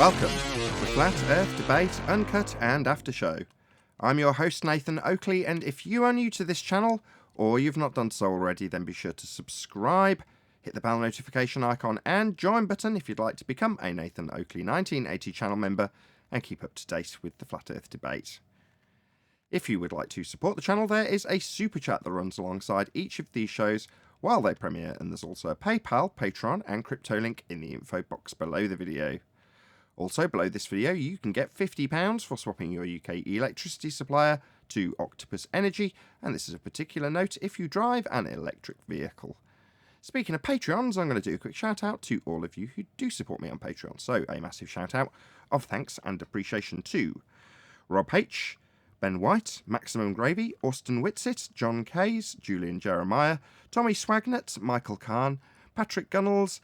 Welcome to Flat Earth Debate, Uncut and After Show. I'm your host Nathan Oakley, and if you are new to this channel, or you've not done so already, then be sure to subscribe, hit the bell notification icon and join button if you'd like to become a Nathan Oakley 1980 channel member and keep up to date with the Flat Earth Debate. If you would like to support the channel, there is a super chat that runs alongside each of these shows while they premiere, and there's also a PayPal, Patreon and crypto link in the info box below the video. Also, below this video, you can get £50 for swapping your UK electricity supplier to Octopus Energy, and this is a particular note if you drive an electric vehicle. Speaking of Patreons, I'm going to do a quick shout out to all of you who do support me on Patreon. So, a massive shout out of thanks and appreciation to Rob H., Ben White, Maximum Gravy, Austin Whitsit, John Kays, Julian Jeremiah, Tommy Swagnett, Michael Kahn, Patrick Gunnels,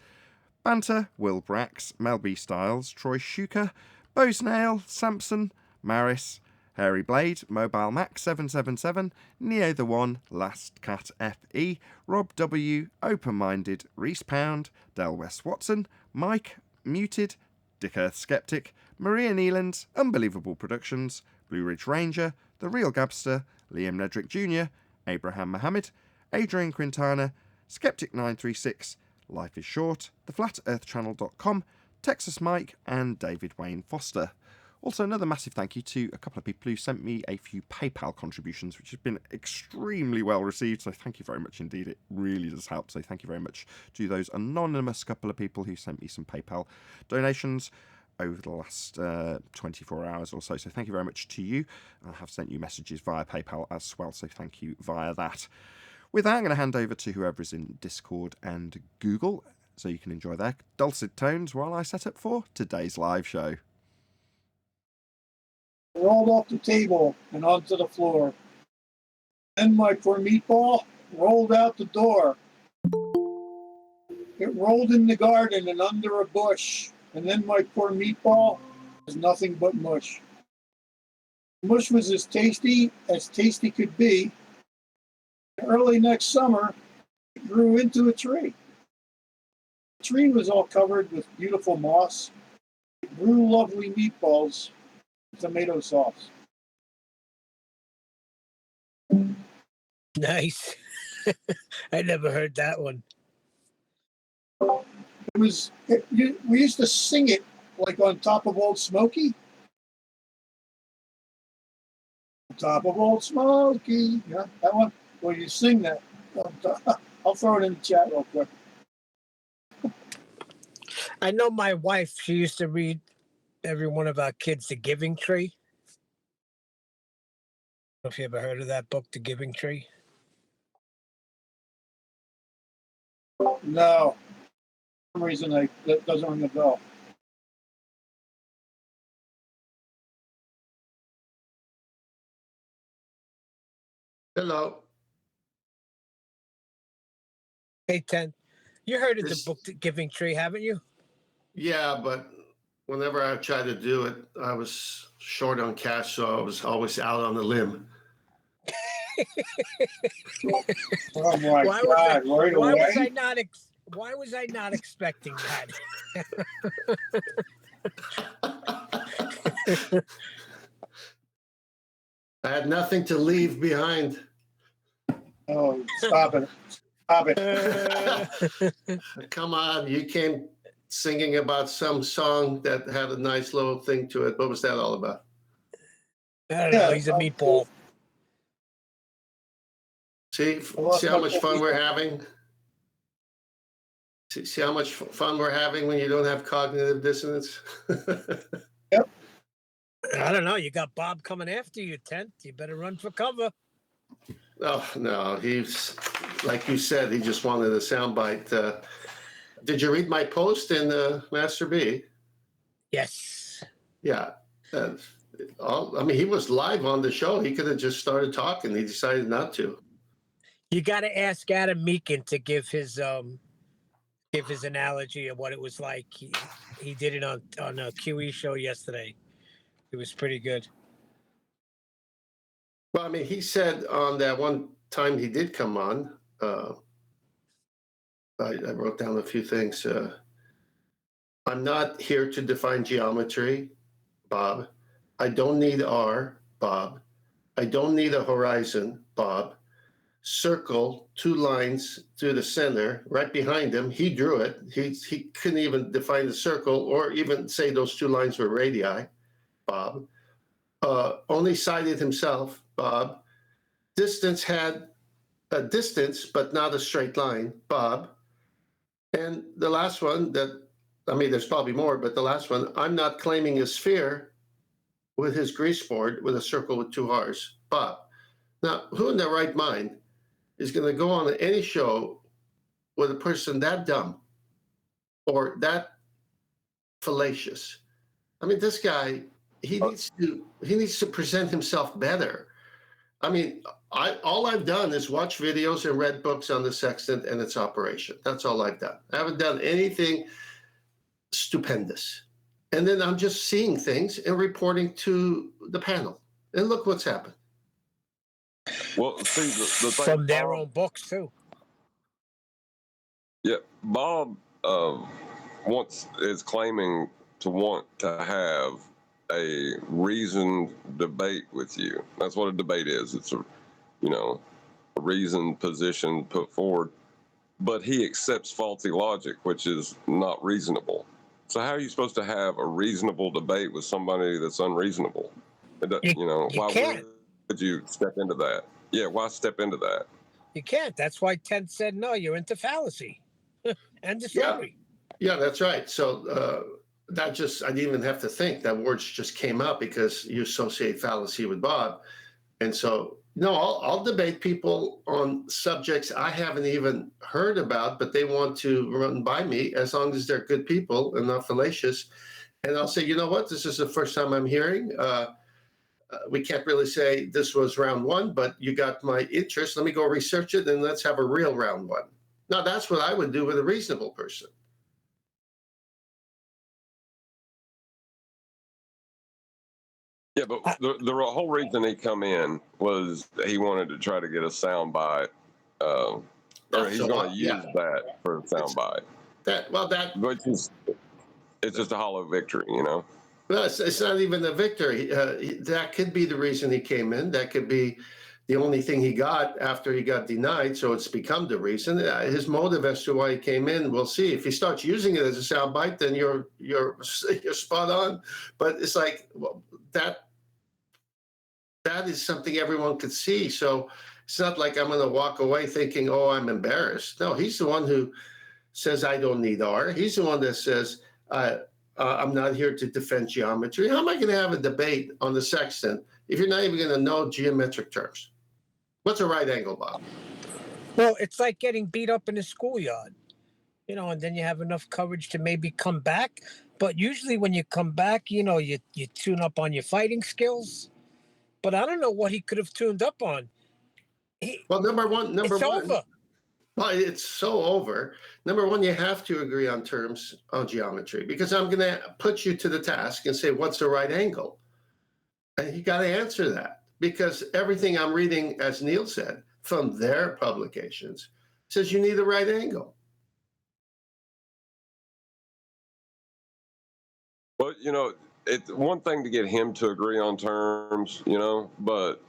Banter, Will Brax, Mel B. Styles, Troy Shuker, Bosnail, Sampson, Maris, Hairy Blade, Mobile Mac 777, Neo the One, Last Cat FE, Rob W, Open Minded, Reese Pound, Del West Watson, Mike, Muted, Dick Earth Skeptic, Maria Nealands, Unbelievable Productions, Blue Ridge Ranger, The Real Gabster, Liam Nedrick Jr., Abraham Mohammed, Adrian Quintana, Skeptic 936, Life is Short, theflatearthchannel.com, Texas Mike, and David Wayne Foster. Also, another massive thank you to a couple of people who sent me a few PayPal contributions, which have been extremely well received, so thank you very much indeed. It really does help, so thank you very much to those anonymous couple of people who sent me some PayPal donations over the last 24 hours or so. So thank you very much to you. I have sent you messages via PayPal as well, so thank you via that. With that, I'm going to hand over to whoever is in Discord and Google, so you can enjoy their dulcet tones while I set up for today's live show. Rolled off the table and onto the floor. Then my poor meatball rolled out the door. It rolled in the garden and under a bush. And then my poor meatball was nothing but mush. Mush was as tasty could be. Early next summer, it grew into a tree. The tree was all covered with beautiful moss. It grew lovely meatballs with tomato sauce. Nice. I never heard that one. We used to sing it like on top of Old Smoky. On top of Old Smoky. Yeah, that one. Well, you sing that. I'll throw it in the chat real quick. I know my wife, she used to read every one of our kids The Giving Tree. I don't know if you ever heard of that book, The Giving Tree. No. For some reason, that doesn't ring a bell. Hello. Hey, Ten, you heard of the book The Giving Tree, haven't you? Yeah, but whenever I tried to do it, I was short on cash, so I was always out on the limb. Oh my God! Why was I not expecting that? I had nothing to leave behind. Oh, stop it. Stop it. Come on, you came singing about some song that had a nice little thing to it. What was that all about? I don't know, he's a meatball. See how much fun we're having? See how much fun we're having when you don't have cognitive dissonance? Yep. I don't know. You got Bob coming after you, Tent. You better run for cover. Oh, no. He's, like you said, he just wanted a soundbite. Did you read my post in Master B? Yes. Yeah. I mean, he was live on the show. He could have just started talking. He decided not to. You got to ask Adam Meakin to give his analogy of what it was like. He did it on a QE show yesterday. It was pretty good. Well, I mean, he said on that one time he did come on, I wrote down a few things. I'm not here to define geometry, Bob. I don't need R, Bob. I don't need a horizon, Bob. Circle, 2 lines through the center, right behind him. He drew it. He couldn't even define the circle or even say those 2 lines were radii, Bob. Only cited himself, Bob. Distance had a distance, but not a straight line, Bob. And the last one there's probably more, but the last one, I'm not claiming a sphere with his grease board with a circle with 2 R's, Bob. Now, who in their right mind is going to go on any show with a person that dumb or that fallacious? I mean, this guy, he needs to present himself better. I mean, all I've done is watch videos and read books on the Sextant and its operation. That's all I've done. I haven't done anything stupendous. And then I'm just seeing things and reporting to the panel. And look what's happened. Well, see, the thing, From their own books too. Yeah, Bob is claiming to want to have a reasoned debate with you. That's what a debate is. It's a reasoned position put forward, but he accepts faulty logic, which is not reasonable. So how are you supposed to have a reasonable debate with somebody that's unreasonable? Why can't. would you step into that? Yeah, why step into that? You can't. That's why Ted said no. You're into fallacy. End of story. Yeah, that's right. So I didn't even have to think. That words just came up because you associate fallacy with Bob. And so, no, I'll debate people on subjects I haven't even heard about, but they want to run by me as long as they're good people and not fallacious. And I'll say, you know what? This is the first time I'm hearing. We can't really say this was round 1, but you got my interest. Let me go research it and let's have a real round 1. Now, that's what I would do with a reasonable person. Yeah, but the whole reason he come in was he wanted to try to get a soundbite, or he's going to use that for a soundbite. Which is, it's just a hollow victory, Well, it's not even a victory. That could be the reason he came in. That could be the only thing he got after he got denied. So it's become the reason. His motive as to why he came in, we'll see. If he starts using it as a soundbite, then you're spot on. But it's like that is something everyone could see. So it's not like I'm going to walk away thinking, oh, I'm embarrassed. No, he's the one who says I don't need R. He's the one that says I'm not here to defend geometry. How am I going to have a debate on the Sextant if you're not even going to know geometric terms? What's a right angle, Bob? Well, it's like getting beat up in a schoolyard, and then you have enough courage to maybe come back. But usually when you come back, you tune up on your fighting skills. But I don't know what he could have tuned up on. Number one. Over. Well, it's so over. Number one, you have to agree on terms on geometry because I'm going to put you to the task and say, what's the right angle? And you got to answer that because everything I'm reading, as Neil said, from their publications says you need a right angle. Well, it's one thing to get him to agree on terms, but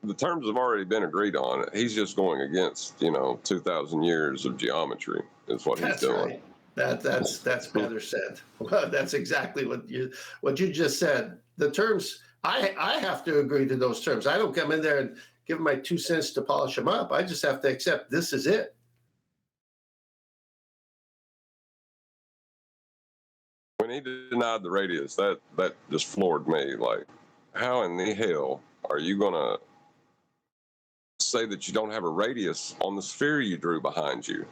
the terms have already been agreed on. He's just going against, 2,000 years of geometry is what he's doing. Right. That's better said. Well, that's exactly what you just said. The terms, I have to agree to those terms. I don't come in there and give my 2 cents to polish them up. I just have to accept this is it. When he denied the radius, that just floored me. Like, how in the hell are you going to say that you don't have a radius on the sphere you drew behind you?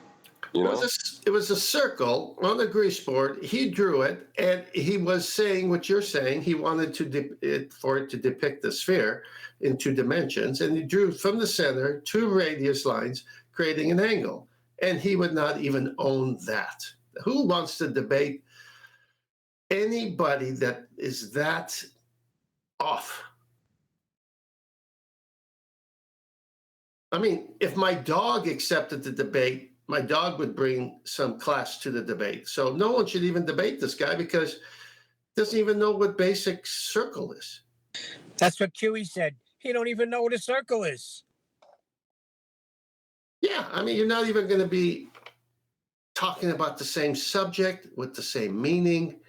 It was a circle on the grease board. He drew it, and he was saying what you're saying. He wanted for it to depict the sphere in 2 dimensions, and he drew from the center 2 radius lines, creating an angle. And he would not even own that. Who wants to debate anybody that is that off? I mean, if my dog accepted the debate, my dog would bring some class to the debate. So no one should even debate this guy because he doesn't even know what basic circle is. That's what QE said. He don't even know what a circle is. Yeah, I mean, you're not even going to be talking about the same subject with the same meaning.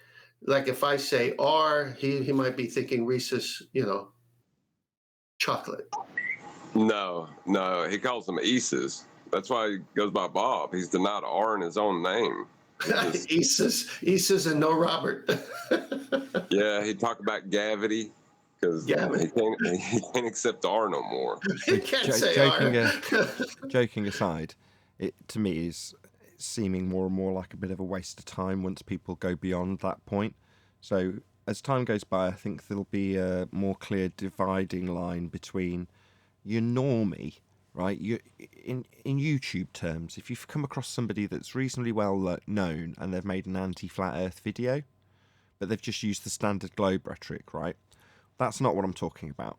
Like if I say R, he might be thinking Reese's, chocolate. No, he calls them Eases. That's why he goes by Bob. He's denied R in his own name. Eases and no Robert. Yeah, he talked about gravity because he can't accept R no more. He can't say R. Joking aside, it to me is seeming more and more like a bit of a waste of time once people go beyond that point. So as time goes by, I think there'll be a more clear dividing line between your normie, right? You in YouTube terms, if you've come across somebody that's reasonably well known and they've made an anti-flat Earth video, but they've just used the standard globe rhetoric, right? That's not what I'm talking about.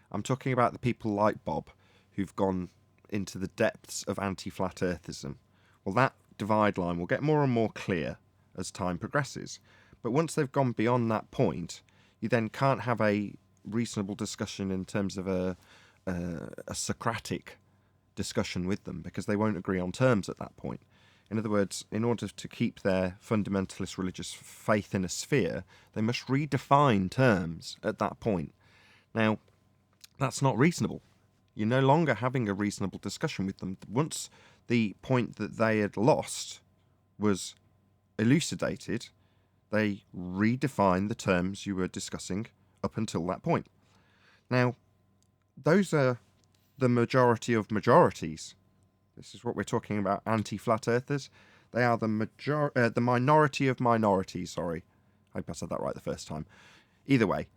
I'm talking about the people like Bob who've gone into the depths of anti-flat Earthism. Well, that divide line will get more and more clear as time progresses. But once they've gone beyond that point, you then can't have a reasonable discussion in terms of a Socratic discussion with them because they won't agree on terms at that point. In other words, in order to keep their fundamentalist religious faith in a sphere, they must redefine terms at that point. Now, that's not reasonable. You're no longer having a reasonable discussion with them. Once the point that they had lost was elucidated, they redefined the terms you were discussing up until that point. Now, those are the majority of majorities. This is what we're talking about, anti-flat earthers. They are the minority of minorities, sorry. I hope I said that right the first time. Either way,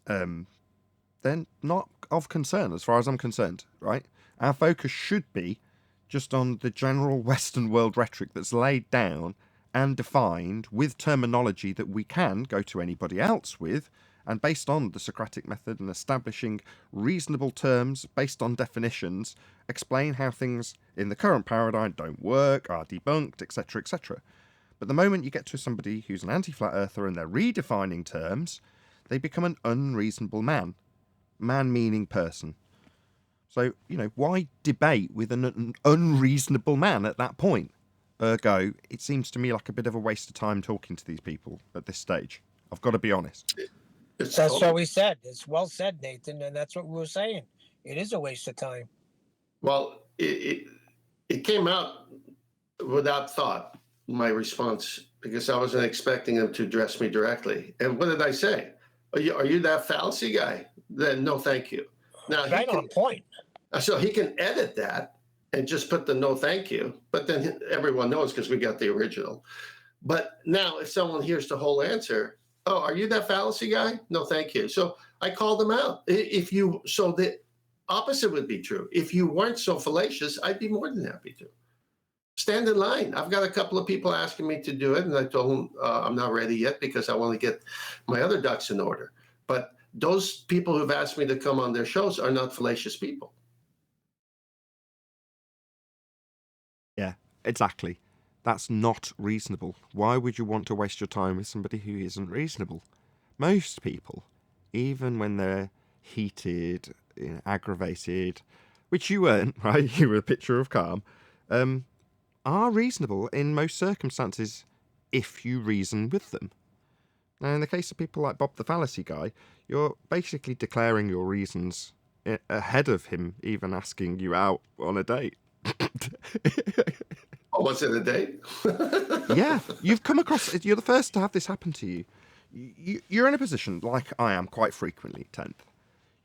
they're not of concern as far as I'm concerned, right? Our focus should be just on the general Western world rhetoric that's laid down and defined with terminology that we can go to anybody else with, and based on the Socratic method and establishing reasonable terms based on definitions, explain how things in the current paradigm don't work, are debunked, etc., etc. But the moment you get to somebody who's an anti-flat earther and they're redefining terms, they become an unreasonable man. Man meaning person. So, why debate with an unreasonable man at that point? Ergo, it seems to me like a bit of a waste of time talking to these people at this stage. I've got to be honest. That's what we said. It's well said, Nathan, and that's what we were saying. It is a waste of time. Well, it came out without thought, my response, because I wasn't expecting him to address me directly. And what did I say? Are you that fallacy guy? Then no, thank you. Now Right on point. So he can edit that and just put the no thank you, but then everyone knows because we got the original. But now if someone hears the whole answer, oh, are you that fallacy guy? No, thank you. So I called them out. So the opposite would be true. If you weren't so fallacious, I'd be more than happy to. Stand in line. I've got a couple of people asking me to do it, and I told them I'm not ready yet because I want to get my other ducks in order. But those people who've asked me to come on their shows are not fallacious people. Yeah, exactly. That's not reasonable. Why would you want to waste your time with somebody who isn't reasonable? Most people, even when they're heated, aggravated, which you weren't, right? You were a picture of calm, are reasonable in most circumstances if you reason with them. Now, in the case of people like Bob the Fallacy Guy, you're basically declaring your reasons ahead of him even asking you out on a date. Oh, was it a date? Yeah, you're the first to have this happen to you. You're in a position, like I am quite frequently, 10th.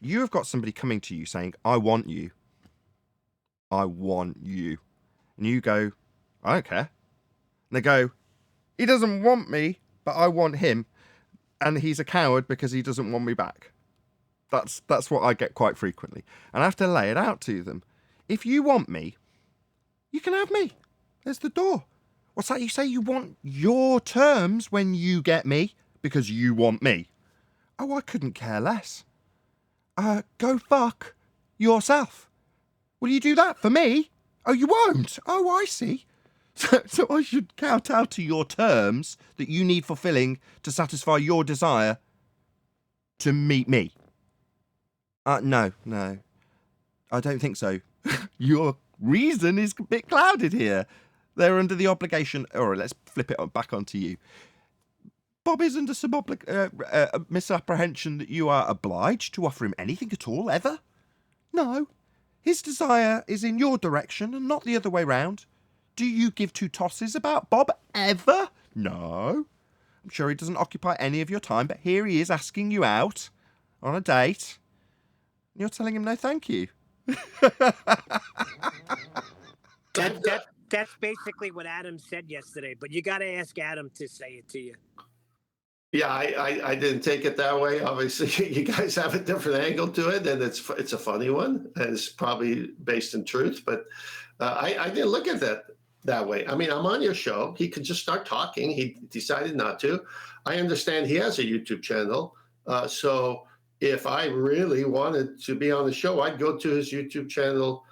You have got somebody coming to you saying, I want you. I want you. And you go, I don't care. And they go, he doesn't want me, but I want him. And he's a coward because he doesn't want me back. That's what I get quite frequently. And I have to lay it out to them. If you want me, you can have me. There's the door. What's that? You say you want your terms when you get me because you want me. Oh, I couldn't care less. Go fuck yourself. Will you do that for me? Oh, you won't? Oh, I see. So I should kowtow to your terms that you need fulfilling to satisfy your desire to meet me. No. I don't think so. Your reason is a bit clouded here. They're under the obligation, or let's flip it back onto you. Bob is under some misapprehension that you are obliged to offer him anything at all, ever. No. His desire is in your direction and not the other way round. Do you give two tosses about Bob, ever? No. I'm sure he doesn't occupy any of your time, but here he is asking you out on a date. You're telling him no thank you. That's basically what Adam said yesterday, but you got to ask Adam to say it to you. Yeah, I didn't take it that way. Obviously, you guys have a different angle to it, and it's a funny one, and it's probably based in truth. But I didn't look at that way. I mean, I'm on your show. He could just start talking. He decided not to. I understand he has a YouTube channel. So if I really wanted to be on the show, I'd go to his YouTube channel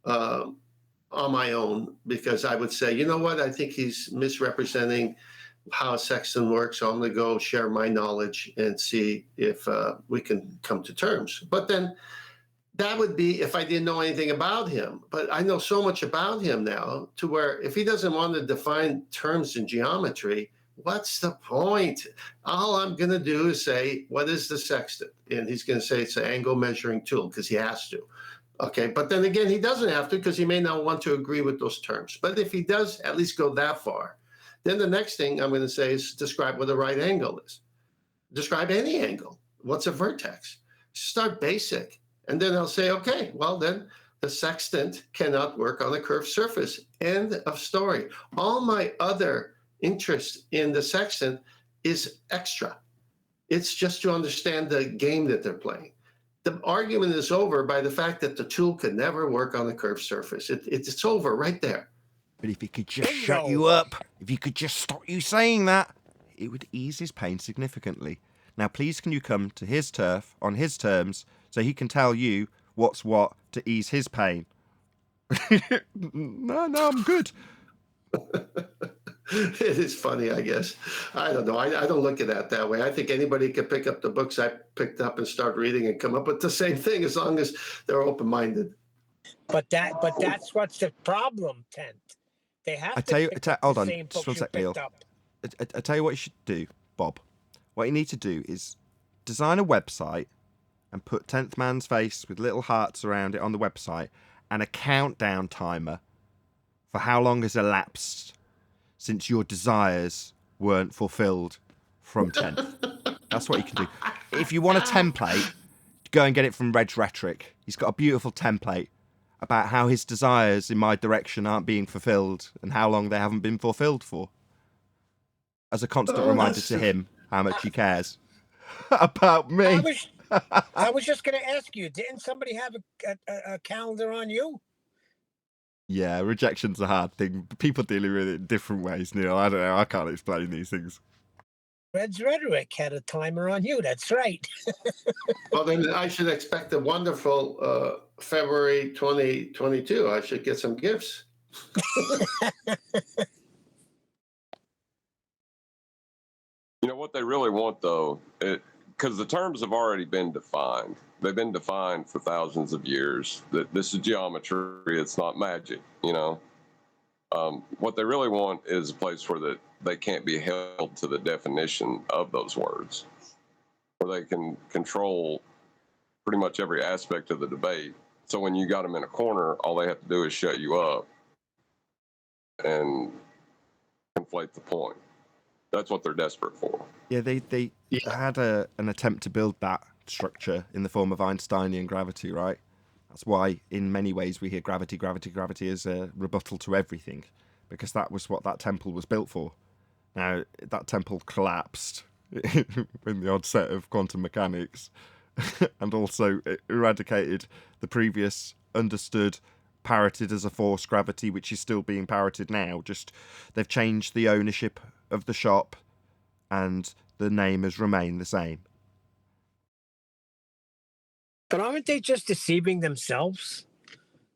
on my own, because I would say, you know what, I think he's misrepresenting how Sextant works. So I'm going to go share my knowledge and see if we can come to terms. But then that would be if I didn't know anything about him. But I know so much about him now, to where if he doesn't want to define terms in geometry, what's the point? All I'm going to do is say, what is the sextant? And he's going to say it's an angle measuring tool, because he has to. Okay, but then again, he doesn't have to, because he may not want to agree with those terms. But if he does at least go that far, then the next thing I'm going to say is describe what a right angle is. Describe any angle. What's a vertex? Start basic. And then I'll say, okay, well then the sextant cannot work on a curved surface. End of story. All my other interest in the sextant is extra. It's just to understand the game that they're playing. The argument is over by the fact that the tool could never work on a curved surface. It's over right there. But if he could just shut you up, if he could just stop you saying that, it would ease his pain significantly. Now, please, can you come to his turf on his terms so he can tell you what's what to ease his pain? No, I'm good. It is funny, I guess. I don't know. I don't look at that way. I think anybody can pick up the books I picked up and start reading and come up with the same thing, as long as they're open-minded. But that's what's the problem, Tent. They have hold on, same just books one you sec, Neil. picked up. I tell you what you should do, Bob. What you need to do is design a website and put 10th Man's face with little hearts around it on the website, and a countdown timer for how long has elapsed since your desires weren't fulfilled from 10th. That's what you can do. If you want a template, go and get it from Rhetoric. He's got a beautiful template about how his desires in my direction aren't being fulfilled and how long they haven't been fulfilled for. As a constant reminder to him how much he cares about me. I was just going to ask you, didn't somebody have a calendar on you? Yeah, rejection's a hard thing. People dealing with it in different ways, Neil. I don't know. I can't explain these things. Red's Rhetoric had a timer on you. That's right. Well, then I should expect a wonderful February 2022. I should get some gifts. You know what they really want, though, because the terms have already been defined. They've been defined for thousands of years. That this is geometry. It's not magic. You know, what they really want is a place where they can't be held to the definition of those words, where they can control pretty much every aspect of the debate. So when you got them in a corner, all they have to do is shut you up and conflate the point. That's what they're desperate for. Yeah, they had an attempt to build that structure in the form of Einsteinian gravity, right? That's why, in many ways, we hear gravity as a rebuttal to everything, because that was what that temple was built for. Now, that temple collapsed in the odd set of quantum mechanics, and also it eradicated the previous understood, parroted as a force gravity, which is still being parroted now. Just they've changed the ownership of the shop, and the name has remained the same. But aren't they just deceiving themselves?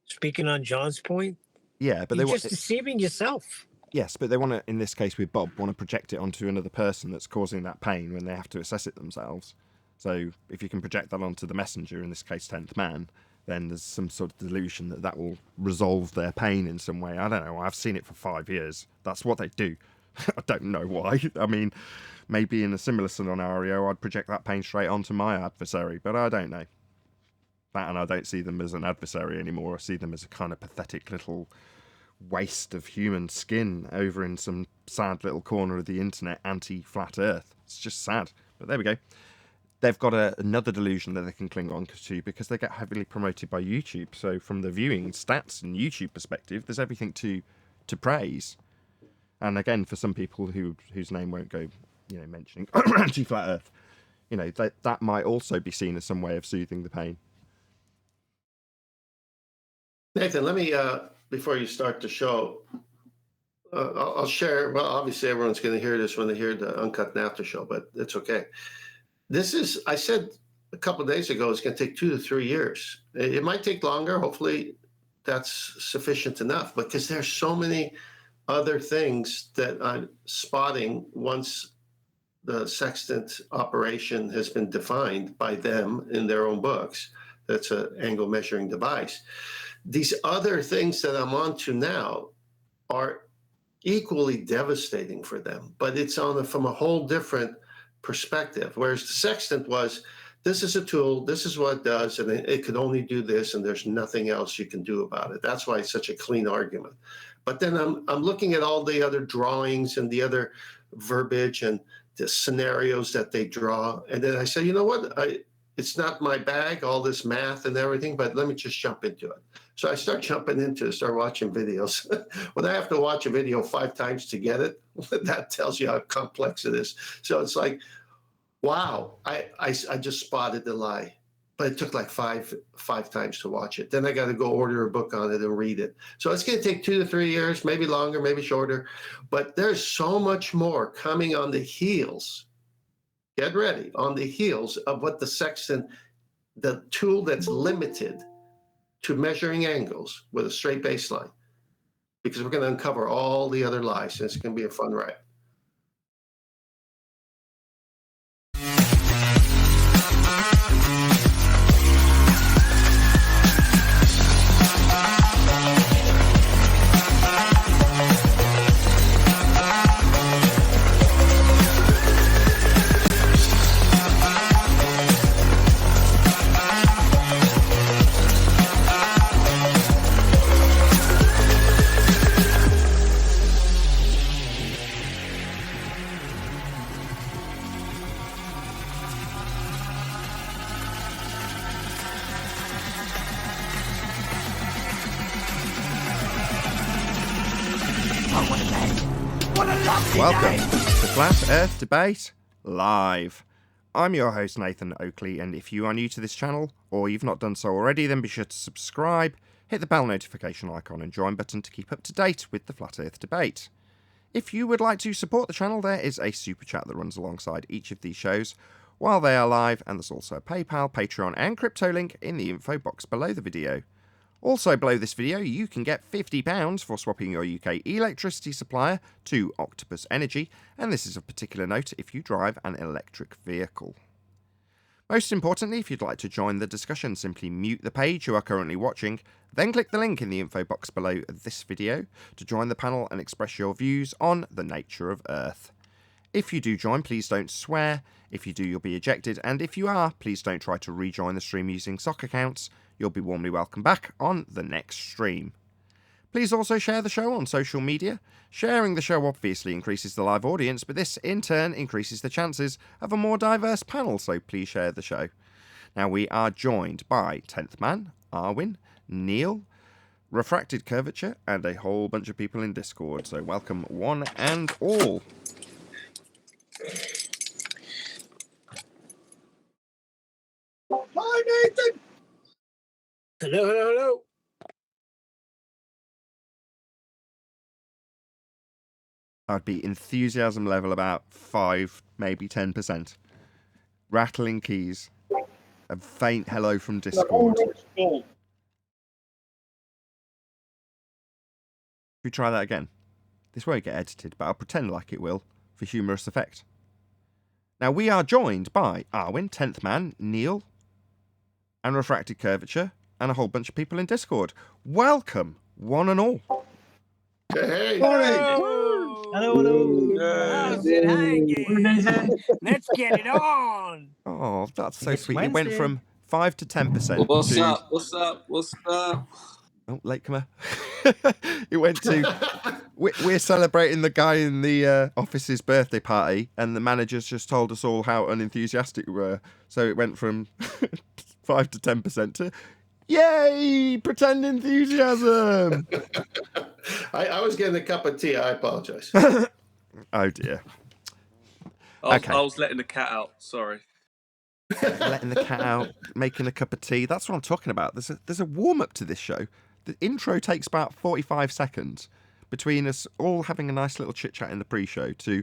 Speaking on John's point, Yeah, but you're just deceiving yourself. Yes, but they want to, in this case with Bob, want to project it onto another person that's causing that pain when they have to assess it themselves. So if you can project that onto the messenger, in this case 10th man, then there's some sort of delusion that that will resolve their pain in some way. I don't know. I've seen it for 5 years. That's what they do. I don't know why. I mean, maybe in a similar scenario, I'd project that pain straight onto my adversary, but I don't know. That, and I don't see them as an adversary anymore. I see them as a kind of pathetic little waste of human skin over in some sad little corner of the internet, anti-flat earth. It's just sad. But there we go. They've got another delusion that they can cling on to because they get heavily promoted by YouTube. So from the viewing stats and YouTube perspective, there's everything to praise. And again, for some people whose name won't go, mentioning anti-flat earth, that might also be seen as some way of soothing the pain. Nathan, let me, before you start the show, I'll share. Well, obviously, everyone's going to hear this when they hear the Uncut and After show, but it's okay. This is, I said a couple of days ago, it's going to take 2 to 3 years. It might take longer. Hopefully, that's sufficient enough because there's so many other things that I'm spotting once the Sextant operation has been defined by them in their own books. That's an angle measuring device. These other things that I'm onto now are equally devastating for them, but it's from a whole different perspective. Whereas the Sextant was, this is a tool, this is what it does, and it could only do this, and there's nothing else you can do about it. That's why it's such a clean argument. But then I'm looking at all the other drawings and the other verbiage and the scenarios that they draw, and then I say, you know what? It's not my bag, all this math and everything, but let me just jump into it. So I start jumping into it, start watching videos. When I have to watch a video 5 times to get it, that tells you how complex it is. So it's like, wow, I just spotted the lie. But it took like five times to watch it. Then I got to go order a book on it and read it. So it's going to take 2 to 3 years, maybe longer, maybe shorter. But there's so much more coming on the heels. Get ready, on the heels of what the Sextant, the tool that's limited to measuring angles with a straight baseline, because we're going to uncover all the other lies, and it's going to be a fun ride. Welcome to Flat Earth Debate Live. I'm your host Nathan Oakley, and if you are new to this channel, or you've not done so already, then be sure to subscribe, hit the bell notification icon and join button to keep up to date with the Flat Earth Debate. If you would like to support the channel, there is a super chat that runs alongside each of these shows while they are live, and there's also a PayPal, Patreon and crypto link in the info box below the video. Also below this video, you can get £50 for swapping your UK electricity supplier to Octopus Energy, and this is of particular note if you drive an electric vehicle. Most importantly, if you'd like to join the discussion, simply mute the page you are currently watching, then click the link in the info box below this video to join the panel and express your views on the nature of Earth. If you do join, please don't swear. If you do, you'll be ejected, and if you are, please don't try to rejoin the stream using sock accounts. You'll be warmly welcome back on the next stream. Please also share the show on social media. Sharing the show obviously increases the live audience, but this in turn increases the chances of a more diverse panel, so please share the show. Now we are joined by 10th Man, Arwin, Neil, Refracted Curvature, and a whole bunch of people in Discord, so welcome one and all. Hi, Nathan. Hello, hello, hello. I'd be enthusiasm level about 5, maybe 10%. Rattling keys. A faint hello from Discord. We try that again. This won't get edited, but I'll pretend like it will for humorous effect. Now, we are joined by Arwin, 10th Man, Neil, and Refracted Curvature, and a whole bunch of people in Discord. Welcome, one and all. Hey. Hello. How's it hanging? Let's get it on. Oh, that's so It's sweet. Wednesday. It went from 5 to 10%. What's to... up? What's up? What's up? Oh, latecomer. It went to... We're celebrating the guy in the office's birthday party, and the managers just told us all how unenthusiastic we were. So it went from 5 to 10% to... Yay! Pretend enthusiasm! I was getting a cup of tea. I apologize. Oh, dear. I Okay. was letting the cat out. Sorry. Letting the cat out, making a cup of tea. That's what I'm talking about. There's a warm-up to this show. The intro takes about 45 seconds between us all having a nice little chit-chat in the pre-show to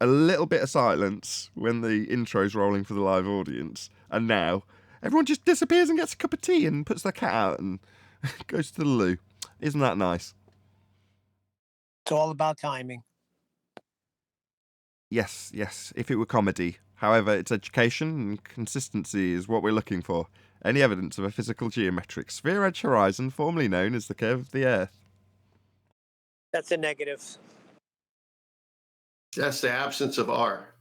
a little bit of silence when the intro's rolling for the live audience. And now, everyone just disappears and gets a cup of tea and puts their cat out and goes to the loo. Isn't that nice? It's all about timing. Yes, if it were comedy. However, it's education and consistency is what we're looking for. Any evidence of a physical geometric sphere-edge horizon, formerly known as the curve of the Earth. That's a negative. That's the absence of R.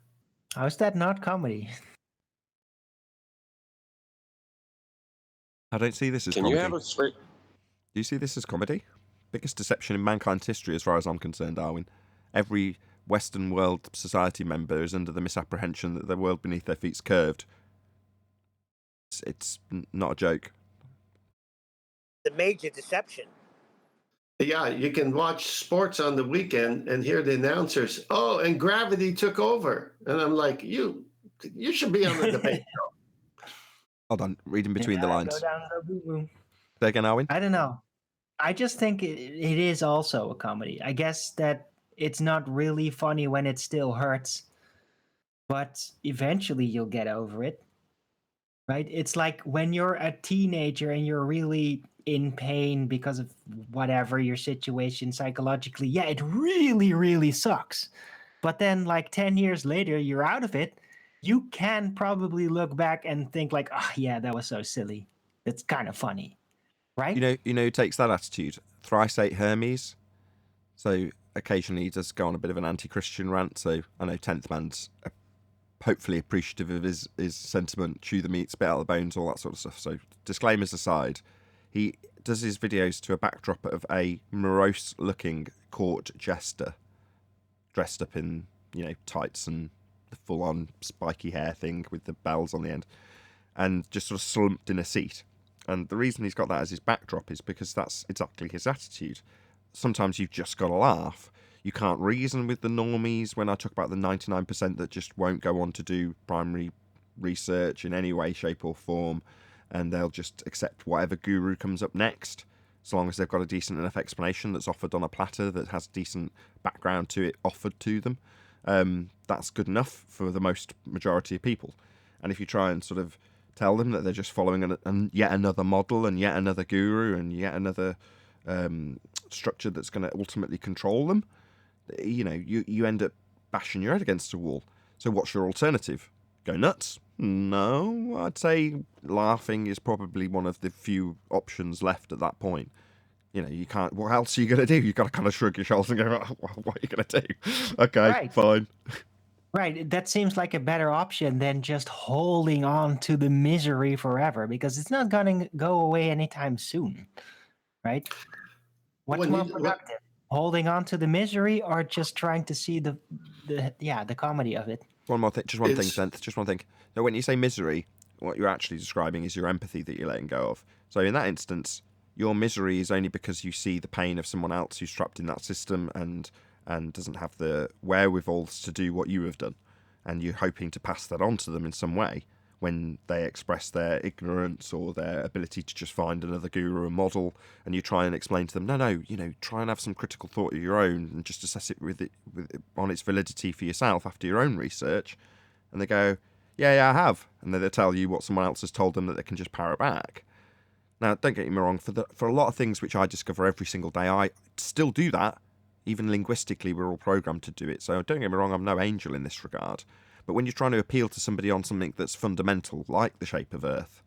How is that not comedy? I don't see this as Can comedy. you have a straight? Do you see this as comedy? Biggest deception in mankind's history, as far as I'm concerned, Darwin. Every Western world society member is under the misapprehension that the world beneath their feet's curved. It's not a joke. The major deception. Yeah, you can watch sports on the weekend and hear the announcers, oh, and gravity took over. And I'm like, you should be on the debate show. Hold on, reading between the lines. Go down the boo-boo. Say again, Arwin? I don't know. I just think it is also a comedy. I guess that it's not really funny when it still hurts, but eventually you'll get over it. Right? It's like when you're a teenager and you're really in pain because of whatever your situation psychologically. Yeah, it really, really sucks. But then like 10 years later, you're out of it. You can probably look back and think like, oh yeah, that was so silly. It's kind of funny. Right? You know who takes that attitude? Thrice 8 Hermes. So occasionally he does go on a bit of an anti-Christian rant. So I know 10th Man's hopefully appreciative of his sentiment, chew the meat, spit out the bones, all that sort of stuff. So disclaimers aside, he does his videos to a backdrop of a morose-looking court jester dressed up in, tights and the full-on spiky hair thing with the bells on the end, and just sort of slumped in a seat. And the reason he's got that as his backdrop is because that's exactly his attitude. Sometimes you've just got to laugh. You can't reason with the normies when I talk about the 99% that just won't go on to do primary research in any way, shape or form, and they'll just accept whatever guru comes up next, so long as they've got a decent enough explanation that's offered on a platter that has decent background to it offered to them. That's good enough for the most majority of people. And if you try and sort of tell them that they're just following yet another model and yet another guru and yet another structure that's going to ultimately control them, you end up bashing your head against a wall. So what's your alternative? Go nuts? No, I'd say laughing is probably one of the few options left at that point. You can't. What else are you going to do? You've got to kind of shrug your shoulders and go, oh, what are you going to do? Okay, Right. fine. Right. That seems like a better option than just holding on to the misery forever, because it's not going to go away anytime soon. Right? What's more productive? Holding on to the misery or just trying to see the comedy of it? One more thing, just one thing, Senth, just one thing. So when you say misery, what you're actually describing is your empathy that you're letting go of. So in that instance, your misery is only because you see the pain of someone else who's trapped in that system and doesn't have the wherewithal to do what you have done. And you're hoping to pass that on to them in some way when they express their ignorance or their ability to just find another guru or model, and you try and explain to them, no, try and have some critical thought of your own and just assess it with on its validity for yourself after your own research. And they go, yeah, I have. And then they tell you what someone else has told them that they can just parrot back. Now, don't get me wrong, for a lot of things which I discover every single day, I still do that. even linguistically, we're all programmed to do it. So don't get me wrong, I'm no angel in this regard. But when you're trying to appeal to somebody on something that's fundamental, like the shape of Earth,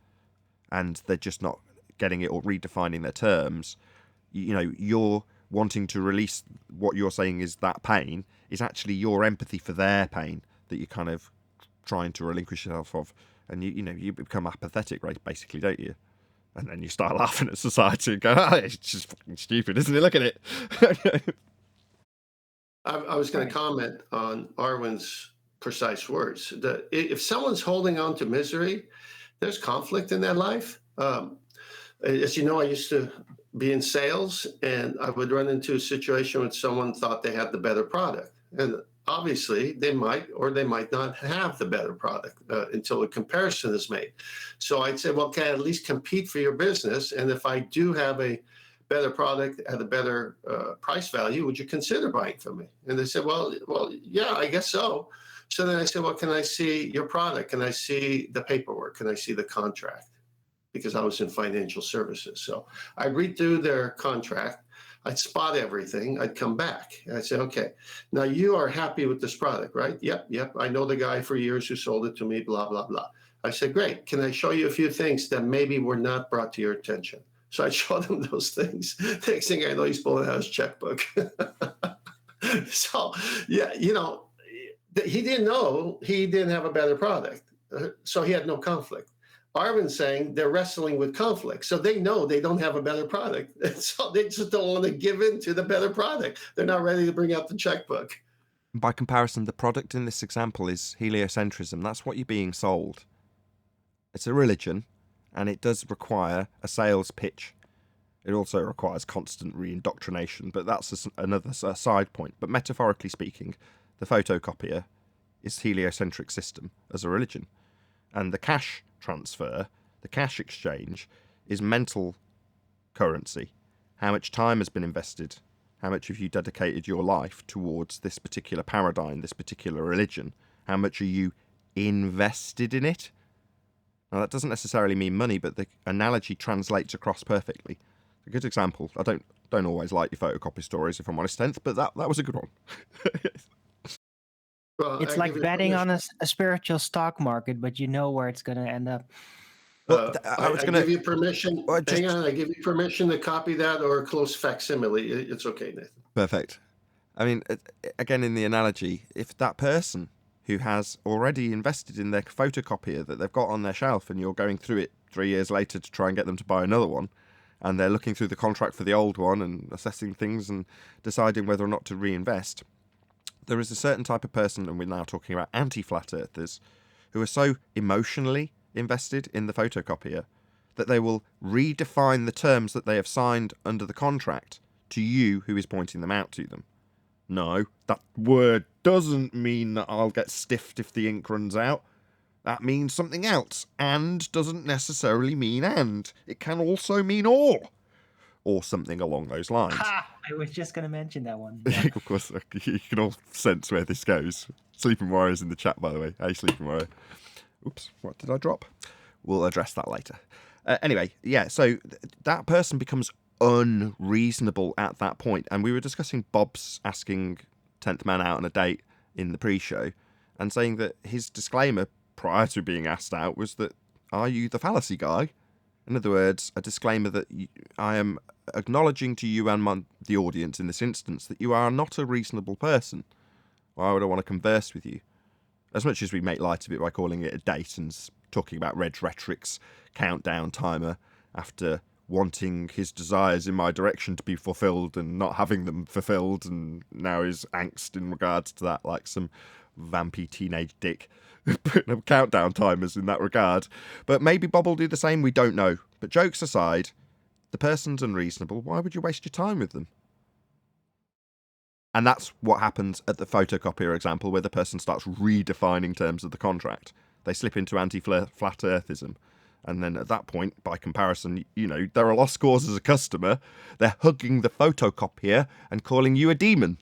and they're just not getting it or redefining their terms, you know, you're wanting to release what you're saying is that pain is actually your empathy for their pain that you're kind of trying to relinquish yourself of. And you become apathetic, right, basically, don't you? And then you start laughing at society and go, it's just fucking stupid, isn't it? Look at it. I was going to comment on Arwen's precise words. If someone's holding on to misery, there's conflict in their life. As you know, I used to be in sales, and I would run into a situation when someone thought they had the better product. And obviously, they might or they might not have the better product until a comparison is made. So I'd say, well, can I at least compete for your business? And if I do have a better product at a better price value, would you consider buying from me? And they said, well, yeah, I guess so. So then I said, well, can I see your product? Can I see the paperwork? Can I see the contract? Because I was in financial services. So I'd read through their contract. I'd spot everything. I'd come back. I'd say, okay, now you are happy with this product, right? Yep. I know the guy for years who sold it to me, blah, blah, blah. I said, great. Can I show you a few things that maybe were not brought to your attention? So I showed him those things. Next thing I know, he's pulling out his checkbook. So, yeah, he didn't know he didn't have a better product. So he had no conflict. Arvin's saying they're wrestling with conflict. So they know they don't have a better product. And so they just don't want to give in to the better product. They're not ready to bring out the checkbook. By comparison, the product in this example is heliocentrism. That's what you're being sold. It's a religion, and it does require a sales pitch. It also requires constant re-indoctrination, but that's another side point. But metaphorically speaking, the photocopier is heliocentric system as a religion. And the cash transfer, the cash exchange, is mental currency. How much time has been invested? How much have you dedicated your life towards this particular paradigm, this particular religion? How much are you invested in it? Now, that doesn't necessarily mean money, but the analogy translates across perfectly. A good example. I don't always like your photocopy stories, if I'm honest, 10th, but that was a good one. Well, It's like betting on a spiritual stock market, but you know where it's going to end up. Well, I give you permission. Hang on, I give you permission to copy that or a close facsimile. It's okay, Nathan. Perfect. I mean, again, in the analogy, if that person who has already invested in their photocopier that they've got on their shelf and you're going through it 3 years later to try and get them to buy another one, and they're looking through the contract for the old one and assessing things and deciding whether or not to reinvest, there is a certain type of person, and we're now talking about anti-flat earthers, who are so emotionally invested in the photocopier that they will redefine the terms that they have signed under the contract to you who is pointing them out to them. No, that word doesn't mean that I'll get stiffed if the ink runs out. That means something else. And doesn't necessarily mean and. It can also mean or something along those lines. Ha! I was just going to mention that one. Of course, you can all sense where this goes. Sleeping Warrior's in the chat, by the way. Hey, Sleeping Warrior. Oops, what did I drop? We'll address that later. Anyway, yeah, so that person becomes unreasonable at that point. And we were discussing Bob's asking 10th man out on a date in the pre-show and saying that his disclaimer prior to being asked out was that, are you the fallacy guy? In other words, a disclaimer that I am acknowledging to you and the audience in this instance that you are not a reasonable person. Why would I want to converse with you? As much as we make light of it by calling it a date and talking about Reg Rhetoric's countdown timer after wanting his desires in my direction to be fulfilled and not having them fulfilled, and now his angst in regards to that, like some vampy teenage dick putting up countdown timers in that regard. But maybe Bob will do the same, we don't know. But jokes aside, the person's unreasonable. Why would you waste your time with them? And that's what happens at the photocopier example, where the person starts redefining terms of the contract. They slip into anti-flat earthism. And then at that point, by comparison, they're a lost cause as a customer. They're hugging the photocopier and calling you a demon.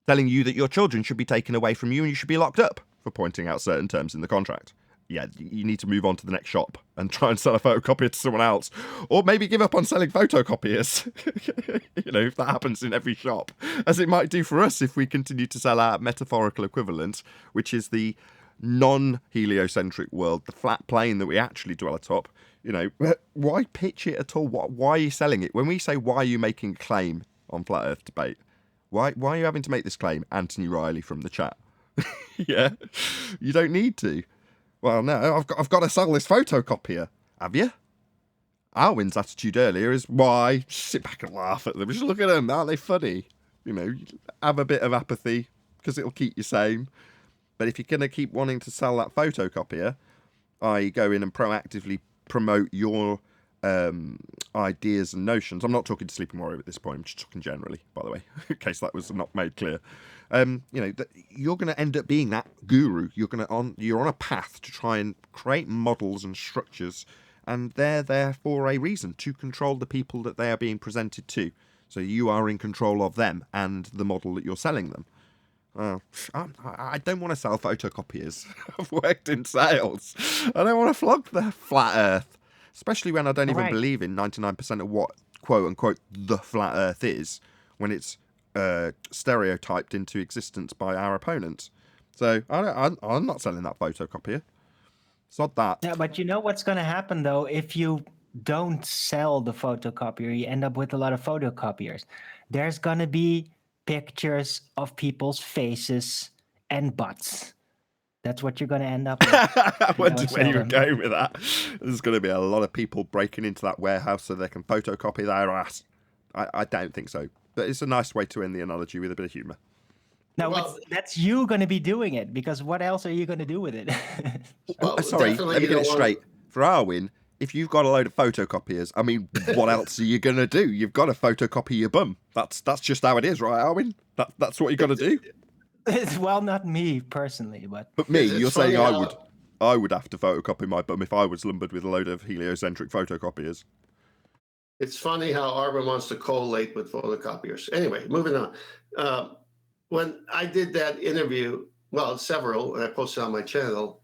Telling you that your children should be taken away from you and you should be locked up for pointing out certain terms in the contract. yeah, you need to move on to the next shop and try and sell a photocopier to someone else. Or maybe give up on selling photocopiers. If that happens in every shop, as it might do for us if we continue to sell our metaphorical equivalent, which is the non-heliocentric world, the flat plane that we actually dwell atop. Why pitch it at all? Why are you selling it? When we say, why are you making a claim on Flat Earth Debate? Why are you having to make this claim? Anthony Riley from the chat. Yeah, you don't need to. Well, no, I've got to sell this photocopier. Have you? Alwyn's attitude earlier is, why? Just sit back and laugh at them. Just look at them. Aren't they funny? Have a bit of apathy because it'll keep you sane. But if you're going to keep wanting to sell that photocopier, I go in and proactively promote your ideas and notions. I'm not talking to Sleeping Warrior at this point. I'm just talking generally, by the way, in case that was not made clear. You're going to end up being that guru. You're on a path to try and create models and structures, and they're there for a reason, to control the people that they are being presented to. So you are in control of them and the model that you're selling them. I don't want to sell photocopiers. I've worked in sales. I don't want to flog the flat earth, especially when I don't even believe in 99% of what, quote unquote, the flat earth is, when it's stereotyped into existence by our opponents. So I'm not selling that photocopier. Sod that. Yeah, but you know what's going to happen, though? If you don't sell the photocopier, you end up with a lot of photocopiers. There's going to be pictures of people's faces and butts. That's what you're going to end up with. I wondered where you were going with that. There's going to be a lot of people breaking into that warehouse so they can photocopy their ass. I don't think so. But it's a nice way to end the analogy with a bit of humour. No, that's you going to be doing it, because what else are you going to do with it? Sorry, let me get it straight. For Arwin, if you've got a load of photocopiers, I mean, what else are you going to do? You've got to photocopy your bum. That's just how it is, right, Arwin? That's what you got to do. Well, not me personally, but me. You're saying I would have to photocopy my bum if I was lumbered with a load of heliocentric photocopiers. It's funny how Arvin wants to collate with photocopiers. Anyway, moving on. When I did that interview, well, several, and I posted on my channel,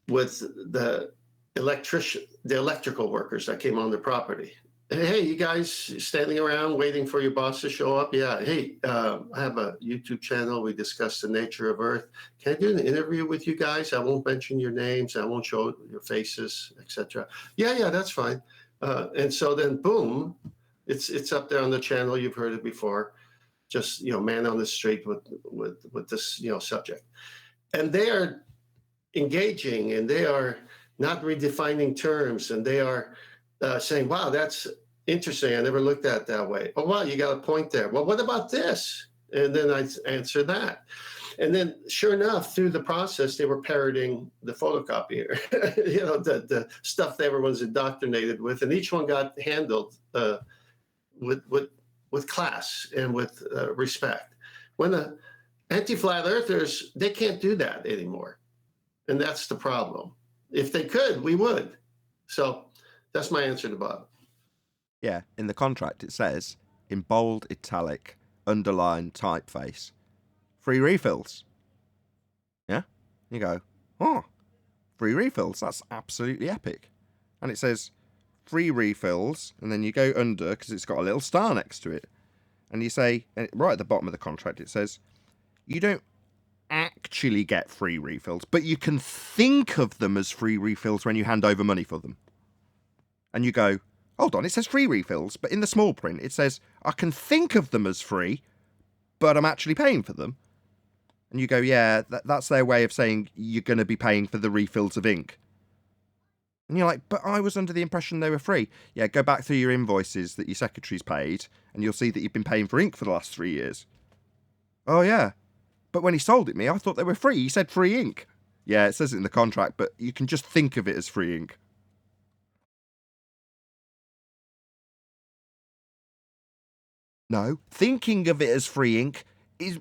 with the electrical workers that came on the property. Hey, you guys standing around waiting for your boss to show up? Yeah. Hey, I have a YouTube channel. We discuss the nature of Earth. Can I do an interview with you guys? I won't mention your names. I won't show your faces, etc. Yeah, that's fine. And so then, boom, it's up there on the channel. You've heard it before. Just, man on the street with this, subject. And they are engaging, and they are not redefining terms, and they are saying, wow, that's interesting. I never looked at it that way. Oh, wow, you got a point there. Well, what about this? And then I answer that. And then, sure enough, through the process, they were parroting the photocopier, the stuff that everyone's indoctrinated with. And each one got handled with class and with respect. When the anti-flat earthers, they can't do that anymore. And that's the problem. If they could, we would. So that's my answer to Bob. Yeah, in the contract it says, in bold, italic, underline, typeface, free refills. Yeah? You go, oh, free refills, that's absolutely epic. And it says, free refills, and then you go under, because it's got a little star next to it. And you say, right at the bottom of the contract, it says, you don't actually get free refills, but you can think of them as free refills when you hand over money for them. And you go, hold on, it says free refills, but in the small print it says, I can think of them as free, but I'm actually paying for them. And you go, yeah, that's their way of saying you're going to be paying for the refills of ink. And you're like, but I was under the impression they were free. Yeah, go back through your invoices that your secretary's paid, and you'll see that you've been paying for ink for the last 3 years. Oh, yeah. But when he sold it me, I thought they were free. He said free ink. Yeah, it says it in the contract, but you can just think of it as free ink. No, thinking of it as free ink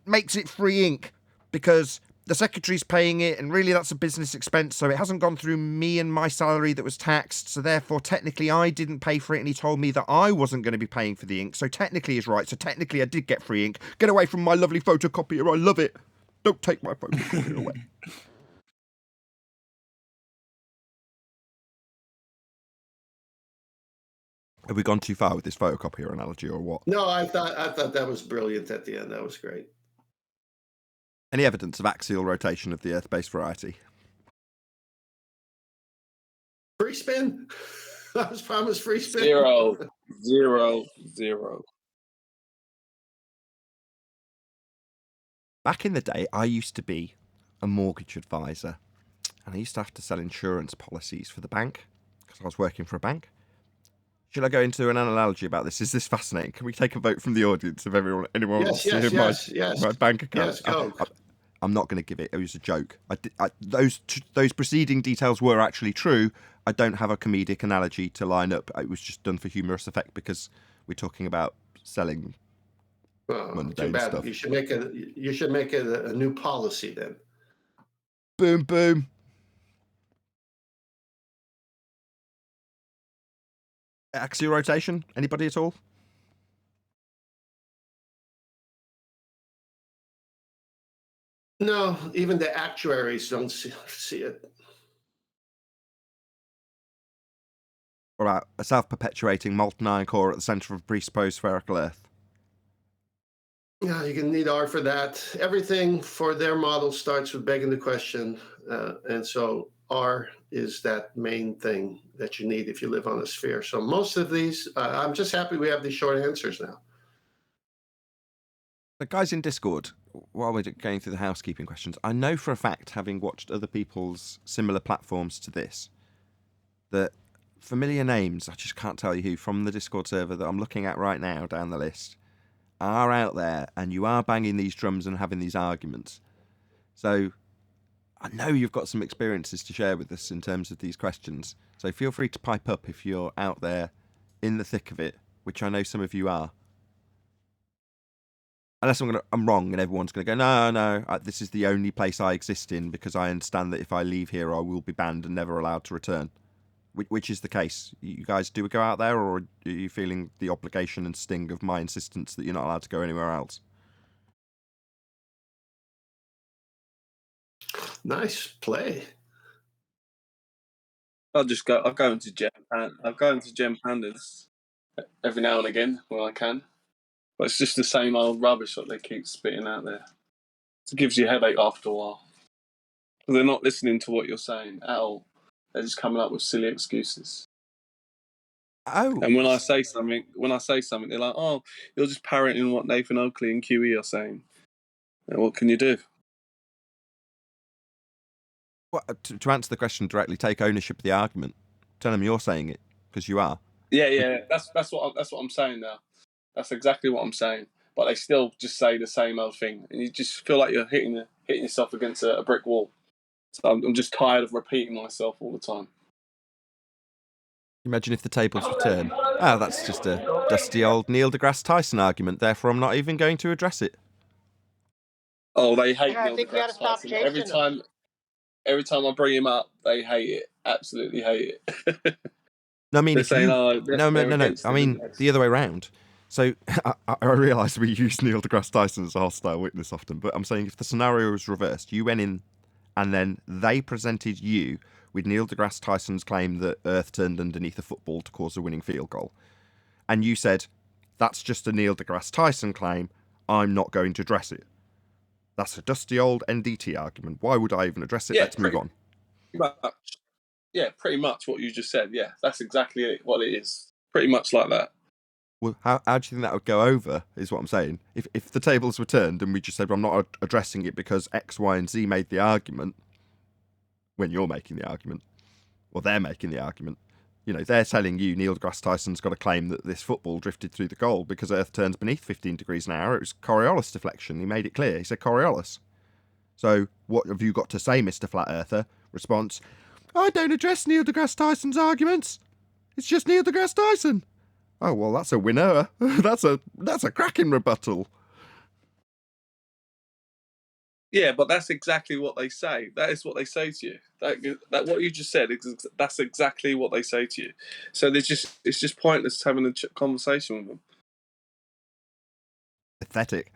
makes it free ink, because the secretary's paying it, and really that's a business expense, so it hasn't gone through me and my salary that was taxed, so therefore technically I didn't pay for it, and he told me that I wasn't going to be paying for the ink, so technically he's right, so technically I did get free ink. Get away from my lovely photocopier, I love it. Don't take my photocopier away. Have we gone too far with this photocopier analogy or what? No, I thought that was brilliant at the end. That was great. Any evidence of axial rotation of the Earth-based variety? Free spin. I was promised free spin. 0, 0, 0. Back in the day, I used to be a mortgage advisor, and I used to have to sell insurance policies for the bank because I was working for a bank. Should I go into an analogy about this? Is this fascinating? Can we take a vote from the audience if anyone wants to hear my bank account? Yes, go. I'm not going to give it. It was a joke. Those preceding details were actually true. I don't have a comedic analogy to line up. It was just done for humorous effect because we're talking about selling mundane too bad. stuff. You should make it a new policy then. Boom, boom. Axial rotation? Anybody at all? No, even the actuaries don't see it. What about a self-perpetuating molten iron core at the centre of a presupposed spherical Earth? Yeah, you can need R for that. Everything for their model starts with begging the question, and so R is that main thing that you need if you live on a sphere. So most of these, I'm just happy we have these short answers now. The guys in Discord, while we're going through the housekeeping questions, I know for a fact, having watched other people's similar platforms to this, that familiar names, I just can't tell you who, from the Discord server that I'm looking at right now down the list, are out there, and you are banging these drums and having these arguments. So I know you've got some experiences to share with us in terms of these questions. So feel free to pipe up if you're out there in the thick of it, which I know some of you are. Unless I'm wrong and everyone's going to go, no, this is the only place I exist in because I understand that if I leave here, I will be banned and never allowed to return. Which is the case? You guys do go out there, or are you feeling the obligation and sting of my insistence that you're not allowed to go anywhere else? Nice play. I'll go into Gem Pandas every now and again when I can. But it's just the same old rubbish that they keep spitting out there. It gives you a headache after a while. They're not listening to what you're saying at all. They're just coming up with silly excuses. Oh. And when I say something, they're like, "Oh, you're just parroting what Nathan Oakley and QE are saying." And what can you do? Well, to answer the question directly, take ownership of the argument. Tell them you're saying it because you are. Yeah. That's what I'm saying now. That's exactly what I'm saying. But they still just say the same old thing, and you just feel like you're hitting yourself against a brick wall. So I'm just tired of repeating myself all the time. Imagine if the tables return. That's just a dusty old Neil deGrasse Tyson argument, therefore I'm not even going to address it. Oh, they hate Neil deGrasse Tyson. Every time I bring him up, they hate it. Absolutely hate it. No, I mean, they're saying, no. I mean, the other way around. So I realise we use Neil deGrasse Tyson as a hostile witness often, but I'm saying if the scenario was reversed, you went in and then they presented you with Neil deGrasse Tyson's claim that Earth turned underneath a football to cause a winning field goal. And you said, that's just a Neil deGrasse Tyson claim, I'm not going to address it. That's a dusty old NDT argument. Why would I even address it? Let's move on. Yeah, pretty much what you just said. Yeah, that's exactly what it is. Pretty much like that. Well, how do you think that would go over, is what I'm saying. If the tables were turned and we just said, well, I'm not addressing it because X, Y, and Z made the argument, when you're making the argument, or they're making the argument, they're telling you Neil deGrasse Tyson's got a claim that this football drifted through the goal because Earth turns beneath 15 degrees an hour. It was Coriolis deflection. He made it clear. He said Coriolis. So what have you got to say, Mr. Flat Earther? Response, I don't address Neil deGrasse Tyson's arguments. It's just Neil deGrasse Tyson. Oh, well, that's a winner. That's a cracking rebuttal. Yeah, but that's exactly what they say. That is what they say to you. That what you just said, that's exactly what they say to you. So it's just pointless having a conversation with them. Pathetic.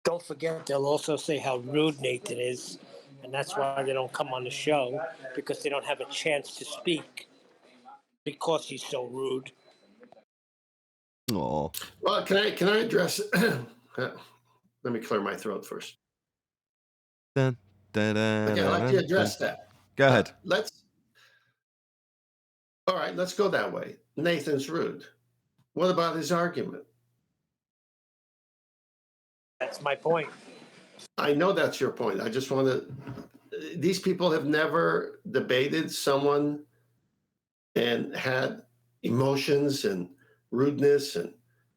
Don't forget, they'll also say how rude Nathan is, and that's why they don't come on the show, because they don't have a chance to speak because he's so rude. Aw. Well, can I address? Let me clear my throat first. Dun, dun, dun, Okay, I'd like dun, to dun. address that. Go ahead. All right, let's go that way. Nathan's rude. What about his argument? That's my point. I know that's your point. I just want to. These people have never debated someone and had emotions and rudeness. And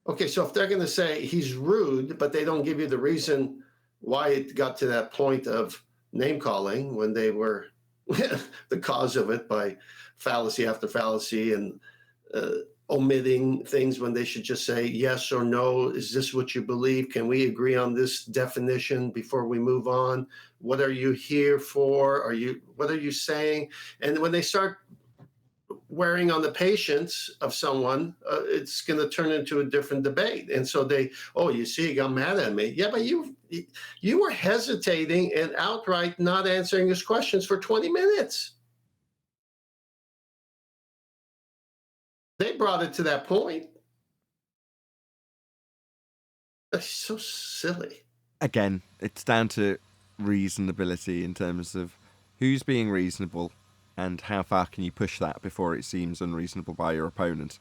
okay, so if they're going to say he's rude, but they don't give you the reason why it got to that point of name calling when they were the cause of it by fallacy after fallacy and omitting things when they should just say yes or no. Is this what you believe? Can we agree on this definition before we move on? What are you here for? What are you saying? And when they start wearing on the patience of someone, it's going to turn into a different debate. And so you see, he got mad at me. Yeah, but you were hesitating and outright not answering his questions for 20 minutes. They brought it to that point. That's so silly. Again, it's down to reasonability in terms of who's being reasonable and how far can you push that before it seems unreasonable by your opponent.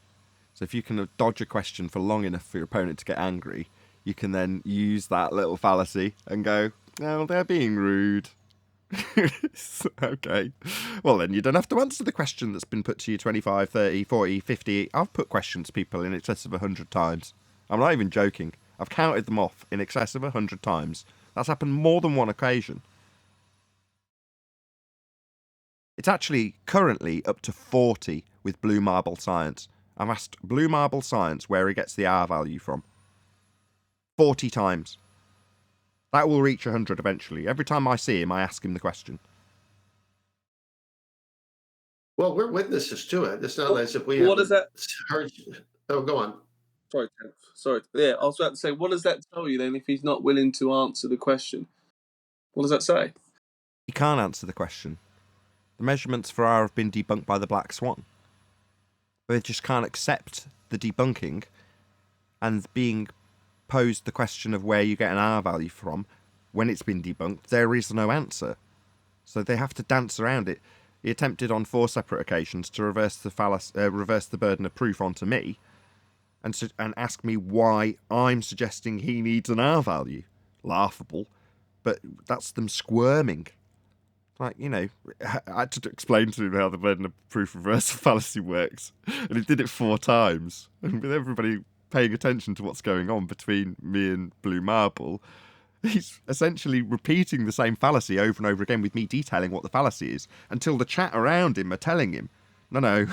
So if you can dodge a question for long enough for your opponent to get angry, you can then use that little fallacy and go, oh, they're being rude. Okay. Well, then you don't have to answer the question that's been put to you 25, 30, 40, 50. I've put questions to people in excess of 100 times. I'm not even joking. I've counted them off in excess of 100 times. That's happened more than one occasion. It's actually currently up to 40 with Blue Marble Science. I've asked Blue Marble Science where he gets the R value from. 40 times. That will reach 100 eventually. Every time I see him, I ask him the question. Well, we're witnesses to it. It's not as if we What does that heard. Oh, go on. Sorry. Yeah, I was about to say, what does that tell you then if he's not willing to answer the question? What does that say? He can't answer the question. The measurements for R have been debunked by the Black Swan. They just can't accept the debunking and being posed the question of where you get an R value from. When it's been debunked, there is no answer. So they have to dance around it. He attempted on 4 separate occasions to reverse the burden of proof onto me and ask me why I'm suggesting he needs an R value. Laughable. But that's them squirming. Like, I had to explain to him how the burden of proof reversal fallacy works. And he did it 4 times. And with everybody paying attention to what's going on between me and Blue Marble, he's essentially repeating the same fallacy over and over again with me detailing what the fallacy is until the chat around him are telling him, no,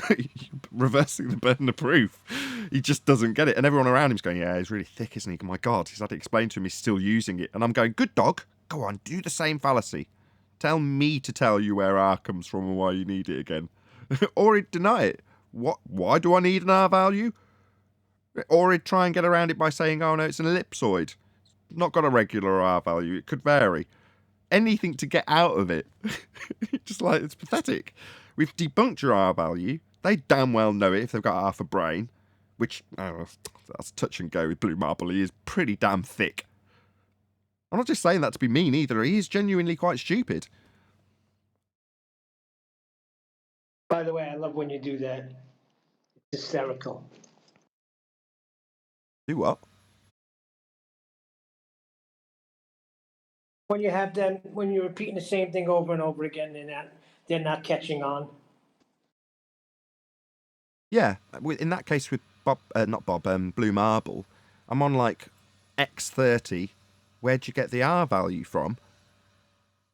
reversing the burden of proof. He just doesn't get it. And everyone around him's going, yeah, he's really thick, isn't he? My God, he's had to explain to him he's still using it. And I'm going, good dog, go on, do the same fallacy. Tell me to tell you where R comes from and why you need it again. Or he'd deny it. Why do I need an R value? Or he'd try and get around it by saying, oh no, it's an ellipsoid. Not got a regular R value. It could vary. Anything to get out of it. Just like, it's pathetic. We've debunked your R value. They damn well know it if they've got half a brain. Which, that's touch and go with Blue Marble. He is pretty damn thick. I'm not just saying that to be mean either. He is genuinely quite stupid. By the way, I love when you do that. It's hysterical. Do what? When you have them, when you're repeating the same thing over and over again, they're not catching on. Yeah, in that case with Blue Marble, I'm on like X30. Where'd you get the R value from?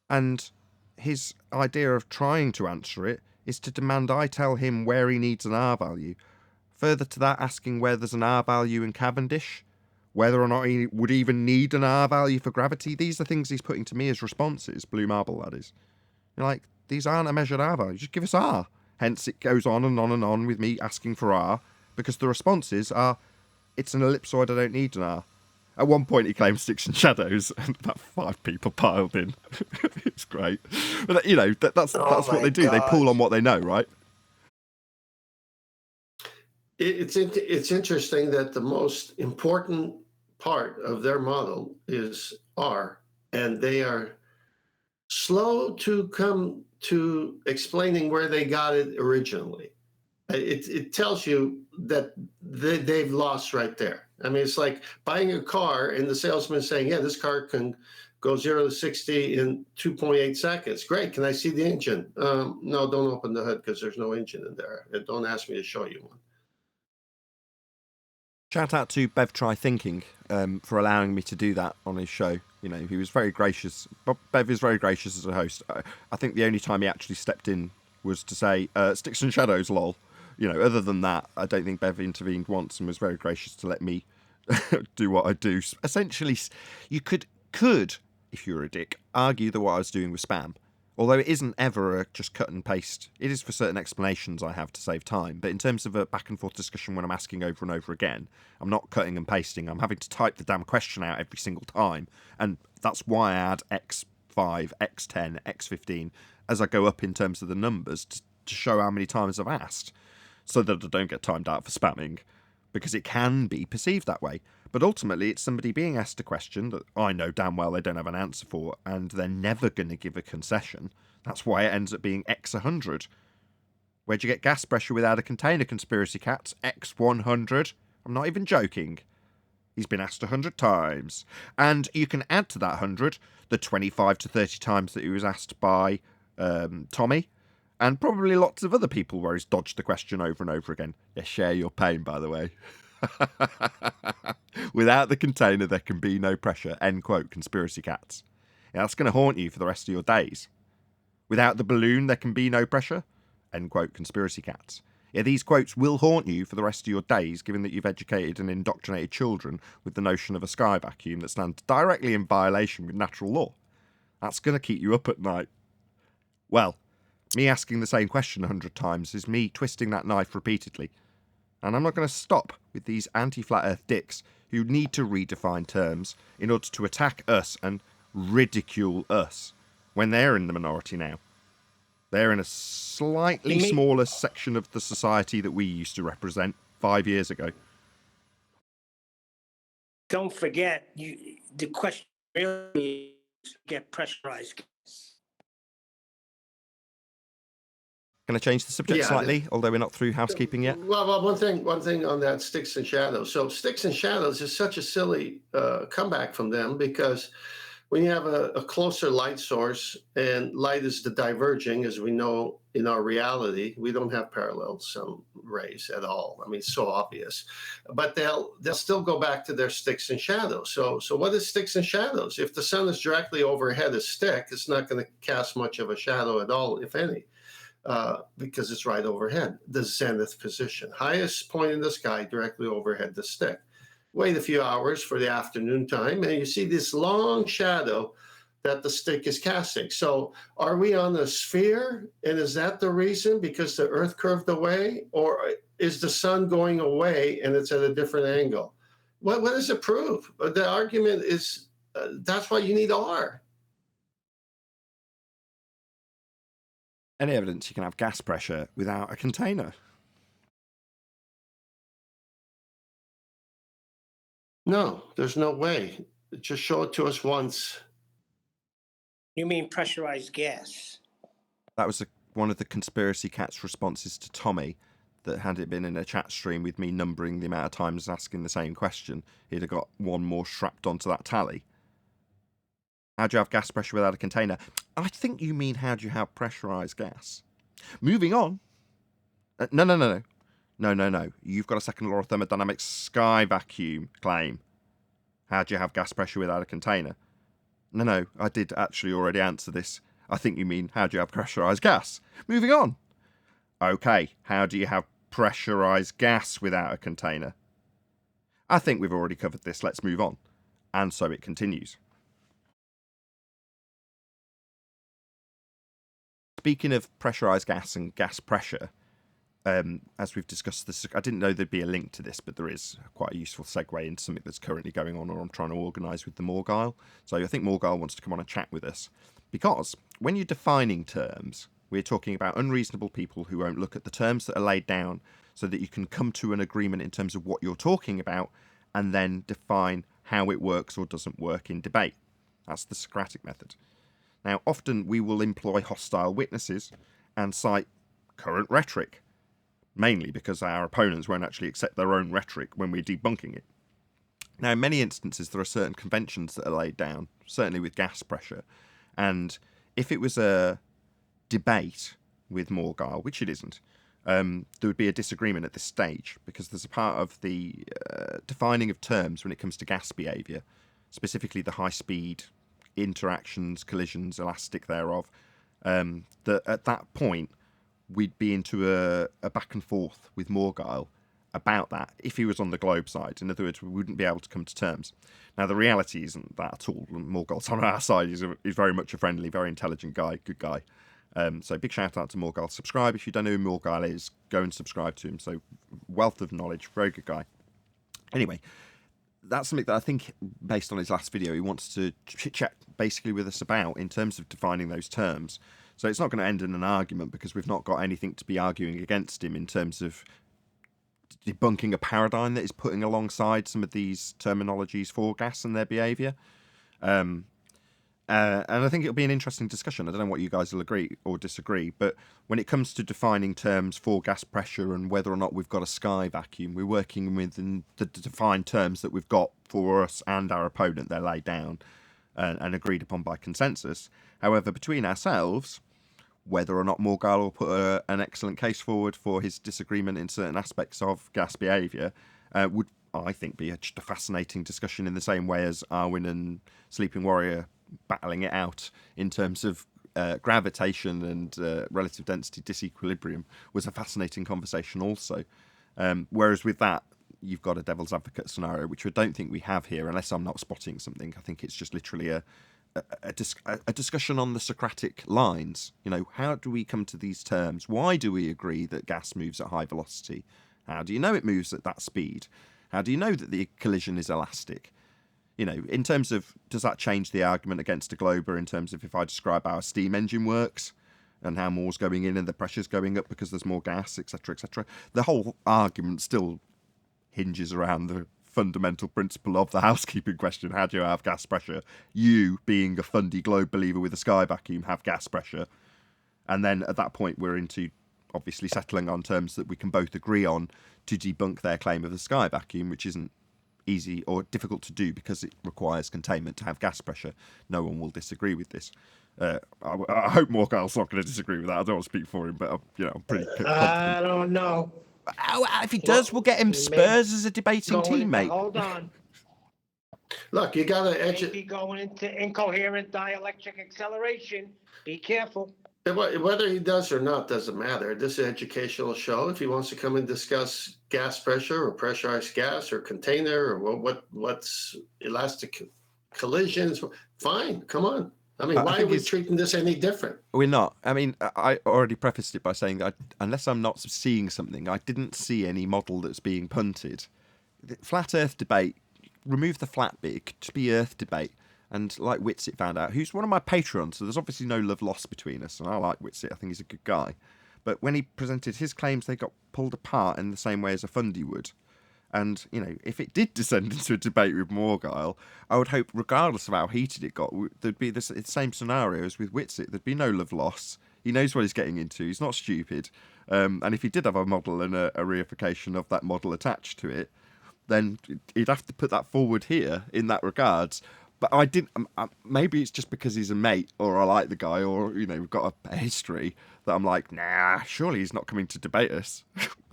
And his idea of trying to answer it is to demand I tell him where he needs an R value. Further to that, asking where there's an R value in Cavendish, whether or not he would even need an R value for gravity. These are things he's putting to me as responses, Blue Marble, that is. You're like, these aren't a measured R value, just give us R. Hence, it goes on and on and on with me asking for R, because the responses are, it's an ellipsoid, I don't need an R. At one point, he claimed Sticks and Shadows, and about 5 people piled in. It's great. But, that's what they do. God. They pull on what they know, right? It's interesting that the most important part of their model is R, and they are slow to come to explaining where they got it originally. It tells you that they've lost right there. I mean, it's like buying a car and the salesman saying, yeah, this car can go 0 to 60 in 2.8 seconds. Great. Can I see the engine? No, don't open the hood because there's no engine in there. And don't ask me to show you one. Shout out to Bev Try Thinking for allowing me to do that on his show. You know, he was very gracious. Bev is very gracious as a host. I think the only time he actually stepped in was to say, sticks and shadows, lol. You know, other than that, I don't think Bev intervened once and was very gracious to let me do what I do. Essentially, you could, if you were a dick, argue that what I was doing was spam. Although it isn't ever a just cut and paste. It is for certain explanations I have to save time. But in terms of a back and forth discussion when I'm asking over and over again, I'm not cutting and pasting. I'm having to type the damn question out every single time. And that's why I add X5, X10, X15 as I go up in terms of the numbers to show how many times I've asked. So that I don't get timed out for spamming. Because it can be perceived that way. But ultimately, it's somebody being asked a question that I know damn well they don't have an answer for, and they're never going to give a concession. That's why it ends up being X100. Where'd you get gas pressure without a container, conspiracy cats? X100? I'm not even joking. He's been asked 100 times. And you can add to that 100 the 25 to 30 times that he was asked by Tommy, and probably lots of other people where he's dodged the question over and over again. Yeah, share your pain, by the way. Without the container, there can be no pressure. End quote, conspiracy cats. Yeah, that's going to haunt you for the rest of your days. Without the balloon, there can be no pressure. End quote, conspiracy cats. Yeah, these quotes will haunt you for the rest of your days, given that you've educated and indoctrinated children with the notion of a sky vacuum that stands directly in violation with natural law. That's going to keep you up at night. Well, me asking the same question 100 times is me twisting that knife repeatedly. And I'm not going to stop with these anti-flat earth dicks who need to redefine terms in order to attack us and ridicule us when they're in the minority now. They're in a slightly smaller section of the society that we used to represent 5 years ago. Don't forget, the question really is to get pressurized. Can I change the subject slightly, although we're not through housekeeping yet? Well, one thing on that sticks and shadows. So sticks and shadows is such a silly comeback from them, because when you have a closer light source, and light is the diverging, as we know in our reality, we don't have parallel sun rays at all. I mean, it's so obvious. But they'll still go back to their sticks and shadows. So what is sticks and shadows? If the sun is directly overhead a stick, it's not going to cast much of a shadow at all, if any. Because it's right overhead, the zenith position, highest point in the sky, directly overhead the stick. Wait a few hours for the afternoon time, and you see this long shadow that the stick is casting. So are we on a sphere? And is that the reason, because the earth curved away? Or is the sun going away and it's at a different angle? What does it prove? The argument is that's why you need R. Any evidence you can have gas pressure without a container? No, there's no way. Just show it to us once. You mean pressurized gas? That was one of the conspiracy cats' responses to Tommy, that had it been in a chat stream with me numbering the amount of times asking the same question, he'd have got one more strapped onto that tally. How do you have gas pressure without a container? I think you mean how do you have pressurized gas? Moving on. No. You've got a second law of thermodynamics sky vacuum claim. How do you have gas pressure without a container? No, I did actually already answer this. I think you mean how do you have pressurized gas? Moving on. Okay, how do you have pressurized gas without a container? I think we've already covered this. Let's move on. And so it continues. Speaking of pressurized gas and gas pressure, as we've discussed this, I didn't know there'd be a link to this, but there is quite a useful segue into something that's currently going on, or I'm trying to organise with the Morgile. So I think Morgile wants to come on and chat with us, because when you're defining terms, we're talking about unreasonable people who won't look at the terms that are laid down, so that you can come to an agreement in terms of what you're talking about and then define how it works or doesn't work in debate. That's the Socratic method. Now, often we will employ hostile witnesses and cite current rhetoric, mainly because our opponents won't actually accept their own rhetoric when we're debunking it. Now, in many instances, there are certain conventions that are laid down, certainly with gas pressure, and if it was a debate with Morgile, which it isn't, there would be a disagreement at this stage, because there's a part of the defining of terms when it comes to gas behaviour, specifically the high-speed interactions, collisions, elastic thereof, that at that point we'd be into a back and forth with Morgile about that if he was on the globe side. In other words, we wouldn't be able to come to terms. Now, the reality isn't that at all. Morgile's on our side. He's very much a friendly, very intelligent guy, good guy. So big shout out to Morgile. Subscribe if you don't know who Morgile is. Go and subscribe to him. So wealth of knowledge, very good guy. Anyway, that's something that I think, based on his last video, he wants to chit-chat basically with us about in terms of defining those terms. So it's not going to end in an argument because we've not got anything to be arguing against him in terms of debunking a paradigm that is putting alongside some of these terminologies for gas and their behaviour. And I think it'll be an interesting discussion. I don't know what you guys will agree or disagree, but when it comes to defining terms for gas pressure and whether or not we've got a sky vacuum, we're working within the defined terms that we've got for us and our opponent. They're laid down and agreed upon by consensus. However, between ourselves, whether or not Morgile will put an excellent case forward for his disagreement in certain aspects of gas behaviour would, I think, be just a fascinating discussion, in the same way as Arwen and Sleeping Warrior battling it out in terms of gravitation and relative density disequilibrium was a fascinating conversation also. Whereas with that, you've got a devil's advocate scenario, which I don't think we have here, unless I'm not spotting something. I think it's just literally a discussion on the Socratic lines. You know, how do we come to these terms? Why do we agree that gas moves at high velocity? How do you know it moves at that speed? How do you know that the collision is elastic? You know, in terms of, does that change the argument against a glober in terms of if I describe how a steam engine works and how more's going in and the pressure's going up because there's more gas, etc., etc.? The whole argument still hinges around the fundamental principle of the housekeeping question. How do you have gas pressure? You, being a fundy globe believer with a sky vacuum, have gas pressure. And then at that point, we're into obviously settling on terms that we can both agree on to debunk their claim of the sky vacuum, which isn't easy or difficult to do because it requires containment to have gas pressure. No one will disagree with this. I hope Morgile's not going to disagree with that. I don't want to speak for him, but I'm pretty confident. I don't know. If he does, we'll get him Spurs as a debating teammate. Hold on. Look, you got to Maybe going into incoherent dielectric acceleration. Be careful. Whether he does or not doesn't matter. This is an educational show. If he wants to come and discuss gas pressure or pressurized gas or container or what's elastic collisions, fine, come on. I mean, why are we treating this any different? We're not. I mean, I already prefaced it by saying that unless I'm not seeing something, I didn't see any model that's being punted. The flat Earth debate, remove the flat bit, it could be Earth debate. And like Witsit found out, who's one of my patrons, so there's obviously no love lost between us, and I like Witsit, I think he's a good guy. But when he presented his claims, they got pulled apart in the same way as a fundy would. And, you know, if it did descend into a debate with Morgile, I would hope, regardless of how heated it got, there'd be the same scenario as with Witsit. There'd be no love lost. He knows what he's getting into. He's not stupid. And if he did have a model and a reification of that model attached to it, then he'd have to put that forward here in that regards. But I didn't. Maybe it's just because he's a mate, or I like the guy, or we've got a history that I'm like, nah. Surely he's not coming to debate us.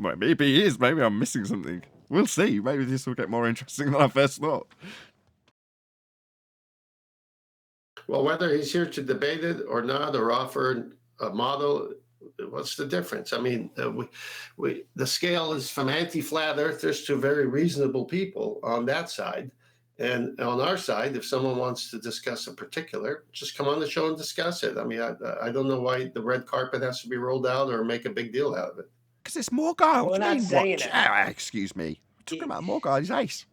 Well, maybe he is. Maybe I'm missing something. We'll see. Maybe this will get more interesting than I first thought. Well, whether he's here to debate it or not, or offer a model, what's the difference? I mean, the scale is from anti-flat earthers to very reasonable people on that side. And on our side, if someone wants to discuss a particular, just come on the show and discuss it. I mean, I don't know why the red carpet has to be rolled out or make a big deal out of it. Because it's Morgile. We're not saying that. Excuse me. We're talking about Morgile. He's ace.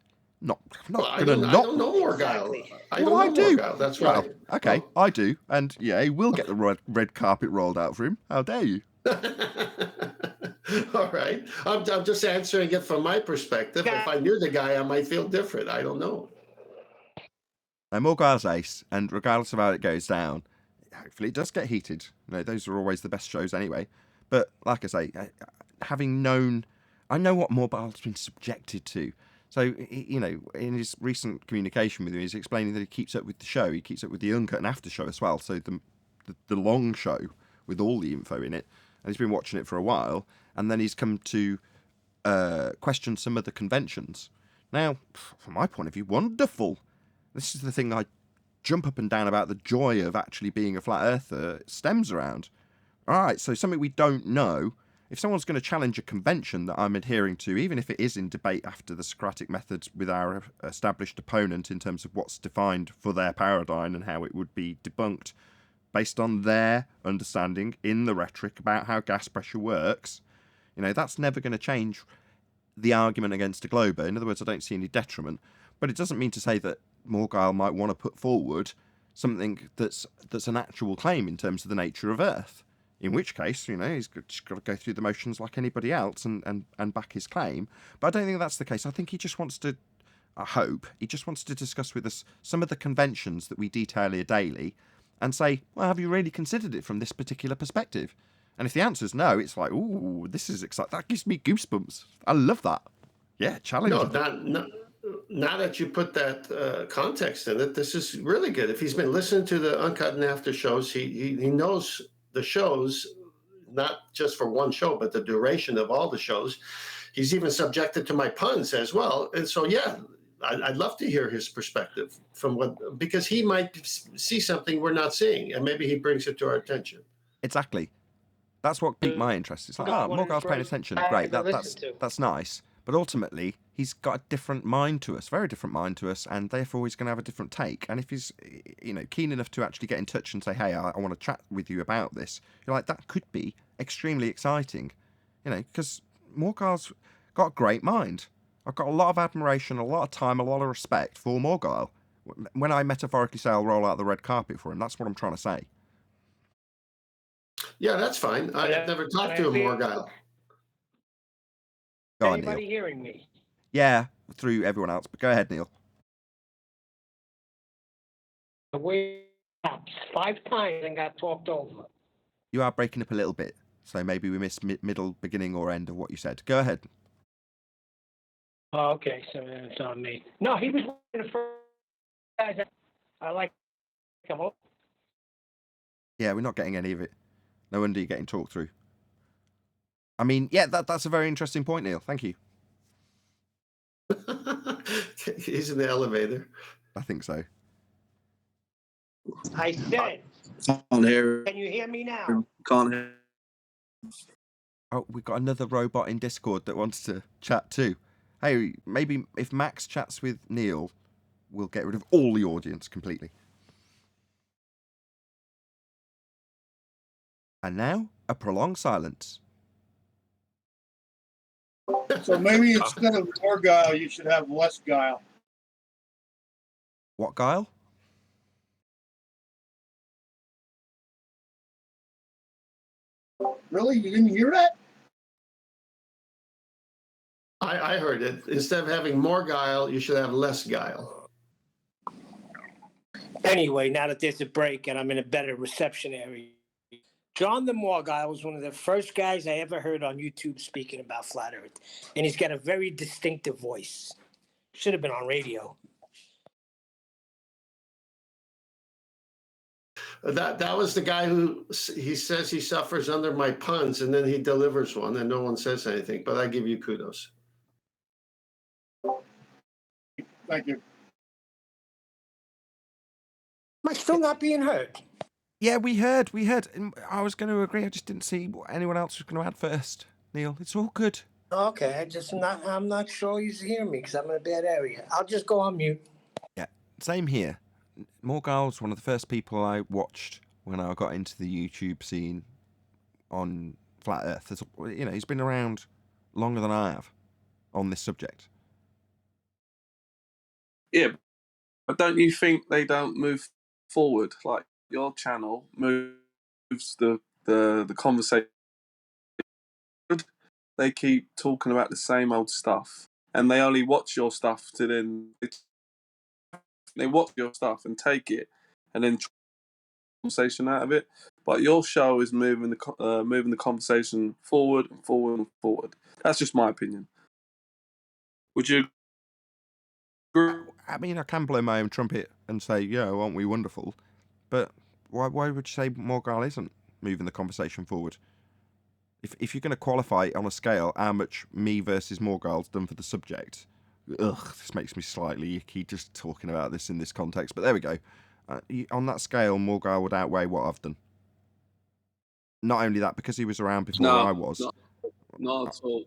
I don't know Morgile. Exactly. I do. Morgile. That's right. Well, okay, I do. And yeah, he will get the red carpet rolled out for him. How dare you? All right. I'm just answering it from my perspective. If I knew the guy, I might feel different. I don't know. And Morgul's ace, and regardless of how it goes down, hopefully it does get heated. Those are always the best shows anyway. But like I say, having known, I know what Morgul's been subjected to. So, in his recent communication with me, he's explaining that he keeps up with the show. He keeps up with the Uncut and After show as well. So the long show with all the info in it. And he's been watching it for a while. And then he's come to question some of the conventions. Now, from my point of view, wonderful. This is the thing I jump up and down about the joy of actually being a flat earther stems around. All right, so something we don't know. If someone's going to challenge a convention that I'm adhering to, even if it is in debate after the Socratic methods with our established opponent in terms of what's defined for their paradigm and how it would be debunked based on their understanding in the rhetoric about how gas pressure works, that's never going to change the argument against a globe. In other words, I don't see any detriment. But it doesn't mean to say that Morgul might want to put forward something that's an actual claim in terms of the nature of Earth. In which case, he's just got to go through the motions like anybody else and back his claim. But I don't think that's the case. I think he just wants to, he just wants to discuss with us some of the conventions that we detail here daily and say, well, have you really considered it from this particular perspective? And if the answer is no, it's like, ooh, this is exciting. That gives me goosebumps. I love that. Yeah, challenging. No, now that you put that context in it, this is really good. If he's been listening to the Uncut and After shows, he knows the shows, not just for one show, but the duration of all the shows. He's even subjected to my puns as well. And so, yeah, I'd love to hear his perspective because he might see something we're not seeing, and maybe he brings it to our attention. Exactly. That's what piqued my interest. It's like, Morgul's paying attention. Great, that's nice. But ultimately, he's got a different mind to us, very different mind to us, and therefore he's going to have a different take. And if he's, keen enough to actually get in touch and say, hey, I want to chat with you about this, you're like, that could be extremely exciting, because Morgul's got a great mind. I've got a lot of admiration, a lot of time, a lot of respect for Morgul. When I metaphorically say I'll roll out the red carpet for him, that's what I'm trying to say. Yeah, that's fine. I've never talked to a Morgul. Anybody hearing me? Yeah, through everyone else. But go ahead, Neil. We 5 times and got talked over. You are breaking up a little bit, so maybe we missed middle, beginning, or end of what you said. Go ahead. Oh, okay, so it's on me. No, he was one of the first guys I like him. Yeah, we're not getting any of it. No wonder you're getting talked through. I mean, yeah, that's a very interesting point, Neil. Thank you. He's in the elevator. I think so. I said. Can't hear. Can you hear me now? Can't hear. Oh, we've got another robot in Discord that wants to chat too. Hey, maybe if Max chats with Neil, we'll get rid of all the audience completely. And now, a prolonged silence. So maybe instead of more guile, you should have less guile. What guile? Really? You didn't hear that? I heard it. Instead of having more guile, you should have less guile. Anyway, now that there's a break and I'm in a better reception area, John the Morgul was one of the first guys I ever heard on YouTube speaking about flat Earth, and he's got a very distinctive voice. Should have been on radio. That was the guy who he says he suffers under my puns, and then he delivers one, and no one says anything. But I give you kudos. Thank you. Am I still not being heard? Yeah, we heard. I was going to agree. I just didn't see what anyone else was going to add first. Neil, it's all good. Okay, I'm not sure you hear me because I'm in a bad area. I'll just go on mute. Yeah, same here. Morgul's one of the first people I watched when I got into the YouTube scene on flat Earth. He's been around longer than I have on this subject. Yeah, but don't you think they don't move forward? Like your channel moves the conversation. they keep talking about the same old stuff, and they only watch your stuff to then they watch your stuff and take it, and then conversation out of it. But your show is moving the conversation forward and forward and forward. That's just my opinion. Would you agree? I mean, I can blow my own trumpet and say, yeah, aren't we wonderful? But why would you say Morgal isn't moving the conversation forward? If you're going to qualify on a scale how much me versus Morgal's done for the subject, this makes me slightly icky just talking about this in this context. But there we go. On that scale, Morgal would outweigh what I've done. Not only that, because he was around before I was. Not at all.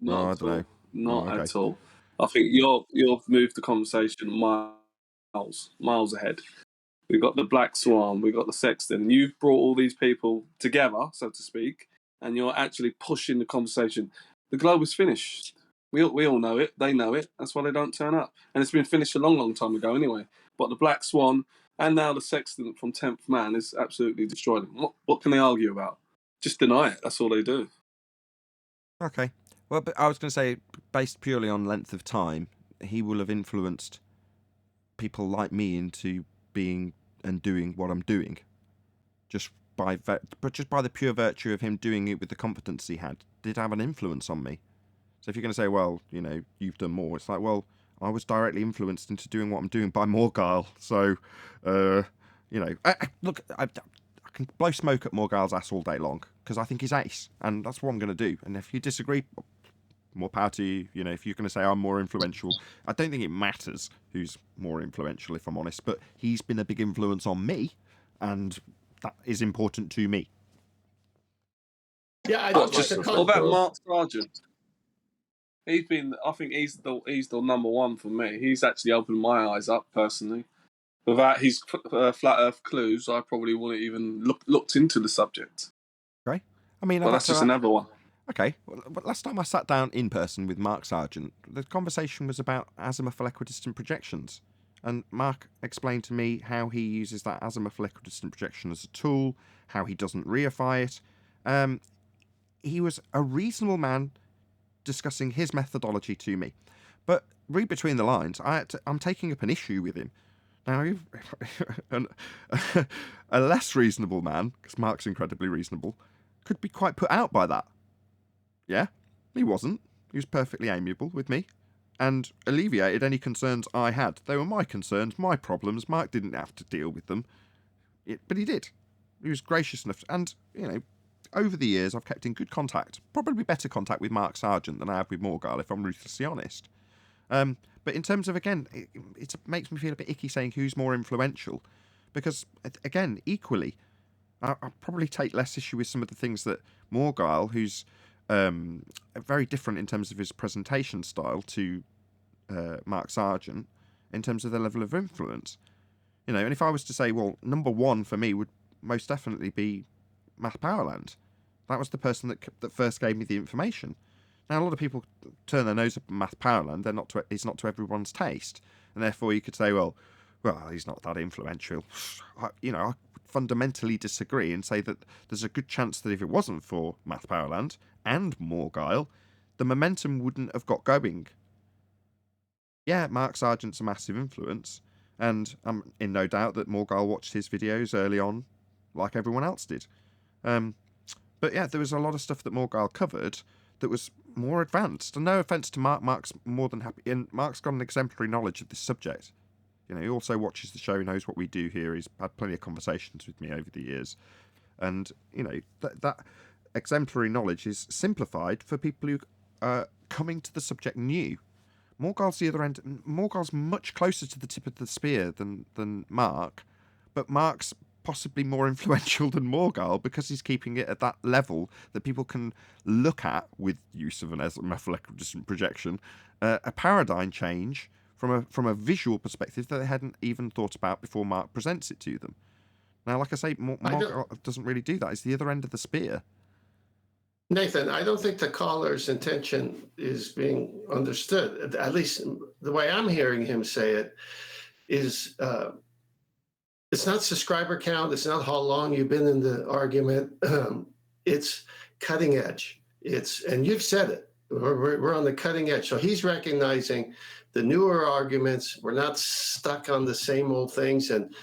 I don't know. Not at all. I think you've moved the conversation miles ahead. We've got the Black Swan, we've got the Sextant. You've brought all these people together, so to speak, and you're actually pushing the conversation. The globe is finished. We all know it. They know it. That's why they don't turn up. And it's been finished a long, long time ago anyway. But the Black Swan and now the Sextant from 10th Man is absolutely destroyed them. What can they argue about? Just deny it. That's all they do. Okay. Well, but I was going to say, based purely on length of time, he will have influenced people like me into being and doing what I'm doing. Just by the pure virtue of him doing it with the competence he had, did have an influence on me. So if you're going to say, well, you know, you've done more, it's like, well, I was directly influenced into doing what I'm doing by Morgal. So, you know, look, I can blow smoke at Morgal's ass all day long because I think he's ace, and that's what I'm going to do. And if you disagree, more power to you. You know, if you're going to say I'm more influential, I don't think it matters who's more influential, if I'm honest. But he's been a big influence on me, and that is important to me. Yeah, what about Mark Sargent? I think he's the number one for me. He's actually opened my eyes up personally. Without his flat Earth clues, I probably wouldn't even looked into the subject. Okay, I mean, well, that's just another one. Okay, well, last time I sat down in person with Mark Sargent, the conversation was about azimuthal equidistant projections. And Mark explained to me how he uses that azimuthal equidistant projection as a tool, how he doesn't reify it. He was a reasonable man discussing his methodology to me. But read between the lines, I'm taking up an issue with him. Now, a less reasonable man, because Mark's incredibly reasonable, could be quite put out by that. Yeah, he wasn't. He was perfectly amiable with me and alleviated any concerns I had. They were my concerns, my problems. Mark didn't have to deal with them, but he did. He was gracious enough. And, you know, over the years, I've kept in good contact, probably better contact with Mark Sargent than I have with Morgal, if I'm ruthlessly honest. But in terms of, again, it makes me feel a bit icky saying who's more influential, because, again, equally, I'll probably take less issue with some of the things that Morgal, who's very different in terms of his presentation style to Mark Sargent, in terms of the level of influence. You know, and if I was to say, well, number one for me would most definitely be Matt Powerland. That was the person that first gave me the information. Now, a lot of people turn their nose up at Matt Powerland. He's not to everyone's taste, and therefore you could say, well, he's not that influential. I fundamentally disagree and say that there's a good chance that if it wasn't for Matt Powerland and Morgal, the momentum wouldn't have got going. Yeah, Mark Sargent's a massive influence, and I'm in no doubt that Morgal watched his videos early on like everyone else did. But yeah, there was a lot of stuff that Morgal covered that was more advanced. And no offence to Mark, Mark's more than happy, and Mark's got an exemplary knowledge of this subject. You know, he also watches the show, knows what we do here. He's had plenty of conversations with me over the years. And, you know, that exemplary knowledge is simplified for people who are coming to the subject new. Morgal's the other end. Morgal's much closer to the tip of the spear than Mark, but Mark's possibly more influential than Morgal because he's keeping it at that level that people can look at with use of an azimuthal equidistant projection, a paradigm change from a visual perspective that they hadn't even thought about before Mark presents it to them. Now, like I say, Morgal doesn't really do that. It's the other end of the spear. Nathan, I don't think the caller's intention is being understood. At least the way I'm hearing him say it is, it's not subscriber count. It's not how long you've been in the argument. It's cutting edge. And you've said it. We're on the cutting edge. So he's recognizing the newer arguments. We're not stuck on the same old things and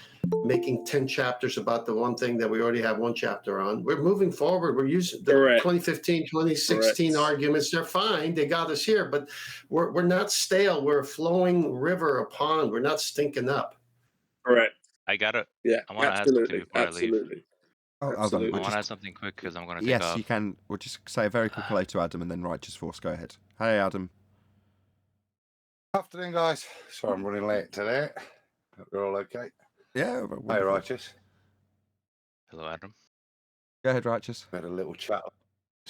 making 10 chapters about the one thing that we already have one chapter on. We're moving forward. We're using the Correct. 2015, 2016 Correct. arguments. They're fine. They got us here, but we're not stale. We're a flowing river, a pond. We're not stinking up. Correct. I want to add something before I leave. Oh, hold on. Absolutely. I We'll want to add just, something quick because I'm going to take yes, off. you can. We'll just say a very quick hello to Adam and then Righteous Force. Go ahead. Hey, Adam. Afternoon, guys. Sorry I'm running late today. Hope you're all okay. Yeah. Hi, wonderful. Righteous. Hello, Adam. Go ahead, Righteous. We had a little chat,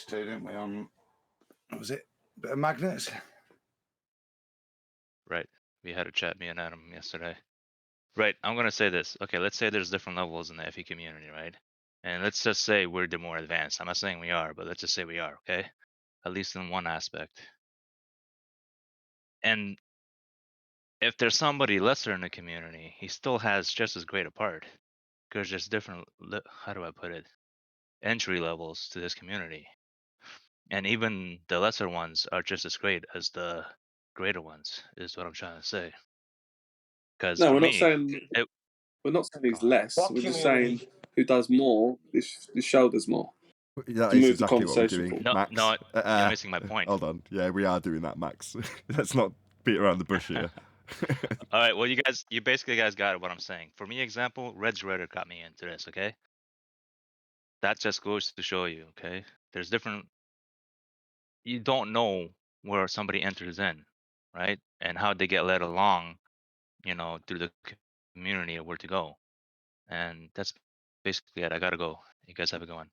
didn't we, on, what was it? A bit of magnets? Right. We had a chat, me and Adam, yesterday. Right. I'm going to say this. Okay, let's say there's different levels in the FE community, right? And let's just say we're the more advanced. I'm not saying we are, but let's just say we are, okay? At least in one aspect. And if there's somebody lesser in the community, he still has just as great a part. Because there's different, how do I put it? Entry levels to this community. And even the lesser ones are just as great as the greater ones, is what I'm trying to say. Because No, for we're not me, saying he's less. What We're just community? saying who does more. This show does more. That To is move the exactly what we're conversation doing, forward. No, Max. no, you're missing my point. Hold on. Yeah, we are doing that, Max. Let's not beat around the bush here. All right, well, you basically guys got what I'm saying. For me, example, Red's rhetoric got me into this, okay? That just goes to show you, okay? There's different, you don't know where somebody enters in, right? And how they get led along, through the community or where to go. And that's basically it. I gotta go. You guys have a good one.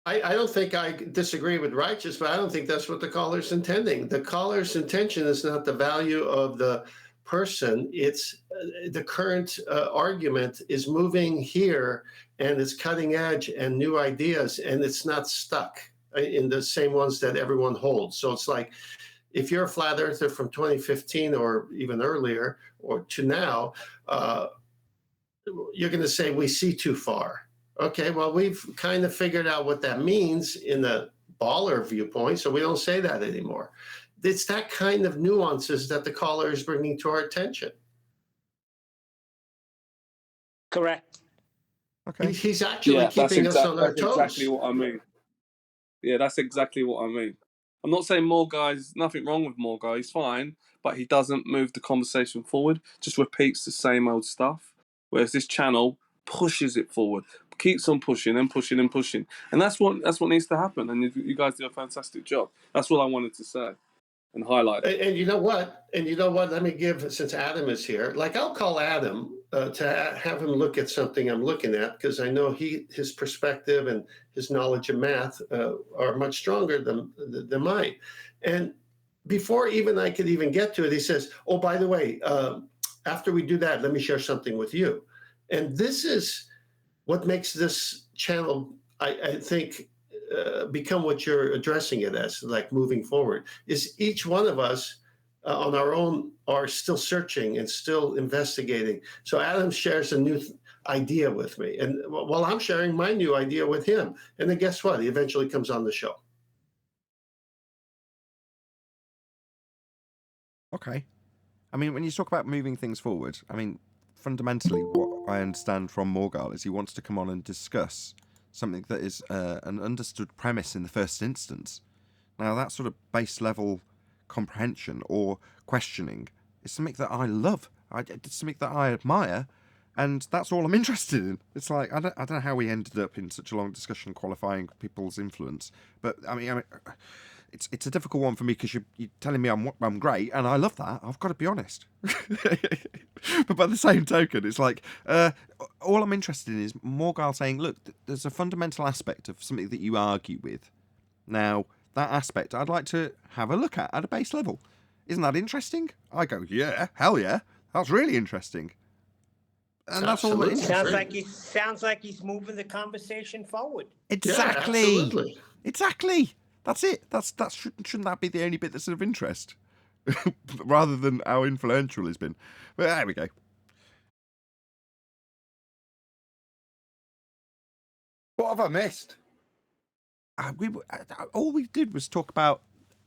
I don't think I disagree with Righteous, but I don't think that's what the caller's intending. The caller's intention is not the value of the person. It's the current argument is moving here and it's cutting edge and new ideas, and it's not stuck in the same ones that everyone holds. So it's like, if you're a flat earther from 2015 or even earlier or to now, you're going to say we see too far. Okay, well, we've kind of figured out what that means in the baller viewpoint, so we don't say that anymore. It's that kind of nuances that the caller is bringing to our attention. Correct. Okay. He's actually keeping us on our toes. That's exactly what I mean. Yeah, that's exactly what I mean. I'm not saying more guys, nothing wrong with more guys, fine, but he doesn't move the conversation forward, just repeats the same old stuff. Whereas this channel pushes it forward, keeps on pushing and pushing and pushing. And that's what needs to happen. And you guys do a fantastic job. That's what I wanted to say and highlight. And you know what? Let me give, since Adam is here, like I'll call Adam to have him look at something I'm looking at, because I know his perspective and his knowledge of math are much stronger than mine. And before even I could even get to it, he says, oh, by the way, after we do that, let me share something with you. And this is what makes this channel, I think, become what you're addressing it as, like moving forward, is each one of us on our own are still searching and still investigating. So Adam shares a new idea with me, and while I'm sharing my new idea with him, and then guess what? He eventually comes on the show. Okay. I mean, when you talk about moving things forward, I mean, fundamentally, what I understand from Morgal is he wants to come on and discuss something that is an understood premise in the first instance. Now, that sort of base level comprehension or questioning is something that I love. It's something that I admire, and that's all I'm interested in. It's like, I don't know how we ended up in such a long discussion qualifying people's influence, but I mean it's a difficult one for me because you're telling me I'm great, and I love that. I've got to be honest. But by the same token, it's like all I'm interested in is Morgal saying, look, there's a fundamental aspect of something that you argue with. Now, that aspect I'd like to have a look at a base level. Isn't that interesting? I go, yeah, hell yeah, that's really interesting. And that's all that interests. Sounds like he's moving the conversation forward. Exactly. Yeah, absolutely. Exactly. That's it. Shouldn't that be the only bit that's of interest, rather than how influential it's been? But there we go. What have I missed? all we did was talk about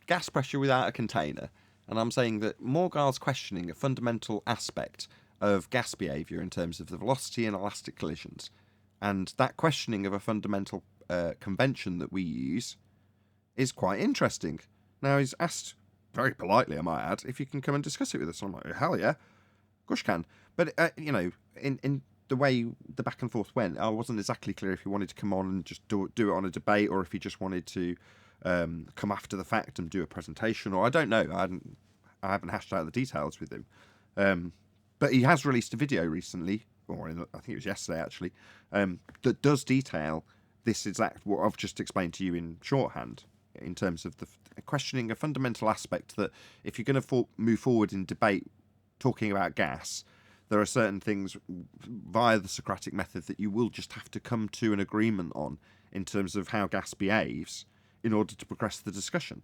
gas pressure without a container, and I'm saying that Morgul's questioning a fundamental aspect of gas behaviour in terms of the velocity and elastic collisions, and that questioning of a fundamental convention that we use is quite interesting. Now, he's asked, very politely I might add, if you can come and discuss it with us. I'm like, hell yeah, gosh can. But, in the way the back and forth went, I wasn't exactly clear if he wanted to come on and just do it on a debate, or if he just wanted to come after the fact and do a presentation, or I don't know. I haven't hashed out the details with him. But he has released a video recently, or I think it was yesterday actually, that does detail this exact what I've just explained to you in shorthand, in terms of the questioning a fundamental aspect that if you're going to move forward in debate talking about gas, there are certain things via the Socratic method that you will just have to come to an agreement on in terms of how gas behaves in order to progress the discussion.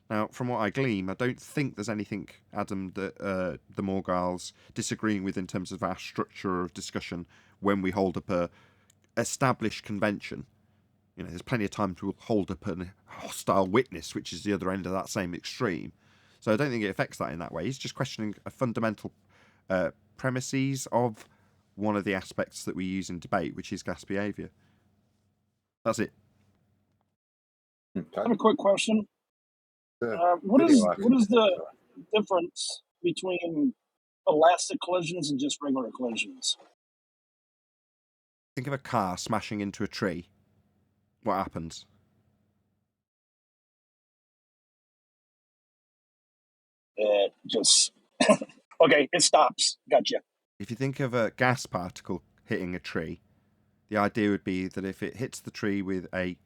Now, from what I glean, I don't think there's anything, Adam, that the Morgul's disagreeing with in terms of our structure of discussion when we hold up a established convention. There's plenty of times we'll hold up a hostile witness, which is the other end of that same extreme. So I don't think it affects that in that way. He's just questioning a fundamental premises of one of the aspects that we use in debate, which is gas behaviour. That's it. I have a quick question. What is the difference between elastic collisions and just regular collisions? Think of a car smashing into a tree. What happens? It just okay, it stops. Gotcha. If you think of a gas particle hitting a tree, the idea would be that if it hits the tree with a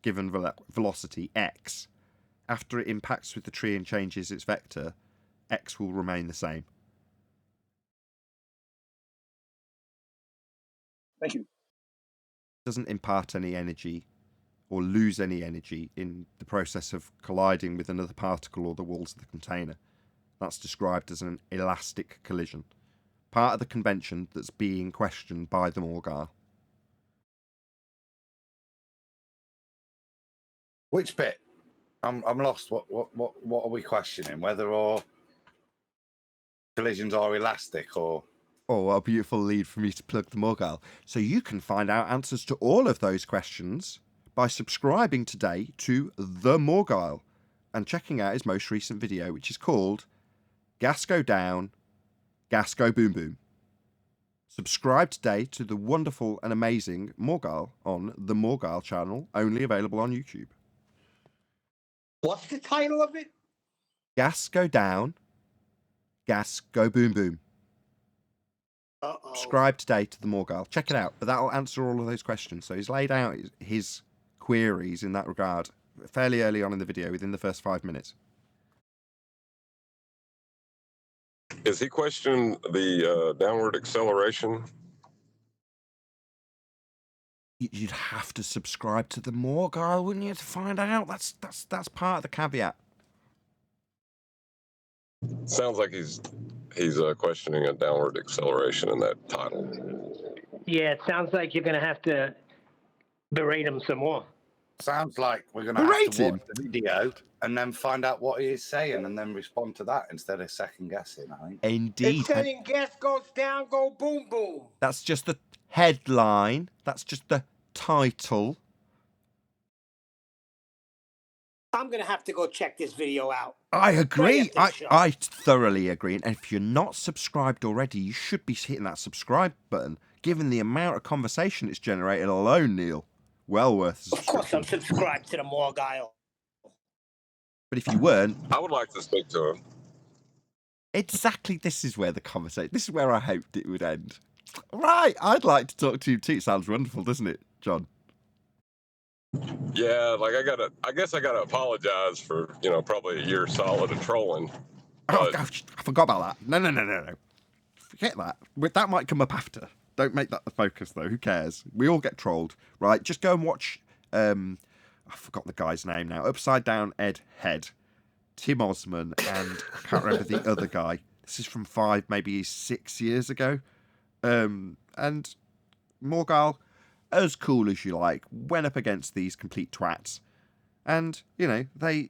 given velocity x, after it impacts with the tree and changes its vector, x will remain the same. Thank you. It doesn't impart any energy or lose any energy in the process of colliding with another particle or the walls of the container. That's described as an elastic collision. Part of the convention that's being questioned by the Morgul. Which bit? I'm lost. What are we questioning? Whether or collisions are elastic or... Oh, what a beautiful lead for me to plug the Morgul. So you can find out answers to all of those questions by subscribing today to the Morgul and checking out his most recent video, which is called Gas Go Down, Gas Go Boom Boom. Subscribe today to the wonderful and amazing Morgul on the Morgul channel, only available on YouTube. What's the title of it? Gas Go Down, Gas Go Boom Boom. Subscribe today to the Morgul. Check it out, but that'll answer all of those questions. So he's laid out his queries in that regard fairly early on in the video, within the first 5 minutes. Is he questioning the downward acceleration? You'd have to subscribe to the Morgul, wouldn't you, to find out? That's part of the caveat. Sounds like he's questioning a downward acceleration in that title. Yeah, it sounds like you're going to have to berate him some more. Sounds like we're going to have to watch the video and then find out what he is saying and then respond to that instead of second guessing, I think. Indeed. It's saying gas goes down, go boom boom. That's just the headline. That's just the title. I'm going to have to go check this video out. I agree. I thoroughly agree. And if you're not subscribed already, you should be hitting that subscribe button, given the amount of conversation it's generated alone, Neil. Well worth it. Of course I'm subscribed to the Morgul. But if you weren't... I would like to speak to him. Exactly, this is where the conversation... This is where I hoped it would end. Right, I'd like to talk to you too. It sounds wonderful, doesn't it, John? Yeah, like I guess I gotta apologize for, probably a year solid of trolling. Oh, gosh, I forgot about that. No. Forget that. That might come up after. Don't make that the focus, though. Who cares? We all get trolled, right? Just go and watch... I forgot the guy's name now. Upside Down Ed Head. Tim Osman and I can't remember the other guy. This is from 5, maybe 6 years ago. And Morgul, as cool as you like, went up against these complete twats And, you know, they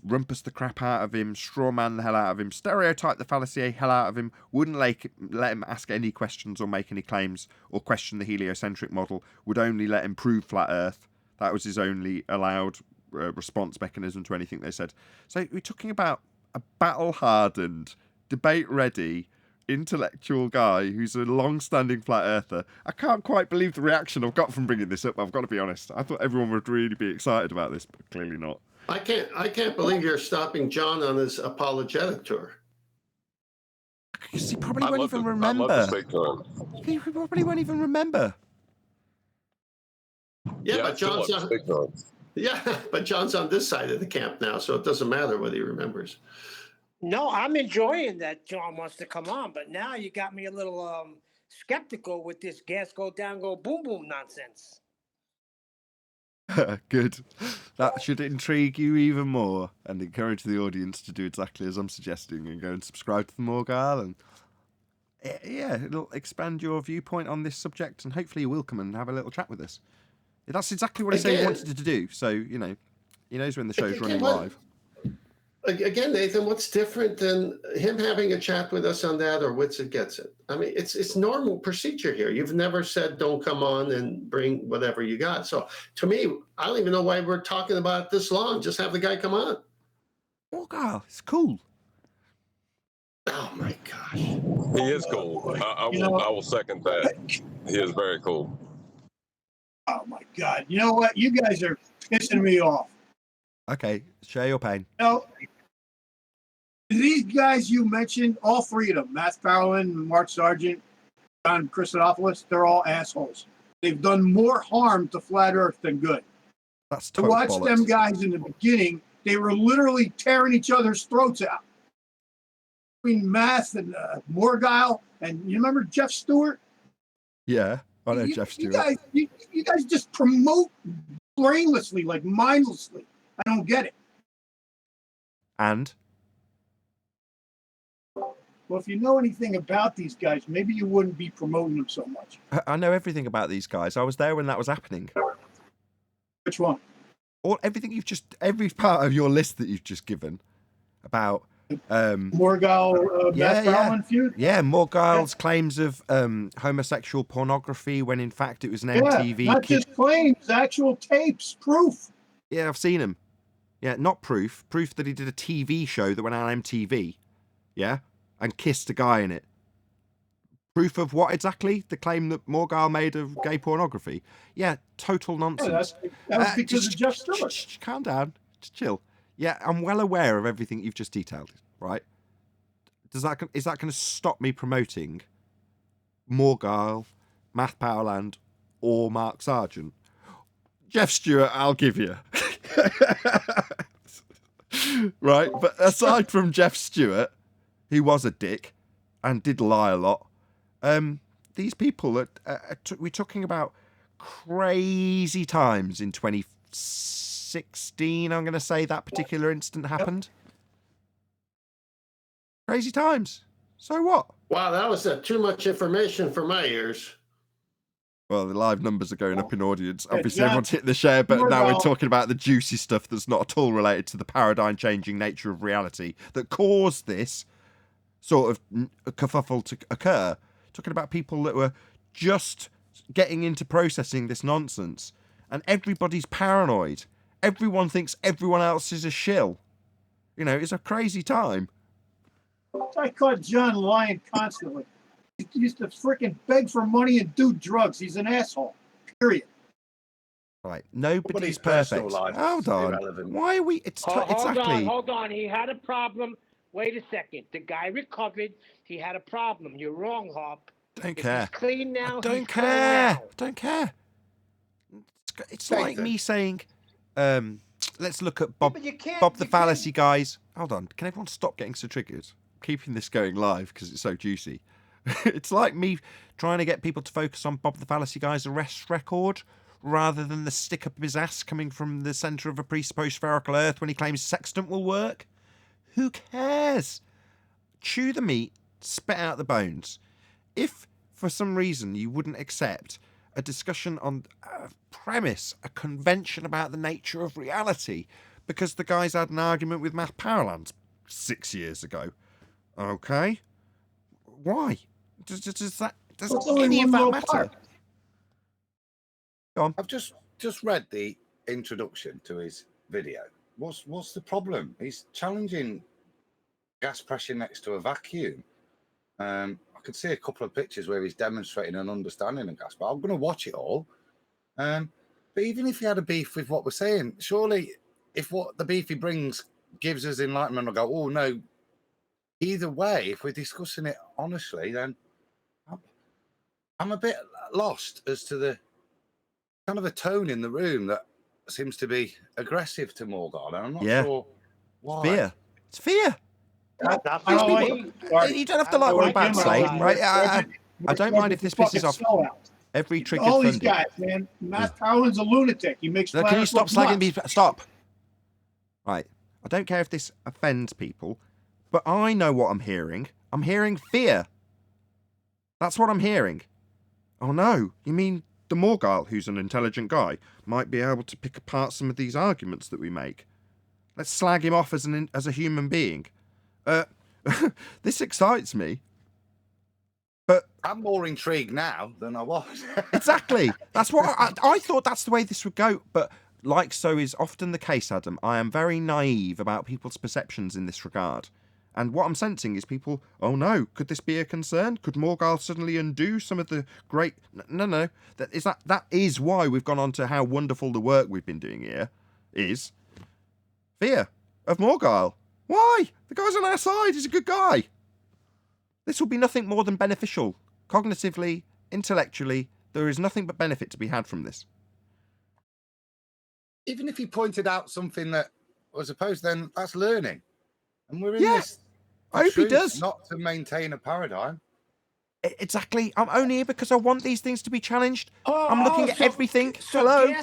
rumpus the crap out of him, strawman the hell out of him, stereotype the fallacy hell out of him, wouldn't let him ask any questions or make any claims or question the heliocentric model, would only let him prove flat Earth. That was his only allowed response mechanism to anything they said. So we're talking about a battle-hardened, debate-ready, intellectual guy who's a long-standing flat earther. I can't quite believe the reaction I've got from bringing this up. I've got to be honest. I thought everyone would really be excited about this, but clearly not. I can't believe you're stopping John on his apologetic tour. Because he probably won't even remember. I'd love to speak to him. He probably won't even remember. Yeah, but John's on. Yeah, but John's on this side of the camp now, so it doesn't matter whether he remembers. No, I'm enjoying that John wants to come on, but now you got me a little skeptical with this gas go down, go boom boom nonsense. Good. That should intrigue you even more and encourage the audience to do exactly as I'm suggesting and go and subscribe to the Morgal, and yeah, it'll expand your viewpoint on this subject, and hopefully you will come and have a little chat with us. That's exactly what he said he wanted to do, so, you know, he knows when the show's running live. Again, Nathan, what's different than him having a chat with us on that or Wits It Gets It? I mean, it's normal procedure here. You've never said don't come on and bring whatever you got. So to me, I don't even know why we're talking about it this long. Just have the guy come on. Oh, God, it's cool. Oh, my gosh. He is cool. I will second that. He is very cool. Oh, my God. You know what? You guys are pissing me off. Okay, share your pain. No. These guys you mentioned, all three of them, Matt Farrelland, Mark Sargent, John Christopoulos, they're all assholes. They've done more harm to Flat Earth than good. That's to watch bollocks. Them guys in the beginning, they were literally tearing each other's throats out. Between Math and Morgile, and you remember Jeff Stewart? Yeah, I know Jeff Stewart. You guys just promote brainlessly, like mindlessly. I don't get it. And? Well, if you know anything about these guys, maybe you wouldn't be promoting them so much. I know everything about these guys. I was there when that was happening. Which one? Every part of your list that you've just given about Morgile, Matt Farrelland feud? Yeah, Morgile's claims of homosexual pornography when in fact it was an MTV. Not just claims, actual tapes, proof. Yeah, I've seen him. Yeah, not proof. Proof that he did a TV show that went on MTV. Yeah? And kissed a guy in it. Proof of what exactly? The claim that Morgile made of gay pornography. Yeah, total nonsense. Yeah, that was because of Jeff Stewart. Calm down. Just chill. Yeah, I'm well aware of everything you've just detailed, right? Is that going to stop me promoting Morgile, Matt Powerland, or Mark Sargent? Jeff Stewart, I'll give you. Right, but aside from Jeff Stewart, who was a dick and did lie a lot, these people we're talking about crazy times in 2016. I'm going to say that particular incident happened. Crazy times. So what? Wow, that was too much information for my ears. Well, the live numbers are going up in audience. Obviously, everyone's hitting the share button now. We're talking about the juicy stuff that's not at all related to the paradigm-changing nature of reality that caused this sort of kerfuffle to occur. Talking about people that were just getting into processing this nonsense. And everybody's paranoid. Everyone thinks everyone else is a shill. You know, it's a crazy time. I caught John lying constantly. He used to freaking beg for money and do drugs. He's an asshole. Period. Right. Nobody's perfect. Hold on. Why are we... Hold on. He had a problem. Wait a second. The guy recovered. He had a problem. You're wrong, Hop. Don't care. He's clean now. Don't care. Don't care. It's like me saying, let's look at Bob the Fallacy guys. Hold on. Can everyone stop getting so triggered? I'm keeping this going live because it's so juicy. It's like me trying to get people to focus on Bob the Fallacy guy's arrest record rather than the stick up his ass coming from the centre of a presupposed spherical Earth when he claims Sextant will work. Who cares? Chew the meat, spit out the bones. If, for some reason, you wouldn't accept a discussion on a premise, a convention about the nature of reality, because the guys had an argument with Matt Powerlands 6 years ago. Okay, why? Does any of that matter? Go on. I've just read the introduction to his video. What's the problem? He's challenging gas pressure next to a vacuum. I could see a couple of pictures where he's demonstrating an understanding of gas, but I'm going to watch it all. But even if he had a beef with what we're saying, surely if what the beef he brings gives us enlightenment, I'll go, oh no. Either way, if we're discussing it honestly, then I'm a bit lost as to the kind of a tone in the room that seems to be aggressive to Morgan, and I'm not sure why. Fear. It's fear. You don't have to like what I'm about to say, right? I don't mind if this pisses off every triggered all these Fundy. guys, man. Matt Powerland's a lunatic. He makes. Can you stop slagging me? Stop. Right. I don't care if this offends people, but I know what I'm hearing. I'm hearing fear. That's what I'm hearing. Oh no, you mean the Morgile, who's an intelligent guy, might be able to pick apart some of these arguments that we make. Let's slag him off as a human being. This excites me. But I'm more intrigued now than I was. Exactly. That's what I thought. That's the way this would go. But like so is often the case, Adam, I am very naive about people's perceptions in this regard. And what I'm sensing is people, oh no, could this be a concern? Could Morgile suddenly undo some of the great... No. That is why we've gone on to how wonderful the work we've been doing here is. Fear of Morgile. Why? The guy's on our side. He's a good guy. This will be nothing more than beneficial. Cognitively, intellectually, there is nothing but benefit to be had from this. Even if he pointed out something that was opposed, then that's learning. And we're in this... I hope he does. Not to maintain a paradigm. Exactly. I'm only here because I want these things to be challenged. I'm looking at everything. So Hello?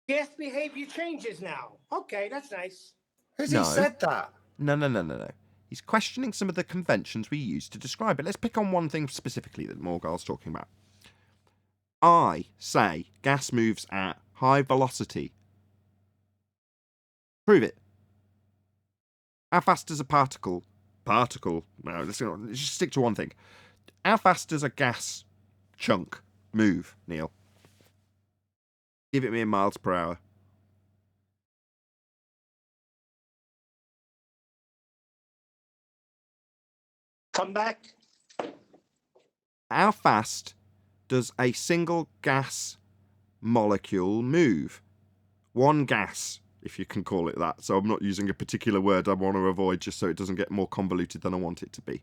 Gas behavior changes now. Okay, that's nice. Has he said that? No. He's questioning some of the conventions we use to describe it. Let's pick on one thing specifically that Morgile's talking about. I say gas moves at high velocity. Prove it. How fast does a particle? No, let's just stick to one thing. How fast does a gas chunk move, Neil? Give it me in miles per hour. Come back. How fast does a single gas molecule move? One gas, if you can call it that. So I'm not using a particular word I want to avoid just so it doesn't get more convoluted than I want it to be.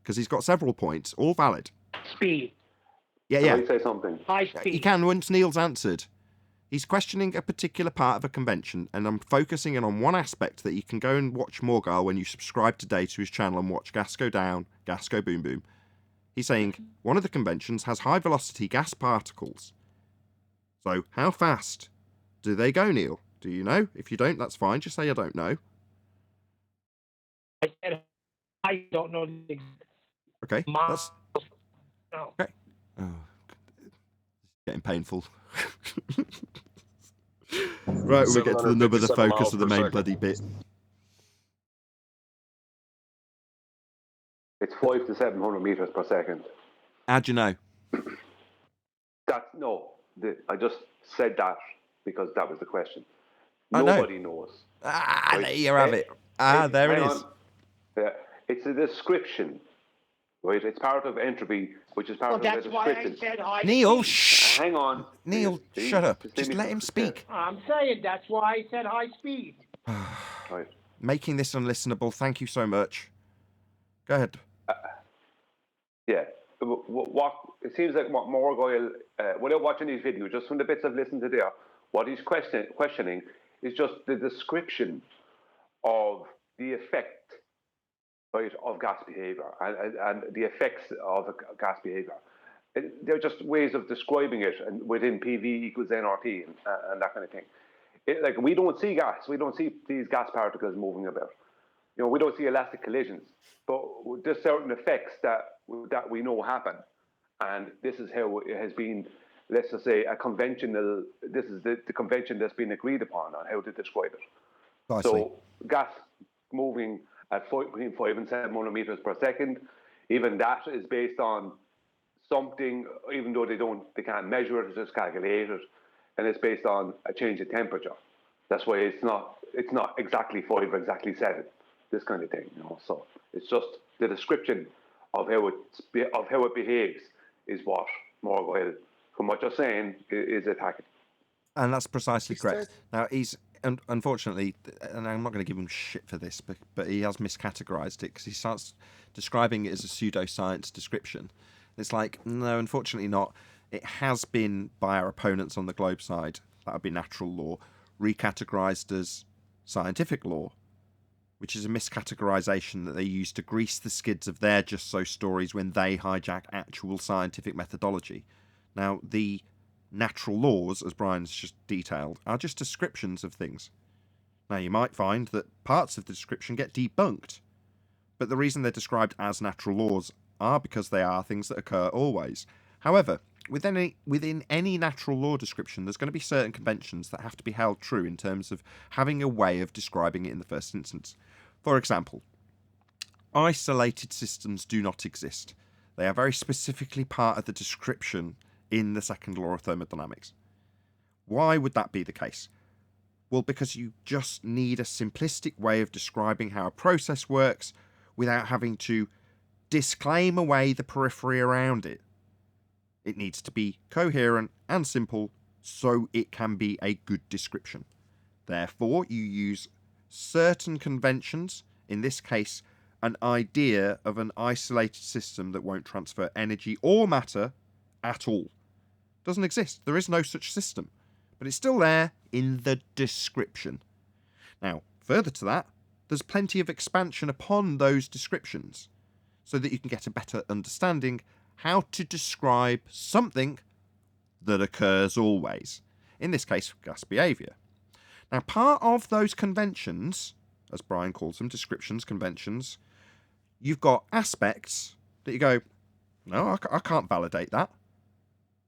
Because he's got several points, all valid. Speed. Yeah. Can I say something? High speed. You can once Neil's answered. He's questioning a particular part of a convention, and I'm focusing in on one aspect that you can go and watch Morgile when you subscribe today to his channel and watch Gas Go Down, Gas Go Boom Boom. He's saying one of the conventions has high velocity gas particles. So how fast do they go, Neil? Do you know? If you don't, that's fine. Just say I don't know. I don't know. Okay, that's... Okay. Oh, it's getting painful. Right, when we get to the nub of the focus of the main bloody bit. It's 500 to 700 meters per second. How'd you know? I just said that because that was the question. Nobody knows. Right? There you have it. There it is. Yeah, it's a description, right? It's part of entropy, which is part of the description. That's why I said high Neil, speed. shh. Hang on. Neil, shut up. Just let him speak. I'm saying that's why I said high speed. Right. Making this unlistenable. Thank you so much. Go ahead. Yeah. What it seems like what Morgile, without watching these videos, just from the bits I've listened to there, what he's questioning is just the description of the effect, right, of gas behavior and the effects of gas behavior. They're just ways of describing it, and within PV equals NRT and that kind of thing. Like we don't see gas, we don't see these gas particles moving about. You know, we don't see elastic collisions, but there's certain effects that we know happen, and this is how it has been, let's just say, this is the convention that's been agreed upon on how to describe it. Precisely. So gas moving at between 5 and 7 millimeters per second, even that is based on something, even though they can't measure it, just calculate it, and it's based on a change in temperature. That's why it's not exactly 5 or exactly 7, this kind of thing, So it's just the description of how it behaves is what Morgan, from what you're saying, is attacking. And that's precisely correct. Now, he's, unfortunately, and I'm not going to give him shit for this, but he has miscategorized it because he starts describing it as a pseudoscience description. It's like, no, unfortunately not. It has been, by our opponents on the Globe side, that would be natural law, recategorized as scientific law, which is a miscategorization that they use to grease the skids of their just so stories when they hijack actual scientific methodology. Now, the natural laws, as Brian's just detailed, are just descriptions of things. Now, you might find that parts of the description get debunked, but the reason they're described as natural laws are because they are things that occur always. However, within any natural law description, there's going to be certain conventions that have to be held true in terms of having a way of describing it in the first instance. For example, isolated systems do not exist. They are very specifically part of the description in the second law of thermodynamics. Why would that be the case? Well, because you just need a simplistic way of describing how a process works without having to disclaim away the periphery around it. It needs to be coherent and simple so it can be a good description. Therefore, you use certain conventions, in this case, an idea of an isolated system that won't transfer energy or matter at all. Doesn't exist. There is no such system. But it's still there in the description. Now, further to that, there's plenty of expansion upon those descriptions so that you can get a better understanding how to describe something that occurs always. In this case, gas behaviour. Now, part of those conventions, as Brian calls them, descriptions, conventions, you've got aspects that you go, no, I can't validate that.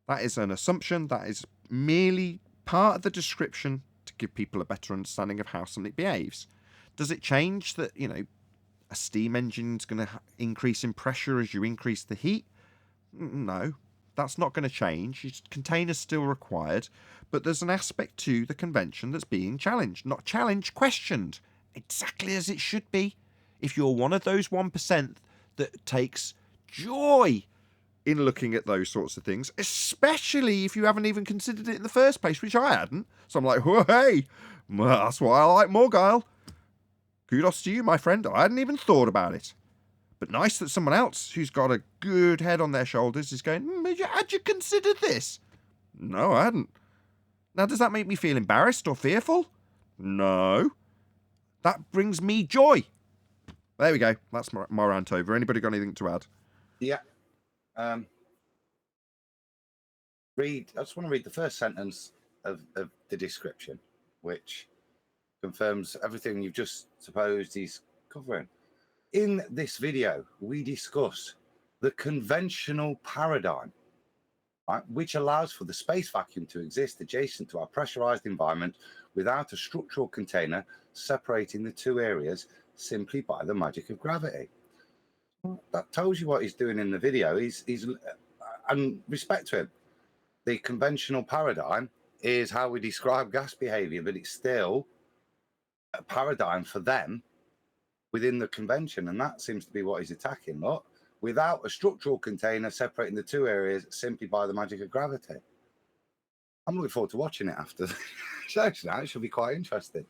That is an assumption. That is merely part of the description to give people a better understanding of how something behaves. Does it change that, a steam engine is going to increase in pressure as you increase the heat? No, that's not going to change. Containers still required, but there's an aspect to the convention that's being challenged. Not challenged, questioned. Exactly as it should be. If you're one of those 1% that takes joy in looking at those sorts of things, especially if you haven't even considered it in the first place, which I hadn't. So I'm like, hey, well, that's why I like Morgile. Kudos to you, my friend. I hadn't even thought about it. But nice that someone else who's got a good head on their shoulders is going, had you considered this? No, I hadn't. Now, does that make me feel embarrassed or fearful? No. That brings me joy. There we go. That's my rant over. Anybody got anything to add? Yeah. I just want to read the first sentence of the description, which confirms everything you've just supposed he's covering. In this video, we discuss the conventional paradigm, right, which allows for the space vacuum to exist adjacent to our pressurized environment without a structural container separating the two areas simply by the magic of gravity. That tells you what he's doing in the video. He's and respect to him. The conventional paradigm is how we describe gas behavior, but it's still a paradigm for them within the convention, and that seems to be what he's attacking. Look, without a structural container separating the two areas simply by the magic of gravity. I'm looking forward to watching it after the show now. It should be quite interesting.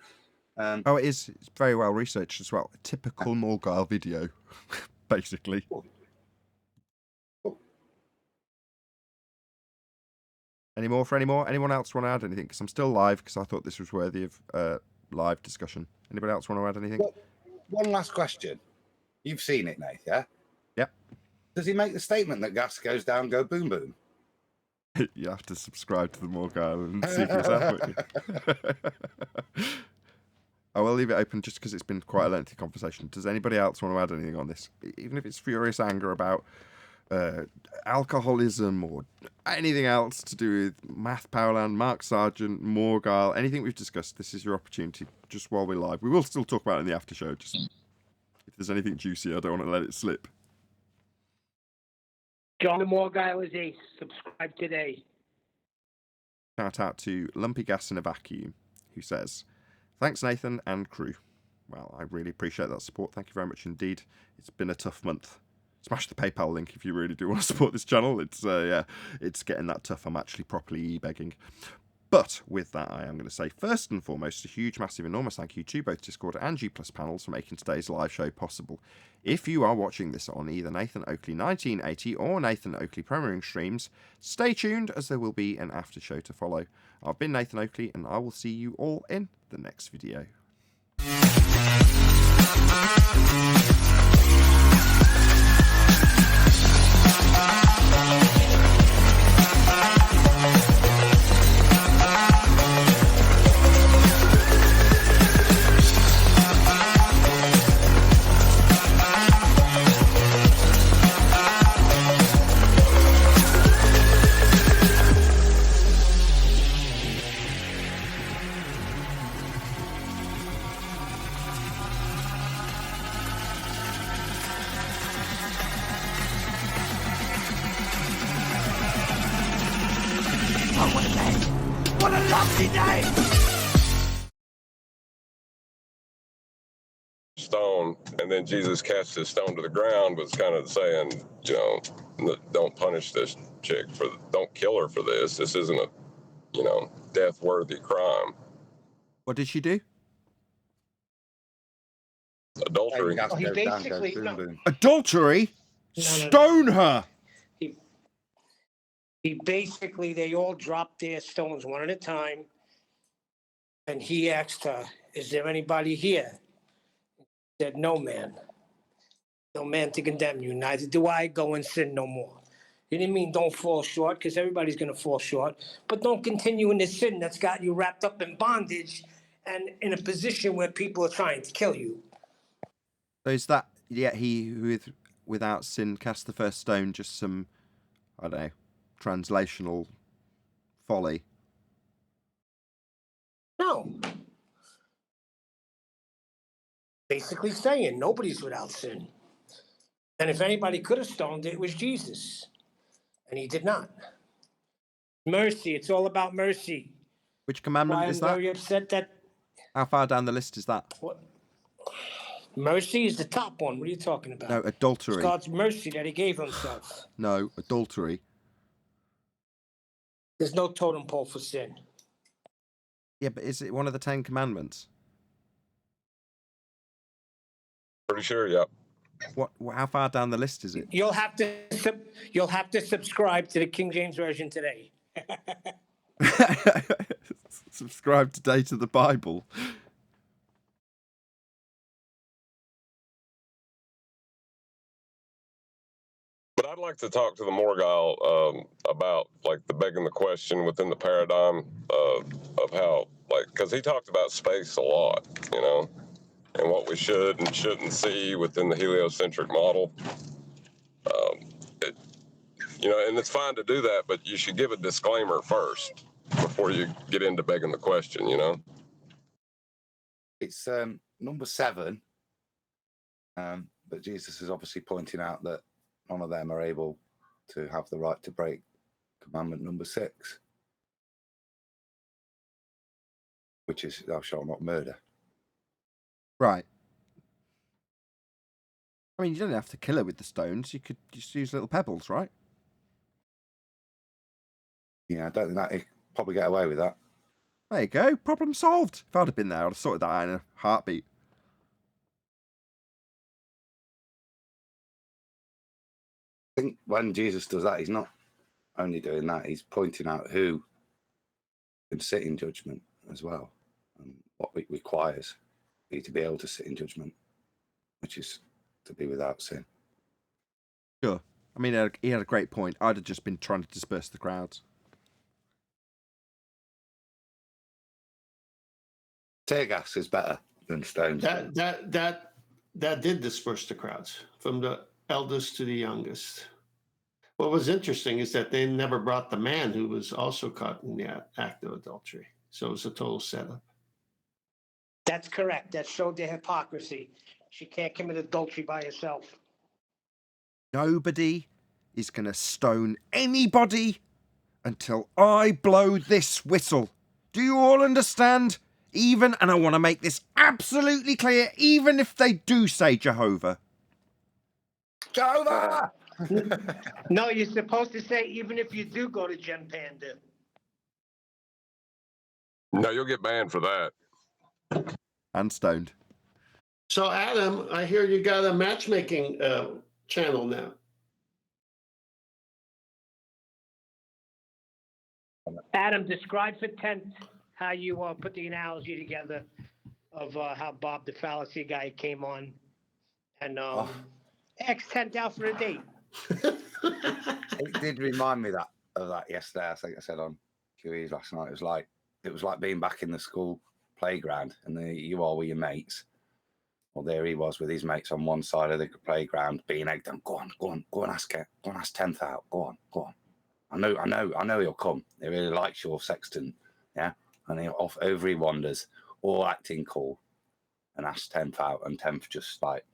It is. It's very well researched as well. A typical Morgile video, basically. Cool. Any more for any more? Anyone else want to add anything? Because I'm still live, because I thought this was worthy of live discussion. Anybody else want to add anything? Well, one last question. You've seen it, Nate, yeah? Yep. Does he make the statement that gas goes down, go boom, boom? You have to subscribe to the Morgile and see for yourself. I will leave it open just because it's been quite a lengthy conversation. Does anybody else want to add anything on this? Even if it's furious anger about alcoholism or anything else to do with Math Powerland, Mark Sargent, Morgile, anything we've discussed, this is your opportunity just while we're live. We will still talk about it in the after show. Just if there's anything juicy, I don't want to let it slip. John Morgile is ace. Subscribe today. Shout out to Lumpy Gas in a Vacuum, who says, "Thanks, Nathan and crew." Well, I really appreciate that support. Thank you very much indeed. It's been a tough month. Smash the PayPal link if you really do want to support this channel. It's it's getting that tough. I'm actually properly e-begging. But with that, I am going to say first and foremost a huge, massive, enormous thank you to both Discord and G+ panels for making today's live show possible. If you are watching this on either Nathan Oakley 1980 or Nathan Oakley premiering streams, stay tuned as there will be an after show to follow. I've been Nathan Oakley and I will see you all in the next video. What a lovely day! Stone, and then Jesus cast his stone to the ground was kind of saying, you know, don't punish this chick don't kill her for this. This isn't a, you know, death-worthy crime. What did she do? Adultery. Well, he basically Adultery? No. Stone her! He basically, they all dropped their stones one at a time. And he asked her, "Is there anybody here?" She said, "No, man. No man to condemn you. Neither do I. Go and sin no more." He didn't mean don't fall short, because everybody's going to fall short. But don't continue in the sin that's got you wrapped up in bondage and in a position where people are trying to kill you. So is that, he who without sin cast the first stone, just some, I don't know, translational folly? No. Basically saying nobody's without sin. And if anybody could have stoned it, it was Jesus. And he did not. Mercy. It's all about mercy. Which commandment is that? I'm very upset that... How far down the list is that? What? Mercy is the top one. What are you talking about? No, adultery. It's God's mercy that he gave himself. No, adultery. There's no totem pole for sin. Yeah, but is it one of the 10 commandments? Pretty sure, yeah. What? How far down the list is it? You'll have to subscribe to the King James Version today. Subscribe today to the Bible. But I'd like to talk to the Morgile about, like, the begging the question within the paradigm of how, like, because he talked about space a lot, you know, and what we should and shouldn't see within the heliocentric model. You know, and it's fine to do that, but you should give a disclaimer first before you get into begging the question, you know? It's number 7, but Jesus is obviously pointing out that none of them are able to have the right to break commandment number 6, which is thou shalt not murder. Right. I mean, you don't have to kill her with the stones. You could just use little pebbles, right? Yeah, I don't think that he'd probably get away with that. There you go. Problem solved. If I'd have been there, I'd have sorted that out in a heartbeat. I think when Jesus does that, he's not only doing that, he's pointing out who can sit in judgment as well, and what it requires you to be able to sit in judgment, which is to be without sin. Sure. I mean, he had a great point. I'd have just been trying to disperse the crowds. Tear gas is better than stones. That did disperse the crowds from the eldest to the youngest. What was interesting is that they never brought the man who was also caught in the act of adultery. So it was a total setup. That's correct. That showed their hypocrisy. She can't commit adultery by herself. Nobody is going to stone anybody until I blow this whistle. Do you all understand? Even, and I want to make this absolutely clear, even if they do say Jehovah. Jehovah! No, you're supposed to say even if you do go to Gen Panda. No, you'll get banned for that. And stoned. So, Adam, I hear you got a matchmaking channel now. Adam, describe for Tent how you put the analogy together of how Bob the fallacy guy came on and asked Tent out for a date. It did remind me of that yesterday. I think I said on QEs last night. It was like being back in the school playground, and you all with your mates. Well, there he was with his mates on one side of the playground, being egged on. Go on, ask it. Go on, ask 10th out. Go on. I know he'll come. He really likes your Sextant, yeah. And over he wanders, all acting cool, and asks 10th out, and 10th just like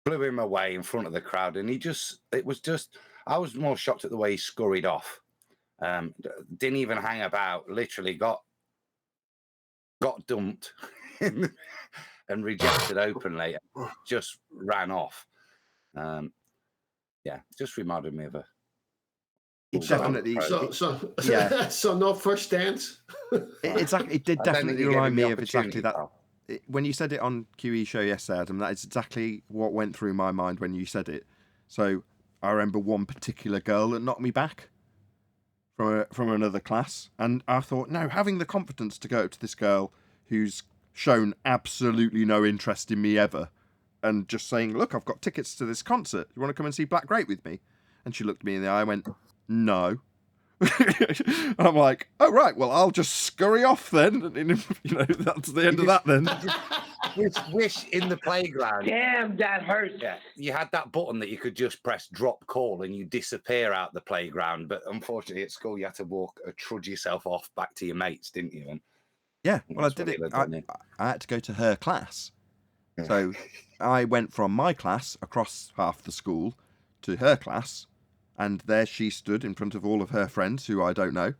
blew him away in front of the crowd, and I was more shocked at the way he scurried off. Didn't even hang about. Literally got dumped and rejected openly. Just ran off. Yeah, just reminded me of a. It definitely. So no first dance. It did definitely remind me of exactly that. When you said it on QE show yesterday, Adam, that is exactly what went through my mind when you said it. So I remember one particular girl that knocked me back from another class, and I thought, no, having the confidence to go up to this girl who's shown absolutely no interest in me ever, and just saying, look, I've got tickets to this concert. You want to come and see Black Grape with me? And she looked me in the eye and went, no. I'm like, oh, right, well, I'll just scurry off then. And, that's the end of that then. Wish in the playground. Damn, that hurts. Yeah, you had that button that you could just press drop call and you disappear out the playground. But unfortunately, at school, you had to trudge yourself off back to your mates, didn't you? And yeah, well, I did it. I had to go to her class. So I went from my class across half the school to her class. And there she stood in front of all of her friends, who I don't know,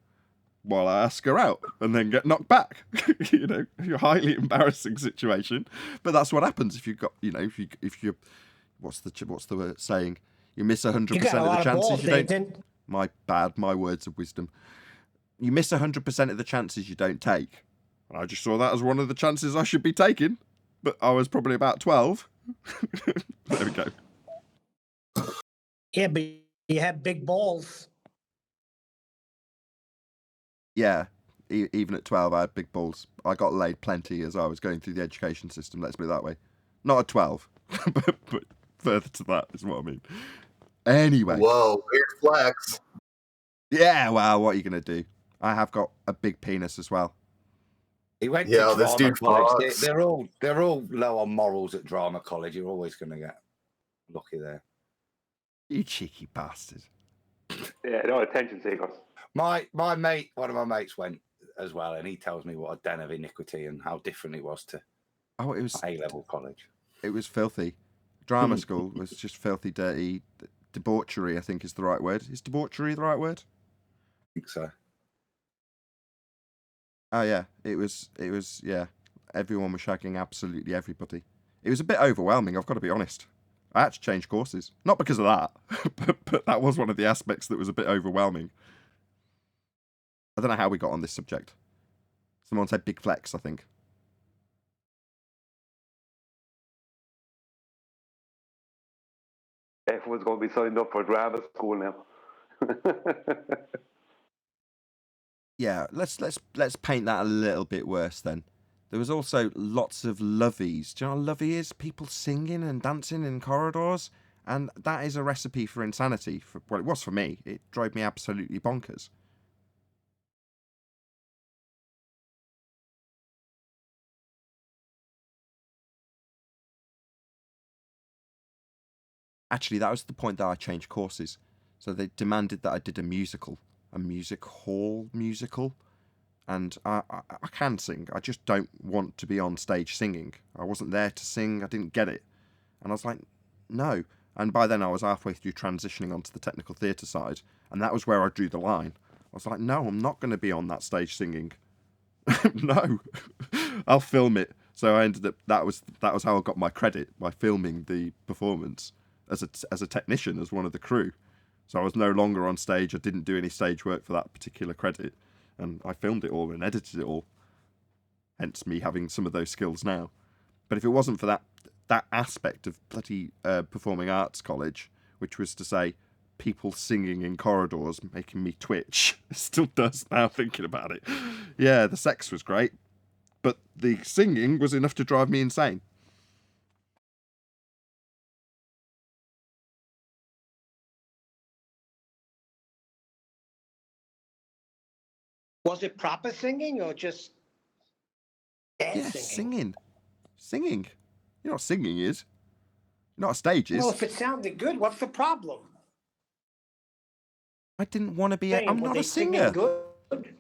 while I ask her out and then get knocked back. A highly embarrassing situation. But that's what happens if you've got, if you, what's the word saying? You miss 100% of the chances you don't. Nathan. My words of wisdom. You miss 100% of the chances you don't take. And I just saw that as one of the chances I should be taking. But I was probably about 12. There we go. Yeah, but you have big balls. Yeah, even at 12, I had big balls. I got laid plenty as I was going through the education system, let's put it that way. Not at 12, but further to that is what I mean. Anyway. Whoa, weird flex. Yeah, well, what are you going to do? I have got a big penis as well. He went to this dude college. They're all low on morals at drama college. You're always going to get lucky there. You cheeky bastard. Yeah, no attention seekers. One of my mates went as well, and he tells me what a den of iniquity and how different it was to it was A-level college. It was filthy. Drama school was just filthy, dirty. Debauchery, I think, is the right word. Is debauchery the right word? I think so. Oh, yeah. It was, yeah. Everyone was shagging absolutely everybody. It was a bit overwhelming, I've got to be honest. I had to change courses. Not because of that, but that was one of the aspects that was a bit overwhelming. I don't know how we got on this subject. Someone said big flex, I think. Everyone's going to be signed up for drama school now. Yeah, let's paint that a little bit worse then. There was also lots of lovies. Do you know what a lovey is? People singing and dancing in corridors. And that is a recipe for insanity. Well, it was for me. It drove me absolutely bonkers. Actually, that was the point that I changed courses. So they demanded that I did a music hall musical. And I can sing. I just don't want to be on stage singing. I wasn't there to sing. I didn't get it. And I was like, no. And by then I was halfway through transitioning onto the technical theatre side. And that was where I drew the line. I was like, no, I'm not going to be on that stage singing. No, I'll film it. So I ended up, that was how I got my credit, by filming the performance as a technician, as one of the crew. So I was no longer on stage. I didn't do any stage work for that particular credit. And I filmed it all and edited it all. Hence me having some of those skills now. But if it wasn't for that aspect of bloody performing arts college, which was to say people singing in corridors, making me twitch, it still does now thinking about it. Yeah, the sex was great, but the singing was enough to drive me insane. Was it proper singing or just dance singing? Singing. You know what singing is? You know what a stage is? Well, if it sounded good, what's the problem? I didn't want to be I'm not a singer. Good?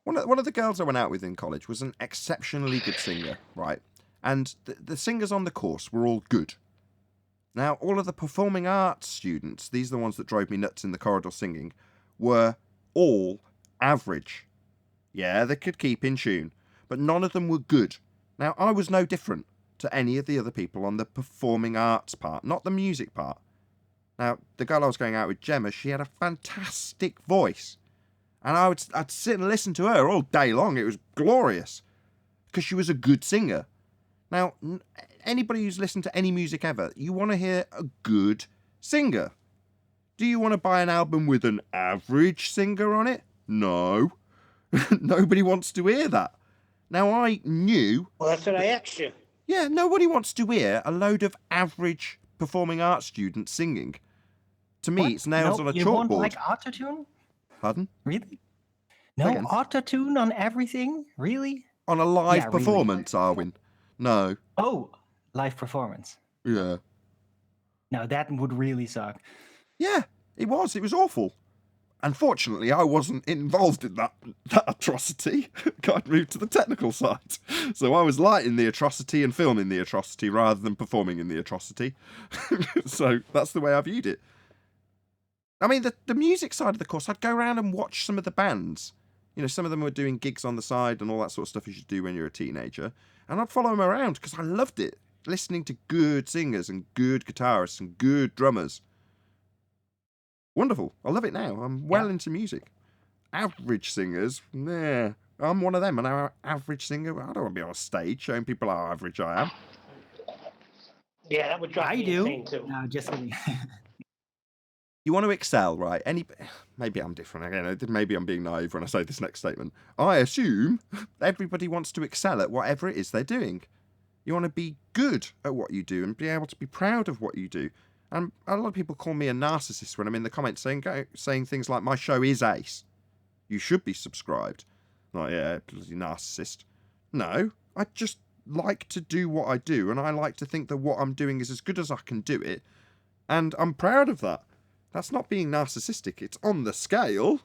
One of the girls I went out with in college was an exceptionally good singer, right? And the singers on the course were all good. Now, all of the performing arts students, these are the ones that drove me nuts in the corridor singing, were all average. Yeah, they could keep in tune, but none of them were good. Now, I was no different to any of the other people on the performing arts part, not the music part. Now, the girl I was going out with, Gemma, she had a fantastic voice. And I'd sit and listen to her all day long. It was glorious. Because she was a good singer. Now, anybody who's listened to any music ever, you want to hear a good singer. Do you want to buy an album with an average singer on it? No. Nobody wants to hear that. Now, I knew... Well, that's what I asked you. Yeah, nobody wants to hear a load of average performing arts students singing. To me, it's nails on a chalkboard. You want like autotune? Pardon? Really? No autotune on everything? Really? On a live performance, really. Arwin? No. Oh, live performance. Yeah. No, that would really suck. Yeah, it was. It was awful. Unfortunately, I wasn't involved in that atrocity. I'd moved to the technical side. So I was lighting the atrocity and filming the atrocity rather than performing in the atrocity. So that's the way I viewed it. I mean, the music side of the course, I'd go around and watch some of the bands. You know, some of them were doing gigs on the side and all that sort of stuff you should do when you're a teenager. And I'd follow them around because I loved it. Listening to good singers and good guitarists and good drummers. Wonderful. I love it now. I'm well into music. Average singers, nah. I'm one of them. An average singer, I don't want to be on a stage showing people how average I am. Yeah, that would drive me insane too. No, just kidding. You want to excel, right? Maybe I'm different. Again, maybe I'm being naive when I say this next statement. I assume everybody wants to excel at whatever it is they're doing. You want to be good at what you do and be able to be proud of what you do. And a lot of people call me a narcissist when I'm in the comments saying things like, my show is ace. You should be subscribed. Like, yeah, bloody narcissist. No, I just like to do what I do, and I like to think that what I'm doing is as good as I can do it, and I'm proud of that. That's not being narcissistic. It's on the scale.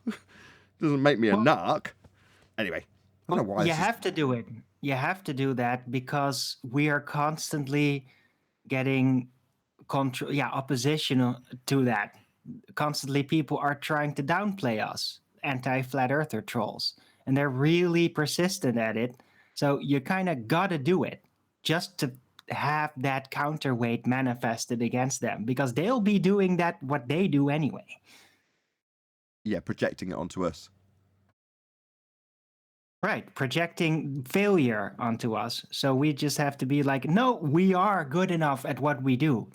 Doesn't make me a narc. Anyway, I don't know why. You have to do it. You have to do that because we are constantly getting opposition to that. Constantly people are trying to downplay us, anti-flat earther trolls, and they're really persistent at it. So you kind of gotta do it just to have that counterweight manifested against them, because they'll be doing that what they do anyway. Yeah, projecting it onto us. Right, projecting failure onto us. So we just have to be like, no, we are good enough at what we do.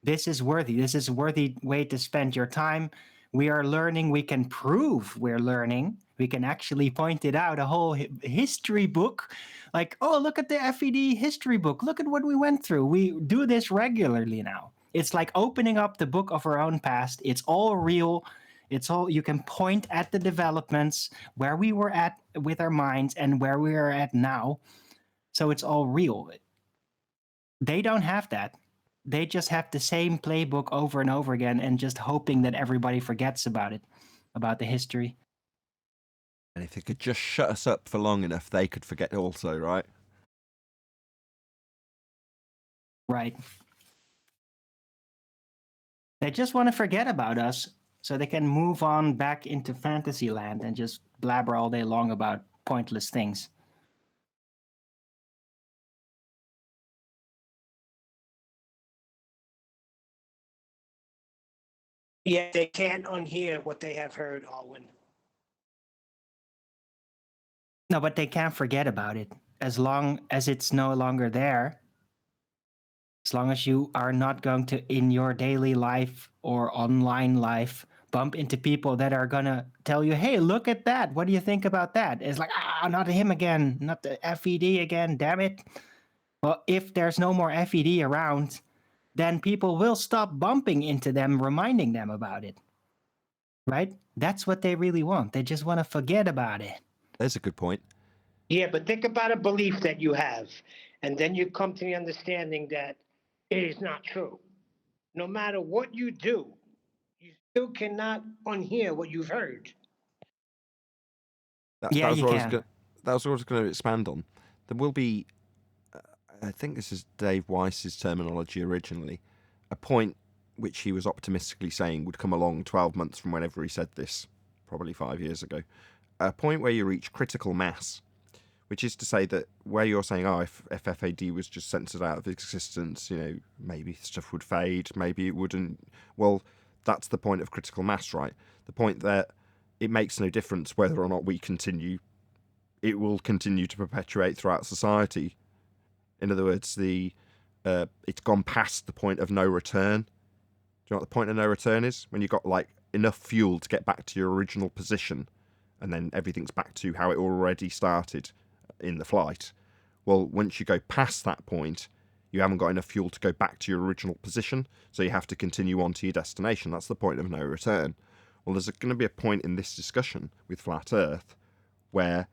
This is worthy. This is a worthy way to spend your time. We are learning. We can prove we're learning. We can actually point it out, a whole history book. Like, oh, look at the FED history book. Look at what we went through. We do this regularly now. It's like opening up the book of our own past. It's all real. It's all, you can point at the developments, where we were at with our minds and where we are at now. So it's all real. They don't have that. they just have the same playbook over and over again and just hoping that everybody forgets about it, about the history. And if they could just shut us up for long enough, they could forget also, right? Right. They just want to forget about us so they can move on back into fantasy land and just blabber all day long about pointless things. Yeah, they can't unhear what they have heard, Alwyn. No, but they can't forget about it. As long as it's no longer there, as long as you are not going to, in your daily life or online life, bump into people that are going to tell you, hey, look at that. What do you think about that? It's like, not him again, not the FED again, damn it. Well, if there's no more FED around, then people will stop bumping into them, reminding them about it. Right? That's what they really want. They just want to forget about it. There's a good point. Yeah, but think about a belief that you have, and then you come to the understanding that it is not true. No matter what you do, you still cannot unhear what you've heard. That was what I was going to expand on. There will be, I think this is Dave Weiss's terminology originally, a point which he was optimistically saying would come along 12 months from whenever he said this, probably 5 years ago. A point where you reach critical mass, which is to say that where you're saying, if FFAD was just censored out of existence, maybe stuff would fade, maybe it wouldn't. Well, that's the point of critical mass, right? The point that it makes no difference whether or not we continue. It will continue to perpetuate throughout society. In other words, it's gone past the point of no return. Do you know what the point of no return is? When you've got enough fuel to get back to your original position, and then everything's back to how it already started in the flight. Well, once you go past that point, you haven't got enough fuel to go back to your original position, so you have to continue on to your destination. That's the point of no return. Well, there's going to be a point in this discussion with Flat Earth where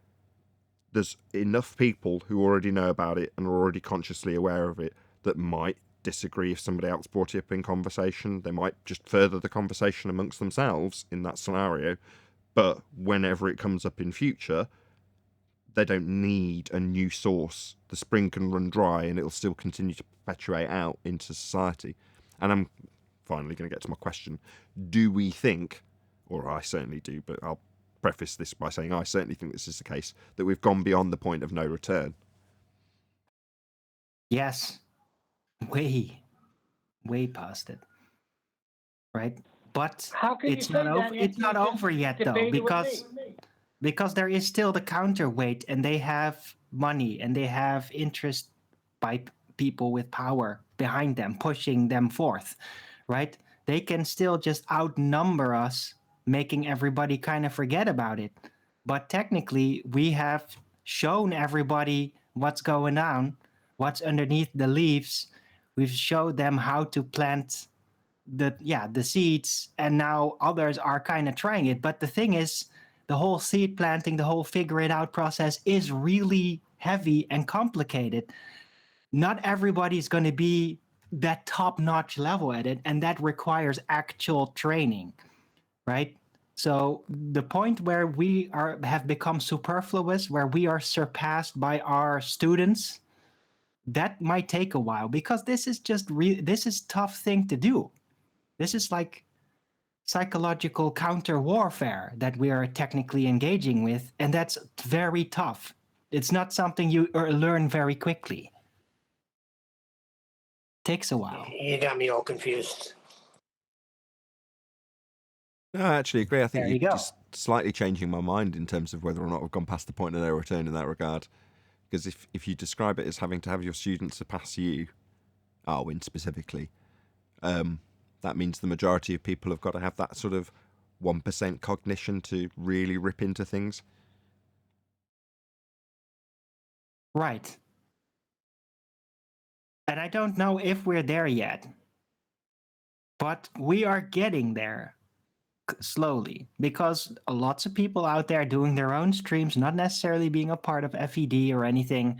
there's enough people who already know about it and are already consciously aware of it that might disagree if somebody else brought it up in conversation. They might just further the conversation amongst themselves in that scenario. But whenever it comes up in future, they don't need a new source. The spring can run dry and it'll still continue to perpetuate out into society. And I'm finally going to get to my question. Do we think, or I certainly do, but I'll preface this by saying I certainly think this is the case, that we've gone beyond the point of no return? Yes. Way past it. Right? But it's not over. It's not over yet, though, because there is still the counterweight, and they have money and they have interest by people with power behind them, pushing them forth. Right? They can still just outnumber us, making everybody kind of forget about it. But technically, we have shown everybody what's going on, what's underneath the leaves. We've showed them how to plant the seeds, and now others are kind of trying it. But the thing is, the whole seed planting, the whole figure it out process is really heavy and complicated. Not everybody's going to be that top-notch level at it, and that requires actual training, right? So the point where we have become superfluous, where we are surpassed by our students, that might take a while, because this is just this is tough thing to do. This is like psychological counter warfare that we are technically engaging with, and that's very tough. It's not something you learn very quickly. Takes a while. You got me all confused. No, I actually agree. I think There you you're go. just slightly changing my mind in terms of whether or not we've gone past the point of no return in that regard. Because if you describe it as having to have your students surpass you, Arwin specifically, that means the majority of people have got to have that sort of 1% cognition to really rip into things. Right. And I don't know if we're there yet, but we are getting there slowly, because lots of people out there doing their own streams, not necessarily being a part of FED or anything,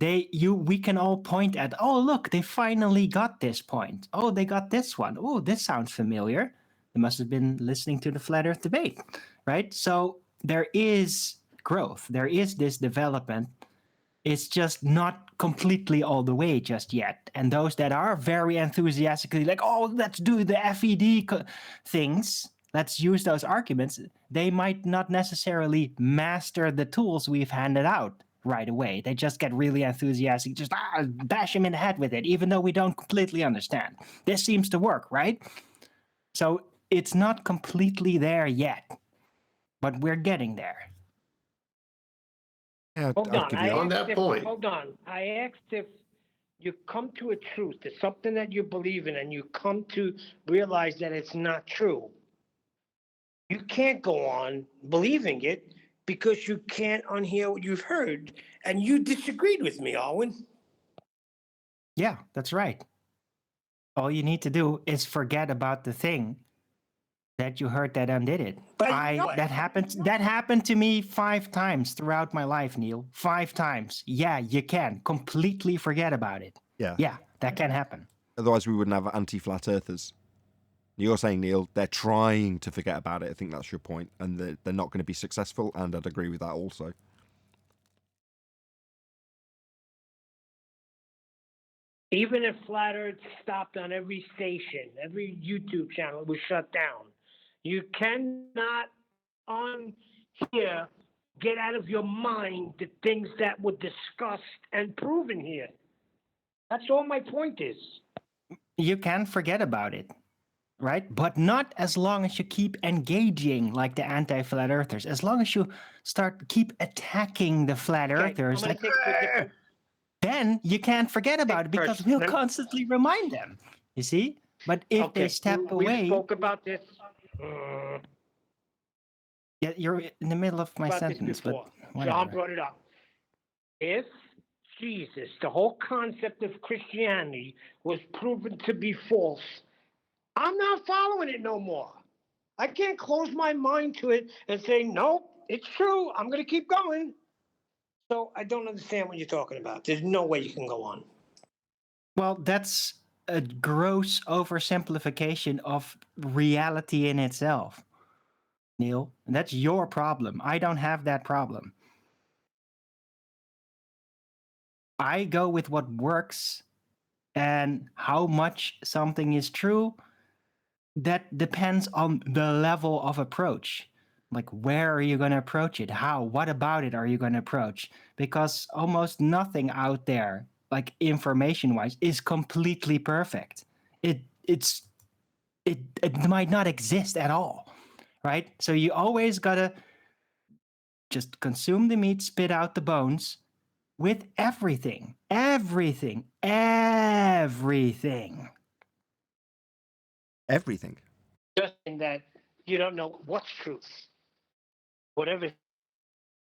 We can all point at, oh, look, they finally got this point. Oh, they got this one. Oh, this sounds familiar. They must have been listening to the flat earth debate, right? So there is growth. There is this development. It's just not completely all the way just yet. And those that are very enthusiastically like, oh, let's do the FED things, let's use those arguments, they might not necessarily master the tools we've handed out right away. They just get really enthusiastic, just bash him in the head with it, even though we don't completely understand. This seems to work, right? So it's not completely there yet, but we're getting there. Yeah, Hold on. on that point. Hold on. I asked if you come to a truth, there's something that you believe in, and you come to realize that it's not true. You can't go on believing it because you can't unhear what you've heard, and you disagreed with me, Arwen. Yeah, that's right. All you need to do is forget about the thing that you heard that undid it. But that happened to me 5 times throughout my life, Neil. 5 times. Yeah, you can completely forget about it. Yeah, that can happen. Otherwise, we wouldn't have anti-flat earthers. You're saying, Neil, they're trying to forget about it. I think that's your point, and they're not going to be successful, and I'd agree with that also. Even if Flat Earth stopped on every station, every YouTube channel was shut down, you cannot on here get out of your mind the things that were discussed and proven here. That's all my point is. You can forget about it, right? But not as long as you keep engaging like the anti-flat earthers. As long as you keep attacking the flat earthers, like, then you can't forget about it because we'll constantly remind them. You see? But if they step away, we spoke about this. Yeah, you're in the middle of my sentence, but whatever. John brought it up. If Jesus, the whole concept of Christianity, was proven to be false, I'm not following it no more. I can't close my mind to it and say, nope, it's true. I'm going to keep going. So I don't understand what you're talking about. There's no way you can go on. Well, that's a gross oversimplification of reality in itself, Neil. And that's your problem. I don't have that problem. I go with what works, and how much something is true, that depends on the level of approach. Like, where are you going to approach it? How? What about it are you going to approach? Because almost nothing out there, like information-wise, is completely perfect. It might not exist at all, right? So you always got to just consume the meat, spit out the bones, with everything. Everything. Just in that you don't know what's truth. Whatever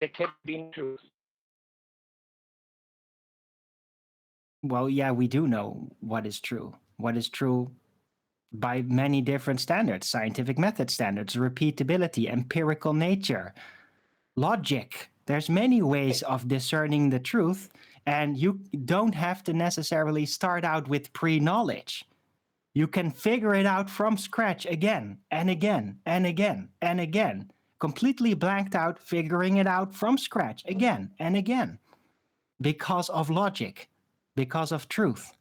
it can be truth. Well, yeah, we do know what is true. What is true by many different standards: scientific method standards, repeatability, empirical nature, logic. There's many ways of discerning the truth, and you don't have to necessarily start out with pre-knowledge. You can figure it out from scratch again and again and again and again, completely blanked out, figuring it out from scratch again and again, because of logic, because of truth.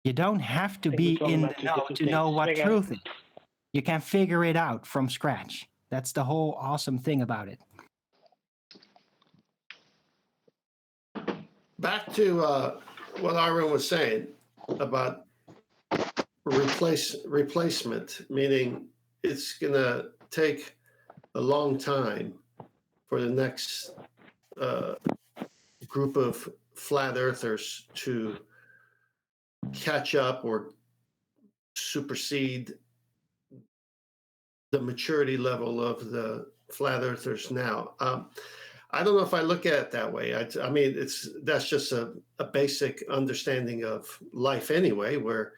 You don't have to be in the know to know what truth is. You can figure it out from scratch. That's the whole awesome thing about it. Back to what Arwen was saying about replacement, meaning it's going to take a long time for the next group of flat earthers to catch up or supersede the maturity level of the flat earthers now. I don't know if I look at it that way. I mean, that's just a basic understanding of life anyway, where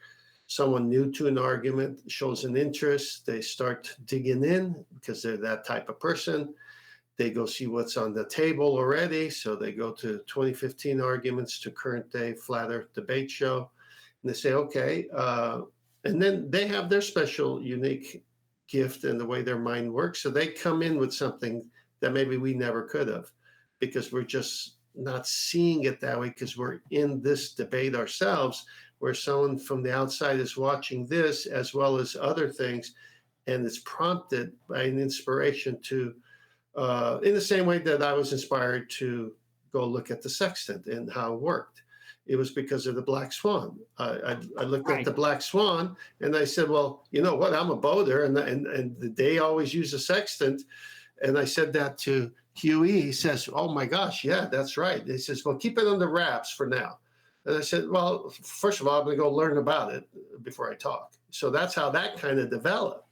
someone new to an argument shows an interest, they start digging in because they're that type of person, They go see what's on the table already. So they go to 2015 arguments to current day flat earth debate show. And they say, okay. And then they have their special, unique gift and the way their mind works. So they come in with something that maybe we never could have, because we're just not seeing it that way, because we're in this debate ourselves, where someone from the outside is watching this as well as other things, and it's prompted by an inspiration to, in the same way that I was inspired to go look at the Sextant and how it worked. It was because of the black swan. I looked at the black swan and I said, well, you know what? I'm a boater, and they always use a sextant. And I said that to Huey. He says, oh my gosh, yeah, that's right. He says, well, keep it under wraps for now. And I said, well, first of all, I'm going to go learn about it before I talk. So that's how that kind of developed.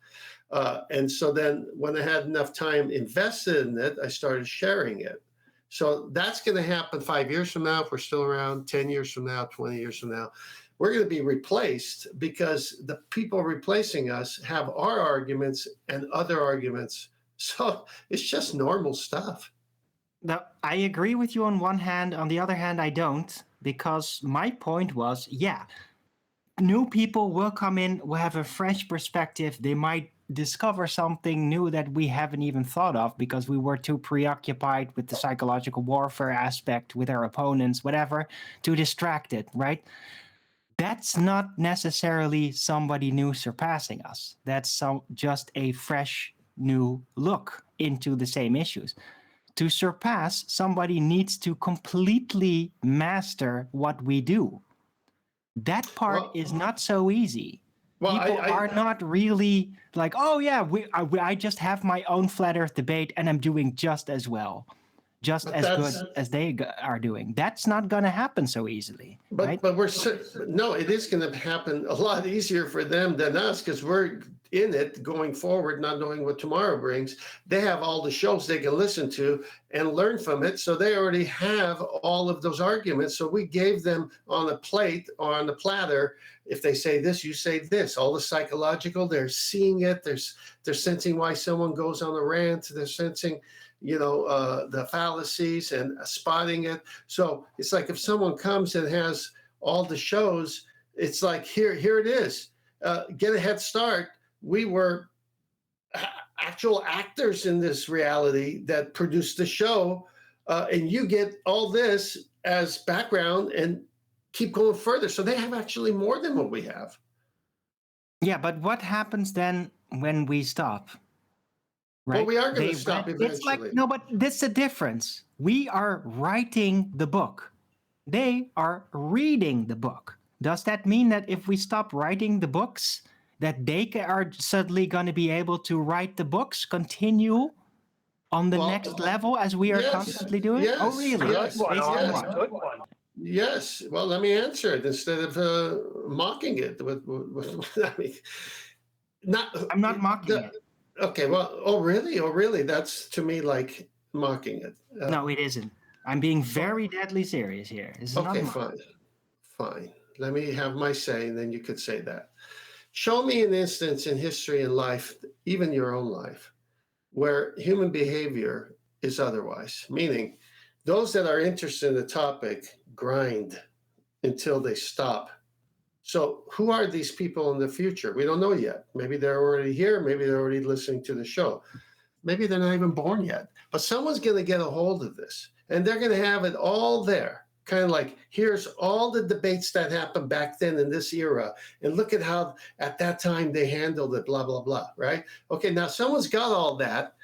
And so then when I had enough time invested in it, I started sharing it. So that's going to happen 5 years from now, if we're still around, 10 years from now, 20 years from now. We're going to be replaced because the people replacing us have our arguments and other arguments. So it's just normal stuff. Now, I agree with you on one hand. On the other hand, I don't, because my point was, yeah, new people will come in, will have a fresh perspective. They might discover something new that we haven't even thought of because we were too preoccupied with the psychological warfare aspect with our opponents, whatever, to distract it, right? That's not necessarily somebody new surpassing us. That's just a fresh new look into the same issues. To surpass, somebody needs to completely master what we do. That part is not so easy. People are not really like, oh yeah, I just have my own flat earth debate and I'm doing just as well, just as good as they are doing. That's not going to happen so easily. Right? But no, it is going to happen a lot easier for them than us, because we're in it going forward, not knowing what tomorrow brings. They have all the shows they can listen to and learn from it. So they already have all of those arguments. So we gave them on a plate or on the platter. If they say this, you say this. All the psychological, they're seeing it. They're sensing why someone goes on a rant. They're sensing, the fallacies and spotting it. So it's like if someone comes and has all the shows, it's like, here it is. Get a head start. We were actual actors in this reality that produced the show, and you get all this as background and keep going further. So they have actually more than what we have. Yeah, but what happens then when we stop? Right? Well, we are going to stop eventually. It's like, no, but that's the difference. We are writing the book. They are reading the book. Does that mean that if we stop writing the books, that they are suddenly going to be able to write the books, continue on the next level as we are constantly doing? Yes, oh, really? Yes. Yes. Well, let me answer it instead of mocking it. I'm not mocking it. Okay. Well, oh, really? Oh, really? That's to me like mocking it. No, it isn't. I'm being very deadly serious here. Okay, fine. Let me have my say, and then you could say that. Show me an instance in history and life, even your own life, where human behavior is otherwise, meaning those that are interested in the topic grind until they stop. So who are these people in the future? We don't know yet. Maybe they're already here. Maybe they're already listening to the show. Maybe they're not even born yet. But someone's going to get a hold of this, and they're going to have it all there. Kind of like, here's all the debates that happened back then in this era, and look at how at that time they handled it, blah, blah, blah, right? Okay, now someone's got all that,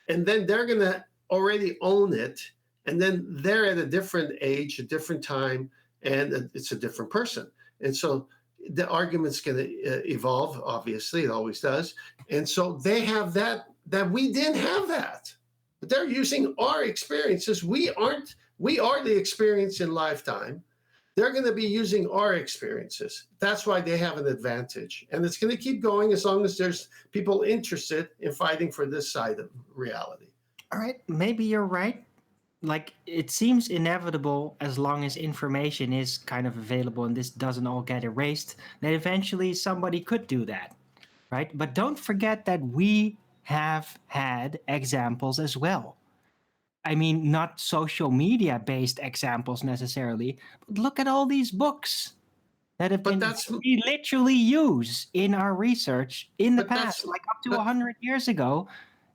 and then they're going to already own it, and then they're at a different age, a different time, and it's a different person. And so the argument's going to evolve, obviously, it always does. And so they have that we didn't have that. But they're using our experiences. We are the experience in lifetime. They're going to be using our experiences. That's why they have an advantage. And it's going to keep going as long as there's people interested in fighting for this side of reality. All right, maybe you're right. Like, it seems inevitable, as long as information is kind of available and this doesn't all get erased, that eventually somebody could do that, right? But don't forget that we have had examples as well. I mean, not social media based examples necessarily, but look at all these books that have been we literally use in our research in the past, like up to 100 years ago,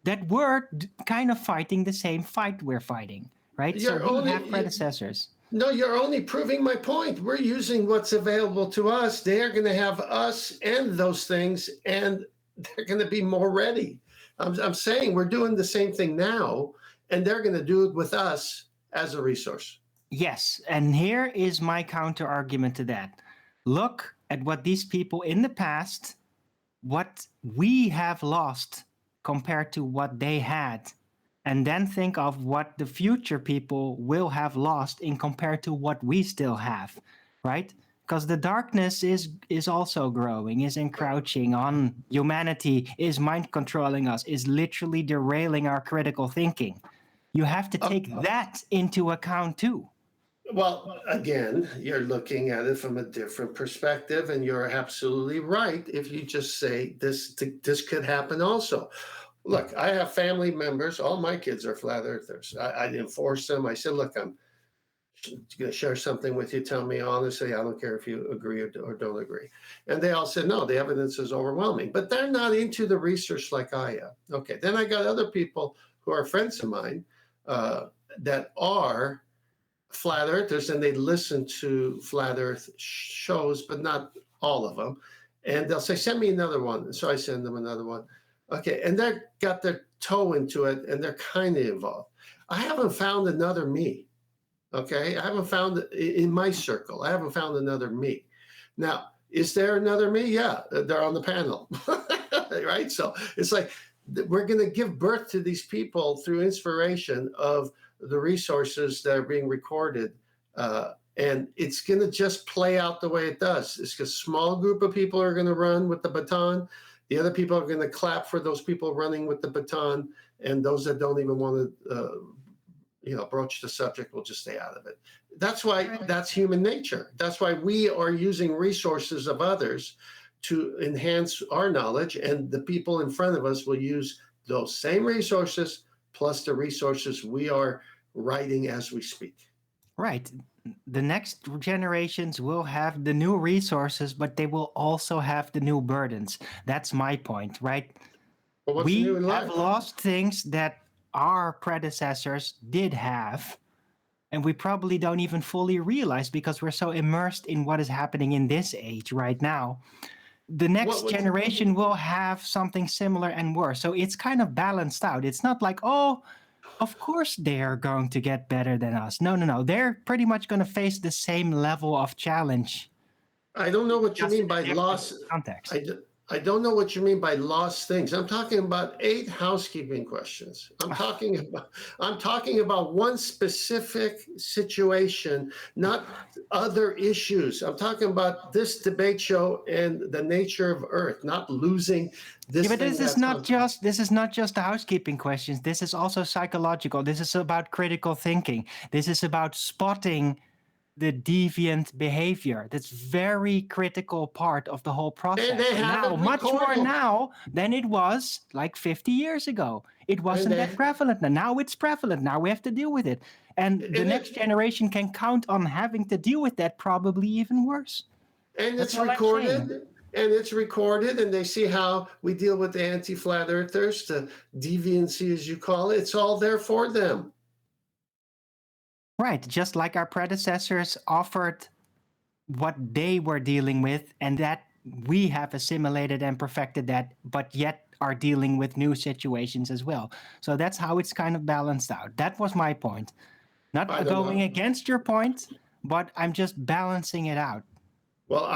that were kind of fighting the same fight we're fighting, right? So we have predecessors. No, you're only proving my point. We're using what's available to us. They're going to have us and those things, and they're going to be more ready. I'm saying we're doing the same thing now, and they're going to do it with us as a resource. Yes, and here is my counter argument to that. Look at what these people in the past, what we have lost compared to what they had, and then think of what the future people will have lost in compared to what we still have, right? Because the darkness is also growing, is encroaching on humanity, is mind controlling us, is literally derailing our critical thinking. You have to take that into account too. Well, again, you're looking at it from a different perspective, and you're absolutely right if you just say this could happen also. Look, I have family members. All my kids are flat earthers. I didn't force them. I said, look, I'm going to share something with you. Tell me honestly. I don't care if you agree or don't agree. And they all said, no, the evidence is overwhelming. But they're not into the research like I am. Okay, then I got other people who are friends of mine that are flat earthers, and they listen to flat earth shows, but not all of them. And they'll say, send me another one. So I send them another one. Okay, and they've got their toe into it, and they're kind of involved. I haven't found another me, okay? I haven't found in my circle. I haven't found another me. Now, is there another me? Yeah, they're on the panel, right? So it's like we're going to give birth to these people through inspiration of the resources that are being recorded, and it's going to just play out the way it does. It's a small group of people are going to run with the baton. The other people are going to clap for those people running with the baton, and those that don't even want to, broach the subject will just stay out of it. That's why that's human nature. That's why we are using resources of others to enhance our knowledge, and the people in front of us will use those same resources plus the resources we are writing as we speak. Right. The next generations will have the new resources, but they will also have the new burdens. That's my point, right? Well, we have lost things that our predecessors did have, and we probably don't even fully realize because we're so immersed in what is happening in this age right now. The next generation will have something similar and worse. So it's kind of balanced out. It's not like, oh, of course they are going to get better than us. No. They're pretty much going to face the same level of challenge. I don't know what you mean by lost context. I don't know what you mean by lost things. I'm talking about 8 housekeeping questions. I'm talking about one specific situation, not other issues. I'm talking about this debate show and the nature of Earth, not losing this. Yeah, but this is not just the housekeeping questions. This is also psychological. This is about critical thinking. This is about spotting the deviant behavior. That's very critical part of the whole process. Now, much more now than it was like 50 years ago. It wasn't that prevalent. Now it's prevalent. Now we have to deal with it. And the next generation can count on having to deal with that probably even worse. And it's recorded. And it's recorded, and they see how we deal with the anti-flat earthers, the deviancy, as you call it. It's all there for them. Right, just like our predecessors offered what they were dealing with, and that we have assimilated and perfected that, but yet are dealing with new situations as well. So that's how it's kind of balanced out. That was my point. Not going against your point, but I'm just balancing it out. Well,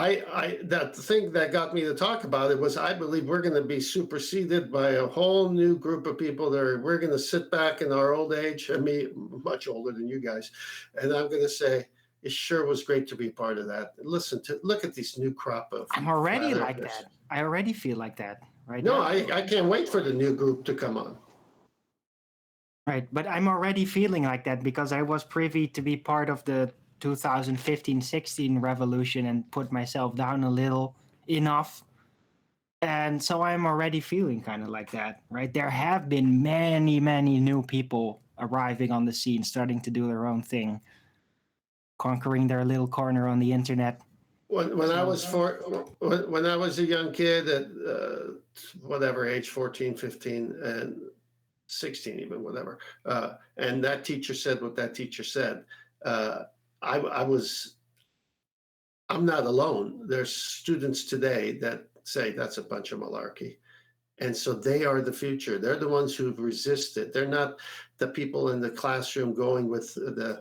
the thing that got me to talk about it was I believe we're going to be superseded by a whole new group of people we're going to sit back in our old age, and me much older than you guys, and I'm going to say it sure was great to be part of that. Look at these new crop of. I'm already like that. I already feel like that right now. No, I can't wait for the new group to come on. Right, but I'm already feeling like that because I was privy to be part of the 2015-16 revolution and put myself down a little enough. And so I'm already feeling kind of like that, right? There have been many, many new people arriving on the scene, starting to do their own thing, conquering their little corner on the internet. When I was when I was a young kid at whatever age, 14, 15, and 16, even whatever, and that teacher said what that teacher said, I'm not alone. There's students today that say that's a bunch of malarkey. And so they are the future. They're the ones who've resisted. They're not the people in the classroom going with the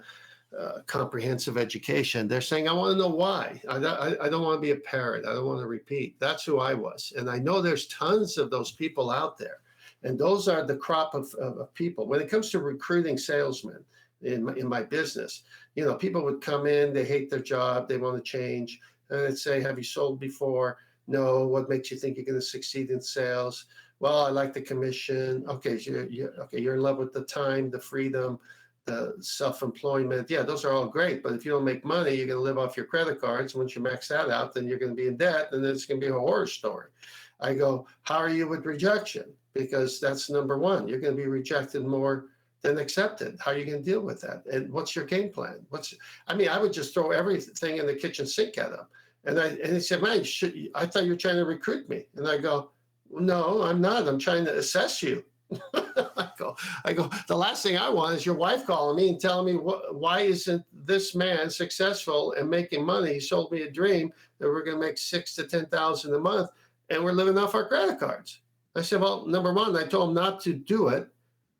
comprehensive education. They're saying, I want to know why. I don't want to be a parrot. I don't want to repeat. That's who I was. And I know there's tons of those people out there. And those are the crop of people. When it comes to recruiting salesmen in my business, people would come in, they hate their job, they want to change. And I'd say, have you sold before? No. What makes you think you're going to succeed in sales? Well, I like the commission. Okay, so you're in love with the time, the freedom, the self-employment. Yeah, those are all great. But if you don't make money, you're going to live off your credit cards. Once you max that out, then you're going to be in debt, and then it's going to be a horror story. I go, how are you with rejection? Because that's number one. You're going to be rejected more than accepted. How are you going to deal with that? And what's your game plan? I would just throw everything in the kitchen sink at him. And he said, man, I thought you were trying to recruit me. And I go, no, I'm not. I'm trying to assess you. I go, the last thing I want is your wife calling me and telling me why isn't this man successful and making money? He sold me a dream that we're going to make $6,000 to $10,000 a month, and we're living off our credit cards. I said, well, number one, I told him not to do it,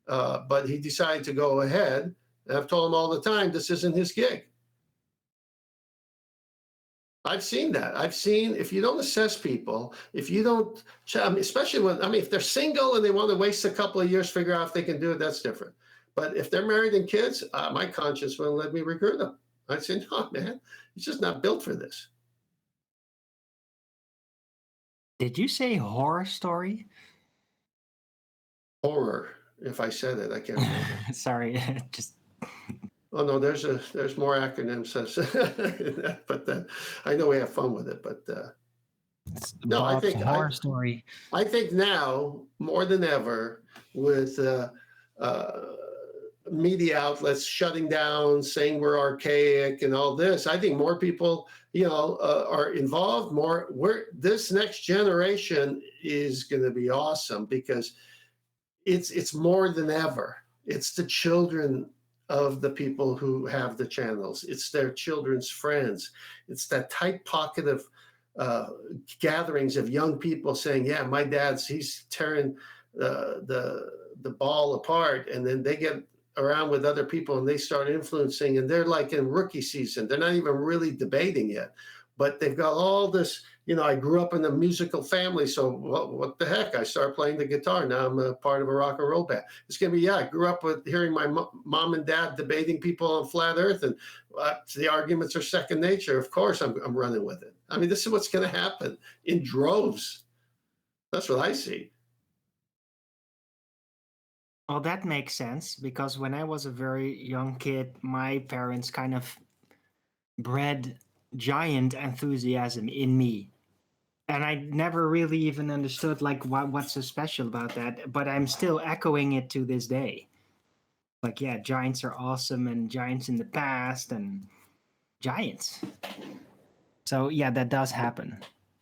but he decided to go ahead. And I've told him all the time, this isn't his gig. I've seen that. I've seen if you don't assess people, if you don't, especially if they're single and they want to waste a couple of years, figure out if they can do it, that's different. But if they're married and kids, my conscience wouldn't let me recruit them. I'd say, no, man, he's just not built for this. Did you say horror story? Horror. If I said it, I can't remember. Sorry, just. Oh no, there's more acronyms, but I know we have fun with it. But no, I think horror story. I think now more than ever, with media outlets shutting down, saying we're archaic and all this, I think more people, are involved. This next generation is going to be awesome because it's more than ever. It's the children of the people who have the channels. It's their children's friends. It's that tight pocket of gatherings of young people saying, yeah, my he's tearing the ball apart. And then they get around with other people and they start influencing, and they're like in rookie season. They're not even really debating yet, but they've got all this, I grew up in a musical family, so what the heck? I started playing the guitar. Now I'm a part of a rock and roll band. It's going to be, I grew up with hearing my mom and dad debating people on flat earth, and the arguments are second nature. Of course, I'm running with it. This is what's going to happen in droves. That's what I see. Well, that makes sense, because when I was a very young kid, my parents kind of bred giant enthusiasm in me. And I never really even understood what's so special about that, but I'm still echoing it to this day. Like, yeah, giants are awesome, and giants in the past, and giants. So yeah, that does happen.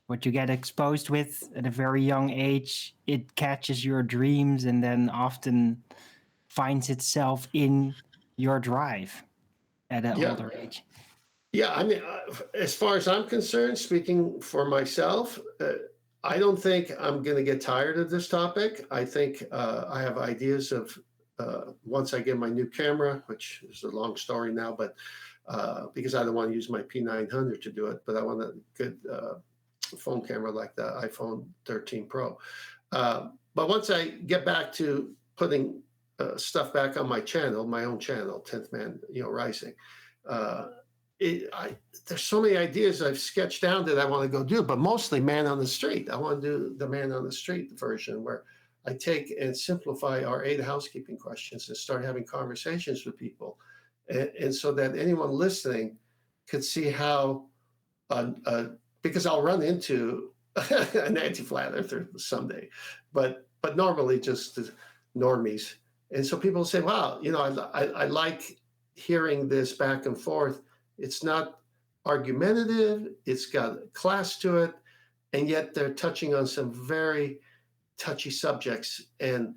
What you get exposed with at a very young age, it catches your dreams and then often finds itself in your drive at an older age. Yeah, as far as I'm concerned, speaking for myself, I don't think I'm going to get tired of this topic. I think I have ideas of once I get my new camera, which is a long story now, but because I don't want to use my P900 to do it, but I want a good phone camera like the iPhone 13 Pro. But once I get back to putting stuff back on my channel, my own channel, 10th Man, Rising, there's so many ideas I've sketched down that I want to go do, but mostly man on the street. I want to do the man on the street version where I take and simplify our 8 housekeeping questions and start having conversations with people. And so that anyone listening could see how, because I'll run into an anti-flat earther someday, but normally just the normies. And so people say, wow, I like hearing this back and forth. It's not argumentative, it's got class to it, and yet they're touching on some very touchy subjects. And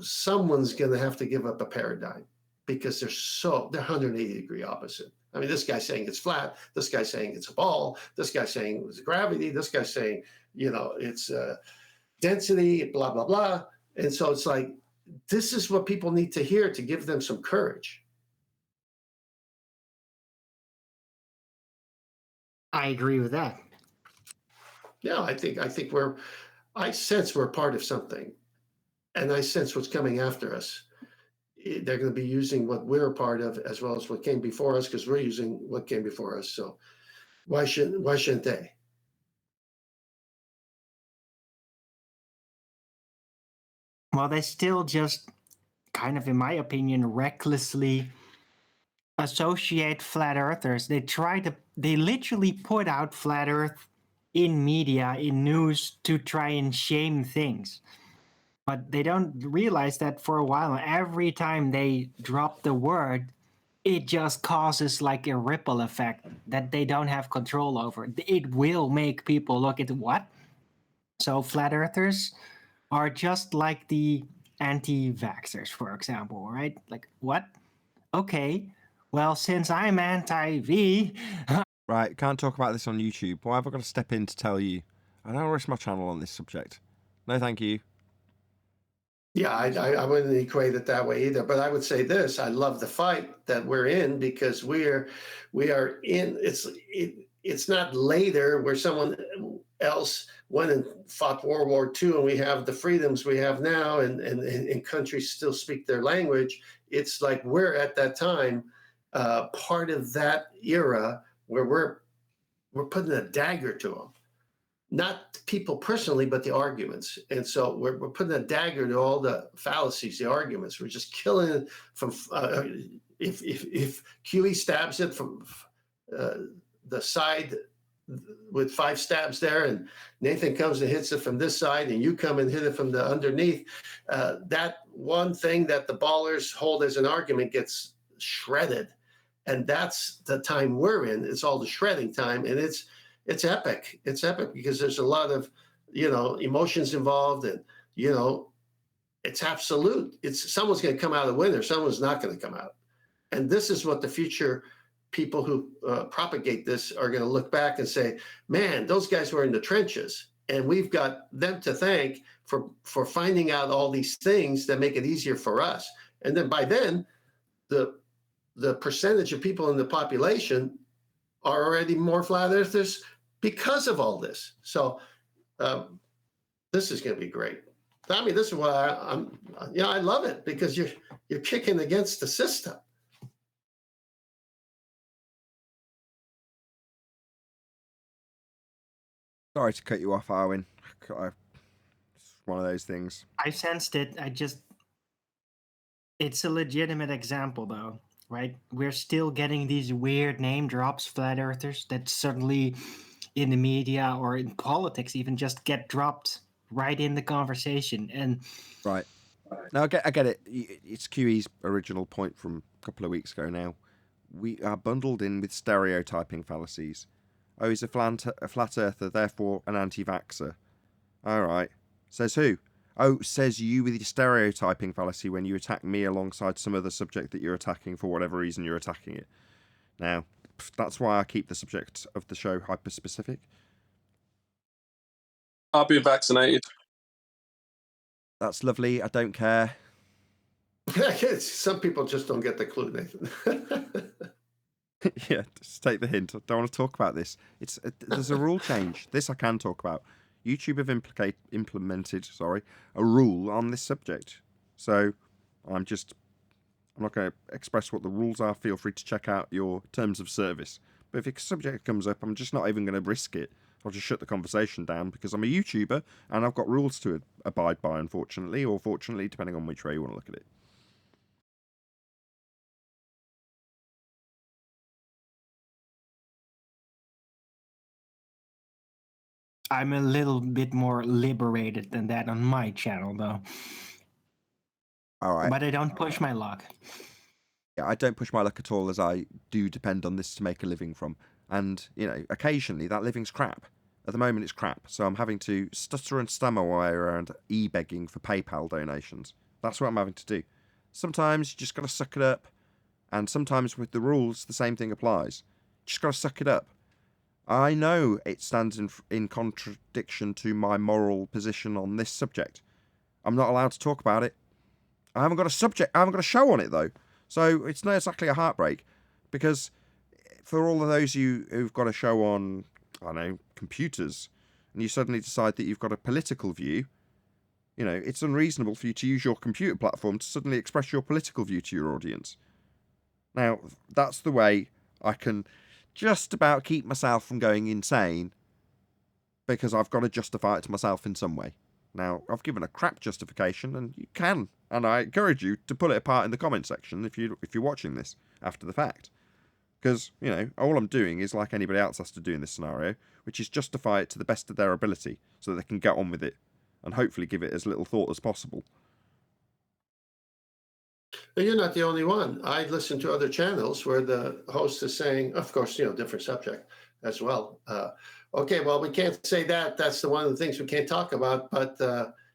someone's going to have to give up a paradigm because they're 180-degree opposite. I mean, this guy's saying it's flat. This guy's saying it's a ball. This guy's saying it's gravity. This guy's saying, it's density, blah, blah, blah. And so it's like, this is what people need to hear to give them some courage. I agree with that. Yeah, I think I sense we're part of something, and I sense what's coming after us. They're going to be using what we're a part of as well as what came before us, because we're using what came before us. So why shouldn't they? Well, they still just kind of, in my opinion, recklessly associate flat earthers. They literally put out flat earth in media, in news, to try and shame things. But they don't realize that for a while, every time they drop the word, it just causes like a ripple effect that they don't have control over. It will make people look at what? So flat earthers are just like the anti-vaxxers, for example, right? Like, what? Okay, well, since I'm anti-V... Right, can't talk about this on YouTube. Why have I got to step in to tell you? I don't risk my channel on this subject. No, thank you. Yeah, I wouldn't equate it that way either. But I would say this: I love the fight that we're in, because we are in. It's not later where someone else went and fought World War II, and we have the freedoms we have now, and countries still speak their language. It's like we're at that time, part of that era where we're putting a dagger to them. Not people personally, but the arguments. And so we're putting a dagger to all the fallacies, the arguments. We're just killing it from, if QE stabs it from the side with 5 stabs there, and Nathan comes and hits it from this side, and you come and hit it from the underneath, that one thing that the ballers hold as an argument gets shredded. And that's the time we're in. It's all the shredding time. And it's epic. It's epic because there's a lot of, emotions involved, and, it's absolute. Someone's going to come out a winner. Someone's not going to come out. And this is what the future people who propagate this are going to look back and say, man, those guys were in the trenches, and we've got them to thank for finding out all these things that make it easier for us. And then by then, the percentage of people in the population are already more flat earthers because of all this. So this is going to be great. I mean, this is why I love it, because you're kicking against the system. Sorry to cut you off, Arwin. It's one of those things. I sensed it. It's a legitimate example, though, right? We're still getting these weird name drops, flat earthers, that suddenly in the media or in politics even just get dropped right in the conversation. And right. No, I get it. It's QE's original point from a couple of weeks ago now. We are bundled in with stereotyping fallacies. Oh, he's a flat earther, therefore an anti-vaxxer. All right. Says who? Oh, says you with your stereotyping fallacy when you attack me alongside some other subject that you're attacking for whatever reason you're attacking it. Now, that's why I keep the subject of the show hyper-specific. I'll be vaccinated. That's lovely. I don't care. Some people just don't get the clue, Nathan. Yeah, just take the hint. I don't want to talk about this. There's a rule change. This I can talk about. YouTube have implemented a rule on this subject. So I'm not going to express what the rules are. Feel free to check out your terms of service. But if a subject comes up, I'm just not even going to risk it. I'll just shut the conversation down because I'm a YouTuber and I've got rules to abide by, unfortunately, or fortunately, depending on which way you want to look at it. I'm a little bit more liberated than that on my channel, though. All right. But I don't push my luck. Yeah, I don't push my luck at all, as I do depend on this to make a living from. And, you know, occasionally that living's crap. At the moment it's crap, so I'm having to stutter and stammer my way around e-begging for PayPal donations. That's what I'm having to do. Sometimes you just got to suck it up, and sometimes with the rules the same thing applies. Just got to suck it up. I know it stands in contradiction to my moral position on this subject. I'm not allowed to talk about it. I haven't got a subject, I haven't got a show on it though. So it's not exactly a heartbreak, because for all of those of you who've got a show on, I don't know, computers, and you suddenly decide that you've got a political view, you know, it's unreasonable for you to use your computer platform to suddenly express your political view to your audience. Now, that's the way I can just about keep myself from going insane, because I've got to justify it to myself in some way. Now, I've given a crap justification, and you can, and I encourage you to pull it apart in the comment section if you're watching this after the fact. Because, you know, all I'm doing is like anybody else has to do in this scenario, which is justify it to the best of their ability so that they can get on with it and hopefully give it as little thought as possible. But you're not the only one. I listen to other channels where the host is saying, of course, you know, different subject as well. Okay, well, we can't say that. That's one of the things we can't talk about, but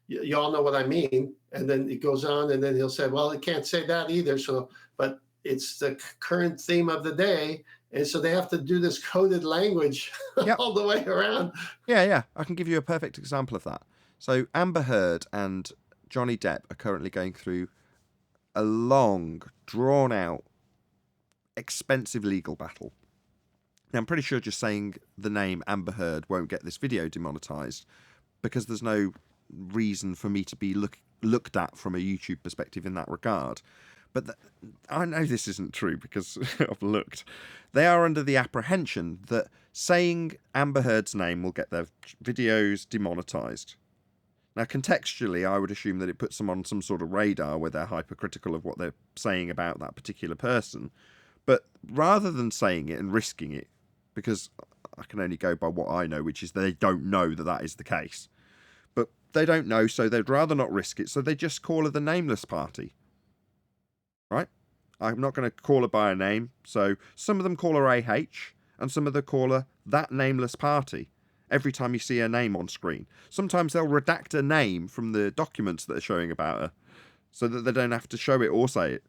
you all know what I mean. And then it goes on, and then he'll say, well, it can't say that either. So, but it's the current theme of the day. And so they have to do this coded language all the way around. Yeah. I can give you a perfect example of that. So Amber Heard and Johnny Depp are currently going through a long, drawn-out, expensive legal battle. Now, I'm pretty sure just saying the name Amber Heard won't get this video demonetized, because there's no reason for me to be looked at from a YouTube perspective in that regard. But I know this isn't true because I've looked. They are under the apprehension that saying Amber Heard's name will get their videos demonetized. Now, contextually, I would assume that it puts them on some sort of radar where they're hypercritical of what they're saying about that particular person. But rather than saying it and risking it, because I can only go by what I know, which is they don't know that that is the case. But they don't know, so they'd rather not risk it, so they just call her the Nameless Party. Right? I'm not going to call her by a name, so some of them call her AH, and some of them call her That Nameless Party. Every time you see her name on screen. Sometimes they'll redact her name from the documents that are showing about her, so that they don't have to show it or say it,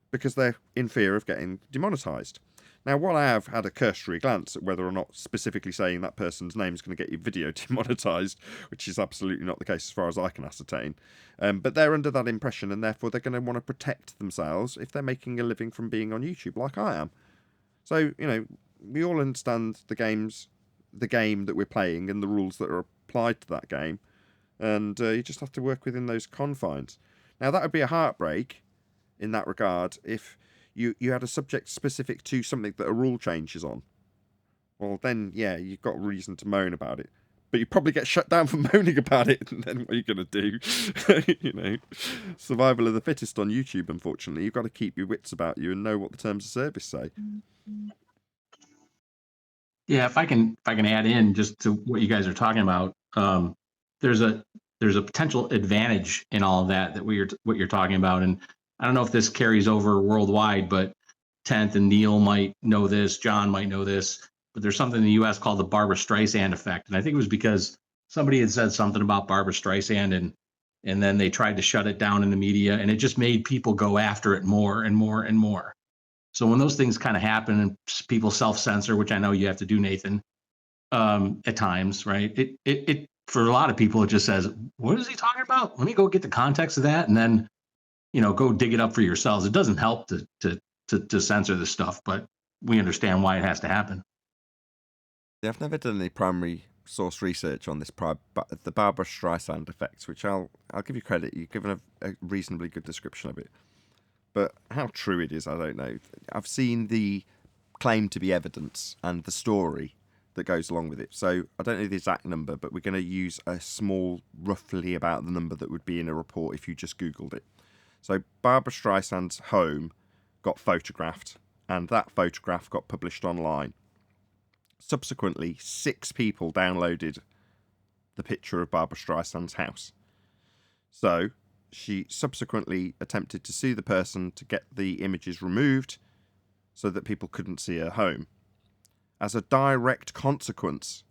because they're in fear of getting demonetized. Now, while I have had a cursory glance at whether or not specifically saying that person's name is going to get your video demonetized, which is absolutely not the case as far as I can ascertain, but they're under that impression, and therefore they're going to want to protect themselves if they're making a living from being on YouTube, like I am. So, you know, we all understand the game that we're playing and the rules that are applied to that game, and you just have to work within those confines. Now, that would be a heartbreak in that regard if you had a subject specific to something that a rule change is on. Well, then, yeah, you've got reason to moan about it. But you probably get shut down for moaning about it, and then what are you going to do? You know, survival of the fittest on YouTube, unfortunately. You've got to keep your wits about you and know what the terms of service say. Yeah, if I can add in just to what you guys are talking about, there's a potential advantage in all of that what you're talking about, and I don't know if this carries over worldwide, but Tenth and Neil might know this, John might know this, but there's something in the U.S. called the Barbara Streisand effect, and I think it was because somebody had said something about Barbara Streisand, and then they tried to shut it down in the media, and it just made people go after it more and more and more. So when those things kind of happen and people self-censor, which I know you have to do, Nathan, at times, right? It for a lot of people, it just says, what is he talking about? Let me go get the context of that, and then, you know, go dig it up for yourselves. It doesn't help to censor this stuff, but we understand why it has to happen. Yeah, I've never done any primary source research on this, the Barbara Streisand effect, which I'll give you credit. You've given a reasonably good description of it. But how true it is, I don't know. I've seen the claim to be evidence and the story that goes along with it. So I don't know the exact number, but we're going to use a small, roughly about the number that would be in a report if you just Googled it. So Barbara Streisand's home got photographed, and that photograph got published online. Subsequently, 6 people downloaded the picture of Barbara Streisand's house. So she subsequently attempted to sue the person to get the images removed so that people couldn't see her home. As a direct consequence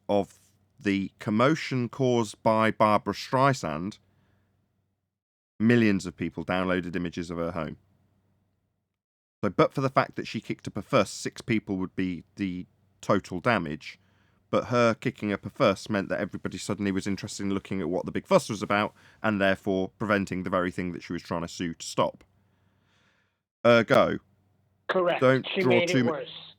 of the commotion caused by Barbara Streisand, millions of people downloaded images of her home. So, but for the fact that she kicked up a fuss, 6 people would be the total damage. But her kicking up a fuss meant that everybody suddenly was interested in looking at what the big fuss was about, and therefore preventing the very thing that she was trying to sue to stop. Ergo, Correct. don't She draw made too it mu- worse.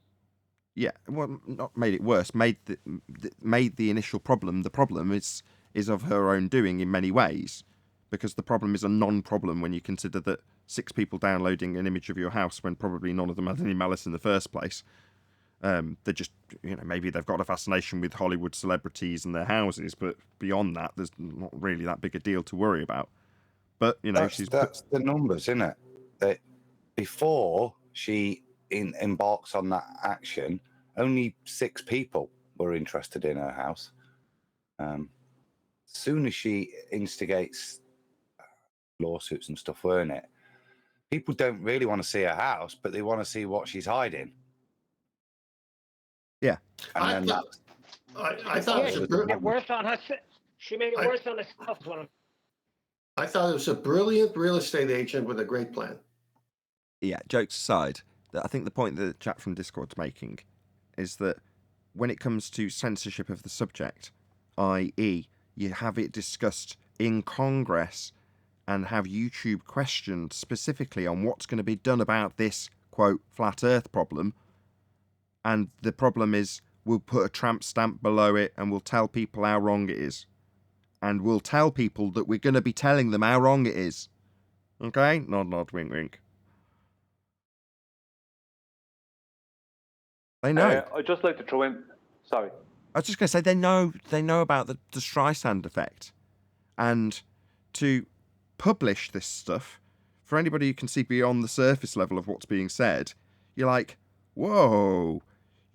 Yeah, well, not made it worse. Made the initial problem. The problem is of her own doing in many ways, because the problem is a non-problem when you consider that 6 people downloading an image of your house when probably none of them had any malice in the first place. They're just, maybe they've got a fascination with Hollywood celebrities and their houses, but beyond that, there's not really that big a deal to worry about. But that's the numbers, isn't it? That before she embarks on that action, only 6 people were interested in her house. Soon as she instigates lawsuits and stuff, weren't it? People don't really want to see her house, but they want to see what she's hiding. Yeah, and then I thought she it was made it worse on herself. She made it worse on herself. I thought it was a brilliant real estate agent with a great plan. Yeah, jokes aside, I think the point that the chap from Discord's making is that when it comes to censorship of the subject, i.e., you have it discussed in Congress and have YouTube questioned specifically on what's going to be done about this, quote, flat earth problem, and the problem is we'll put a tramp stamp below it and we'll tell people how wrong it is. And we'll tell people that we're going to be telling them how wrong it is. Okay? Nod, nod, wink, wink. They know. I'd just like to throw in... Sorry. I was just going to say, they know about the Streisand effect. And to publish this stuff, for anybody who can see beyond the surface level of what's being said, you're like, whoa,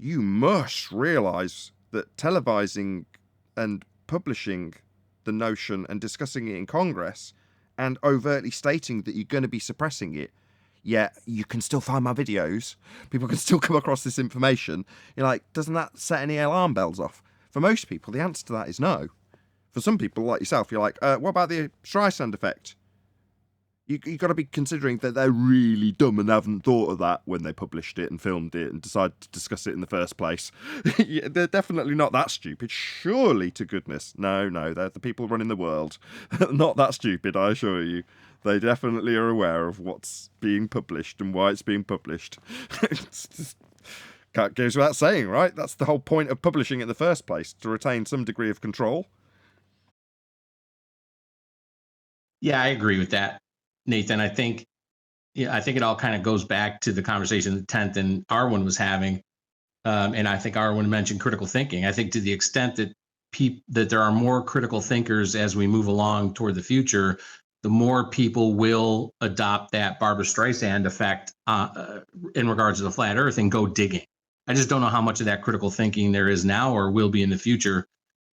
you must realise that televising and publishing the notion and discussing it in Congress and overtly stating that you're going to be suppressing it, yet you can still find my videos, people can still come across this information, you're like, doesn't that set any alarm bells off? For most people, the answer to that is no. For some people, like yourself, you're like, what about the Streisand effect? You've got to be considering that they're really dumb and haven't thought of that when they published it and filmed it and decided to discuss it in the first place. They're definitely not that stupid. Surely to goodness. No, they're the people running the world. Not that stupid, I assure you. They definitely are aware of what's being published and why it's being published. Goes without saying, right? That's the whole point of publishing in the first place, to retain some degree of control. Yeah, I agree with that, Nathan. I think it all kind of goes back to the conversation that Tenth and Arwen was having, and I think Arwen mentioned critical thinking. I think to the extent that that there are more critical thinkers as we move along toward the future, the more people will adopt that Barbara Streisand effect in regards to the flat Earth and go digging. I just don't know how much of that critical thinking there is now or will be in the future.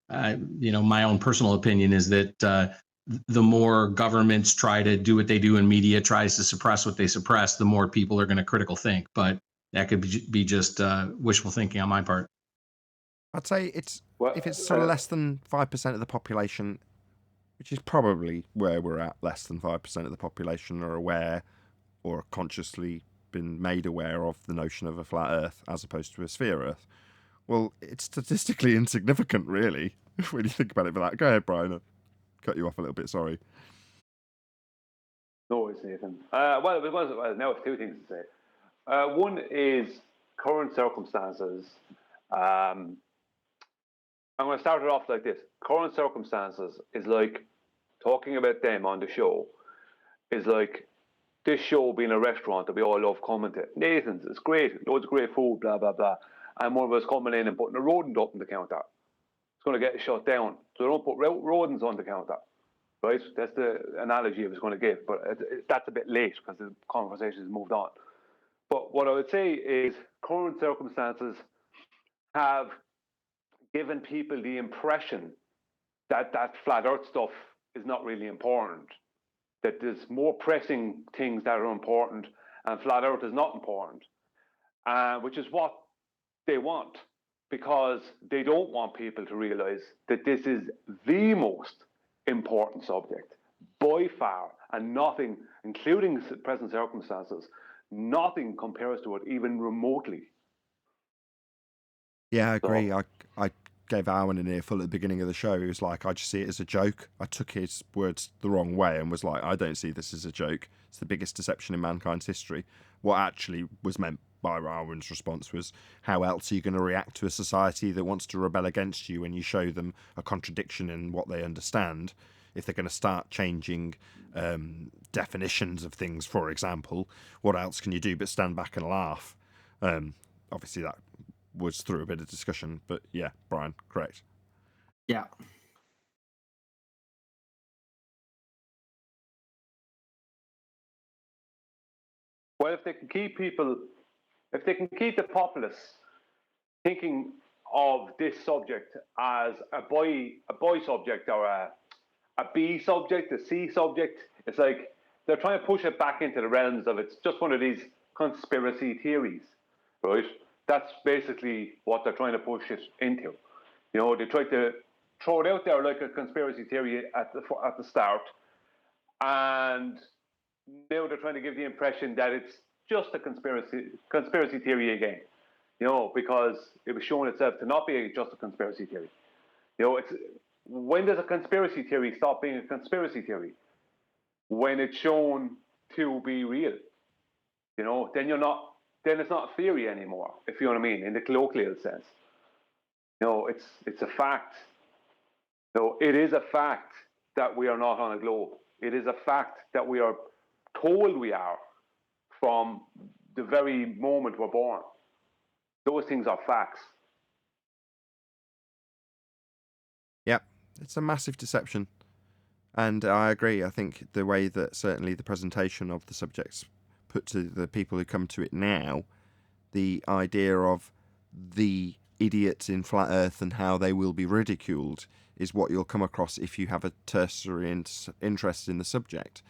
My own personal opinion is that the more governments try to do what they do and media tries to suppress what they suppress, the more people are going to critical think. But that could be just wishful thinking on my part. I'd say if it's sort of less than 5% of the population, which is probably where we're at, less than 5% of the population are aware or consciously been made aware of the notion of a flat Earth as opposed to a sphere Earth. Well, it's statistically insignificant, really, when you think about it. But go ahead, Brian. I cut you off a little bit. Sorry. No worries, Nathan. Now it's 2 things to say. One is current circumstances. I'm going to start it off like this. Current circumstances is like talking about them on the show is like this show being a restaurant that we all love coming to. Nathan's, it's great, loads of great food, blah, blah, blah. And one of us coming in and putting a rodent up on the counter. It's going to get shut down. So don't put rodents on the counter. Right? That's the analogy I was going to give. But that's a bit late because the conversation has moved on. But what I would say is current circumstances have given people the impression that that flat earth stuff is not really important. that there's more pressing things that are important, and flat Earth is not important, which is what they want, because they don't want people to realize that this is the most important subject by far, and nothing, including present circumstances, nothing compares to it even remotely. Yeah, I agree. I gave Owen an earful at the beginning of the show. He was like, I just see it as a joke. I took his words the wrong way and was like, I don't see this as a joke. It's the biggest deception in mankind's history. What actually was meant by Owen's response was, how else are you going to react to a society that wants to rebel against you when you show them a contradiction in what they understand? If they're going to start changing definitions of things, for example, what else can you do but stand back and laugh? Obviously, that was through a bit of discussion, but yeah, Brian, correct. Yeah. Well, if they can keep the populace thinking of this subject as a boy subject, or a B subject, a C subject, it's like they're trying to push it back into the realms of it's just one of these conspiracy theories, right? That's basically what they're trying to push it into. You know, they try to throw it out there like a conspiracy theory at the start, and now they're trying to give the impression that it's just a conspiracy theory again. You know, because it was shown itself to not be just a conspiracy theory. You know, when does a conspiracy theory stop being a conspiracy theory? When it's shown to be real. You know, then it's not a theory anymore, if you know what I mean, in the colloquial sense. You know, it's a fact. So it is a fact that we are not on a globe. It is a fact that we are told we are from the very moment we're born. Those things are facts. Yep, it's a massive deception. And I agree. I think the way that certainly the presentation of the subjects put to the people who come to it now, the idea of the idiots in flat Earth and how they will be ridiculed is what you'll come across if you have a tertiary interest in the subject.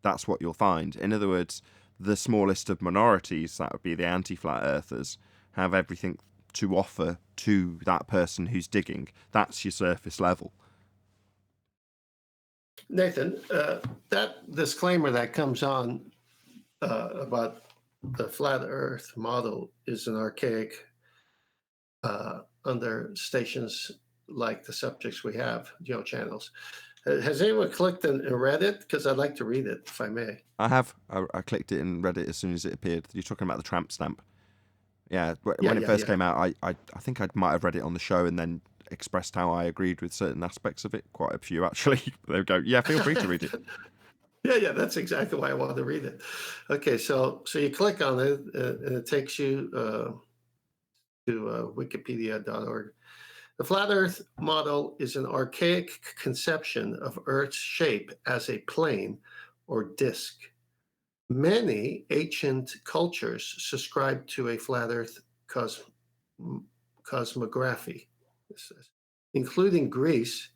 That's what you'll find. In other words, the smallest of minorities, that would be the anti-flat earthers, have everything to offer to that person who's digging. That's your surface level. Nathan, that disclaimer that comes on about the flat Earth model is an archaic under stations like the subjects we have, channels. Has anyone clicked and read it? Because I'd like to read it, if I may. I have. I clicked it and read it as soon as it appeared. You're talking about the tramp stamp. Yeah, when it first came out, I think I might have read it on the show and then expressed how I agreed with certain aspects of it. Quite a few, actually. They would go, yeah, feel free to read it. Yeah, that's exactly why I wanted to read it. Okay, so you click on it, and it takes you to wikipedia.org. The flat Earth model is an archaic conception of Earth's shape as a plane or disk. Many ancient cultures subscribed to a flat Earth cosmography, including Greece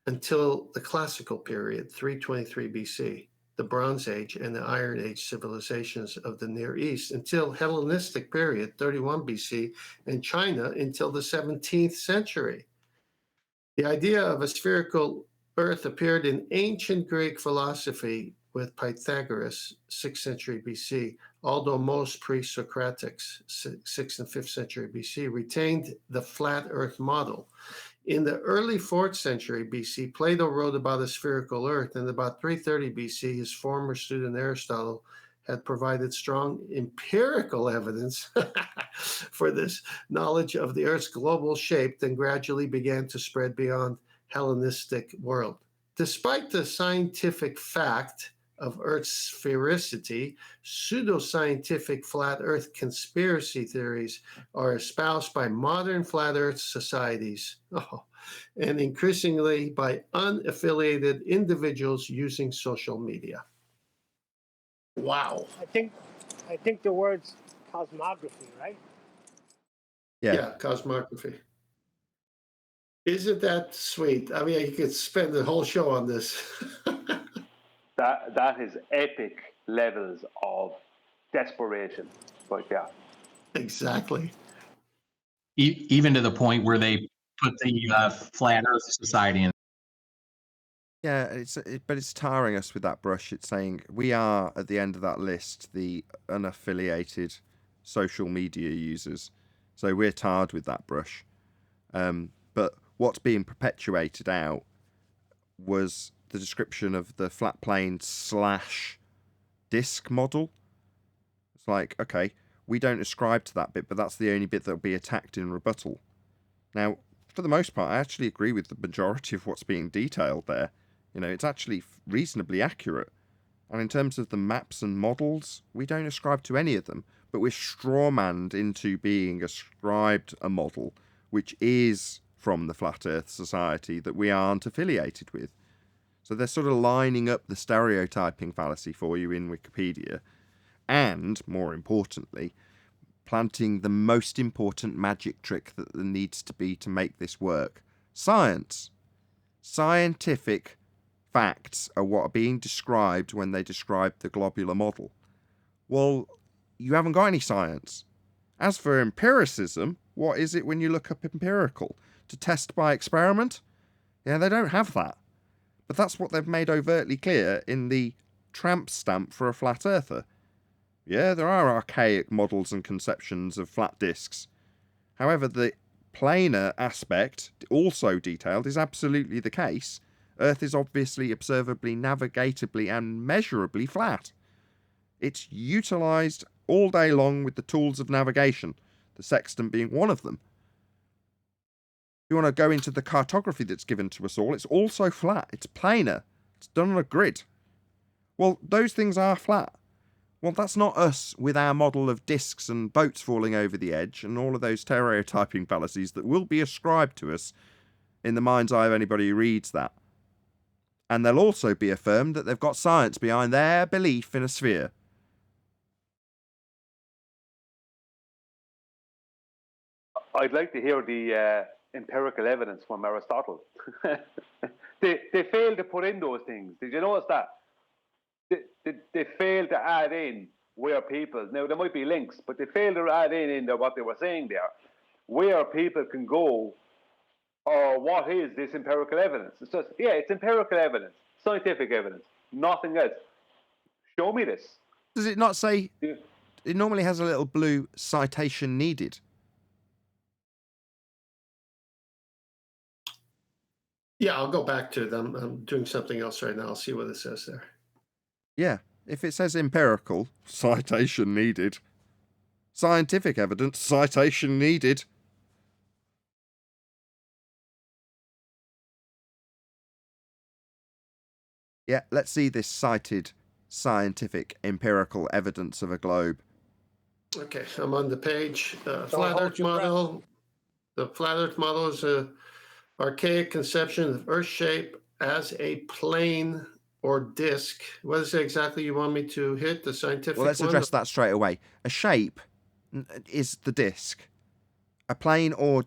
until the classical period, 323 BC, the Bronze Age and the Iron Age civilizations of the Near East, until Hellenistic period, 31 BC, and China until the 17th century. The idea of a spherical Earth appeared in ancient Greek philosophy with Pythagoras, 6th century BC, although most pre-Socratics, 6th and 5th century BC, retained the flat Earth model. In the early 4th century BC, Plato wrote about a spherical Earth, and about 330 BC, his former student Aristotle had provided strong empirical evidence for this knowledge of the Earth's global shape, then gradually began to spread beyond Hellenistic world. Despite the scientific fact of Earth's sphericity, pseudoscientific flat Earth conspiracy theories are espoused by modern flat Earth societies, and increasingly by unaffiliated individuals using social media. Wow. I think the word's cosmography, right? Yeah, cosmography. Isn't that sweet? I mean, you could spend the whole show on this. that is epic levels of desperation. But yeah, exactly. Even to the point where they put the flat Earth society in. Yeah, but it's tarring us with that brush. It's saying we are at the end of that list the unaffiliated social media users, so we're tarred with that brush. But what's being perpetuated out was the description of the flat plane / disk model. It's like, okay, we don't ascribe to that bit, but that's the only bit that'll be attacked in rebuttal. Now, for the most part, I actually agree with the majority of what's being detailed there. You know, it's actually reasonably accurate. And in terms of the maps and models, we don't ascribe to any of them, but we're strawmanned into being ascribed a model which is from the Flat Earth Society that we aren't affiliated with. So they're sort of lining up the stereotyping fallacy for you in Wikipedia, and, more importantly, planting the most important magic trick that there needs to be to make this work. Science. Scientific facts are what are being described when they describe the globular model. Well, you haven't got any science. As for empiricism, what is it when you look up empirical? To test by experiment? Yeah, they don't have that. But that's what they've made overtly clear in the tramp stamp for a flat earther. Yeah, there are archaic models and conceptions of flat disks. However, the planar aspect, also detailed, is absolutely the case. Earth is obviously, observably, navigatably, and measurably flat. It's utilised all day long with the tools of navigation, the Sextant being one of them. If you want to go into the cartography that's given to us all, it's also flat. It's planar. It's done on a grid. Well, those things are flat. Well, that's not us with our model of discs and boats falling over the edge and all of those stereotyping fallacies that will be ascribed to us in the mind's eye of anybody who reads that. And they'll also be affirmed that they've got science behind their belief in a sphere. I'd like to hear the empirical evidence from Aristotle. they failed to put in those things. Did you notice that? They failed to add in where people, now there might be links, but they failed to add in what they were saying there, where people can go, or what is this empirical evidence. It's just, yeah, it's empirical evidence, scientific evidence, nothing else. Show me this. Does it not say, it normally has a little blue citation needed? Yeah, I'll go back to them. I'm doing something else right now. I'll see what it says there. Yeah, if it says empirical, citation needed. Scientific evidence, citation needed. Yeah, let's see this cited scientific empirical evidence of a globe. Okay, I'm on the page. Flat Earth model. The flat Earth model is an archaic conception of Earth shape as a plane or disc. What is it exactly you want me to hit? The scientific one? Well, let's address that straight away. A shape is the disc. A plane or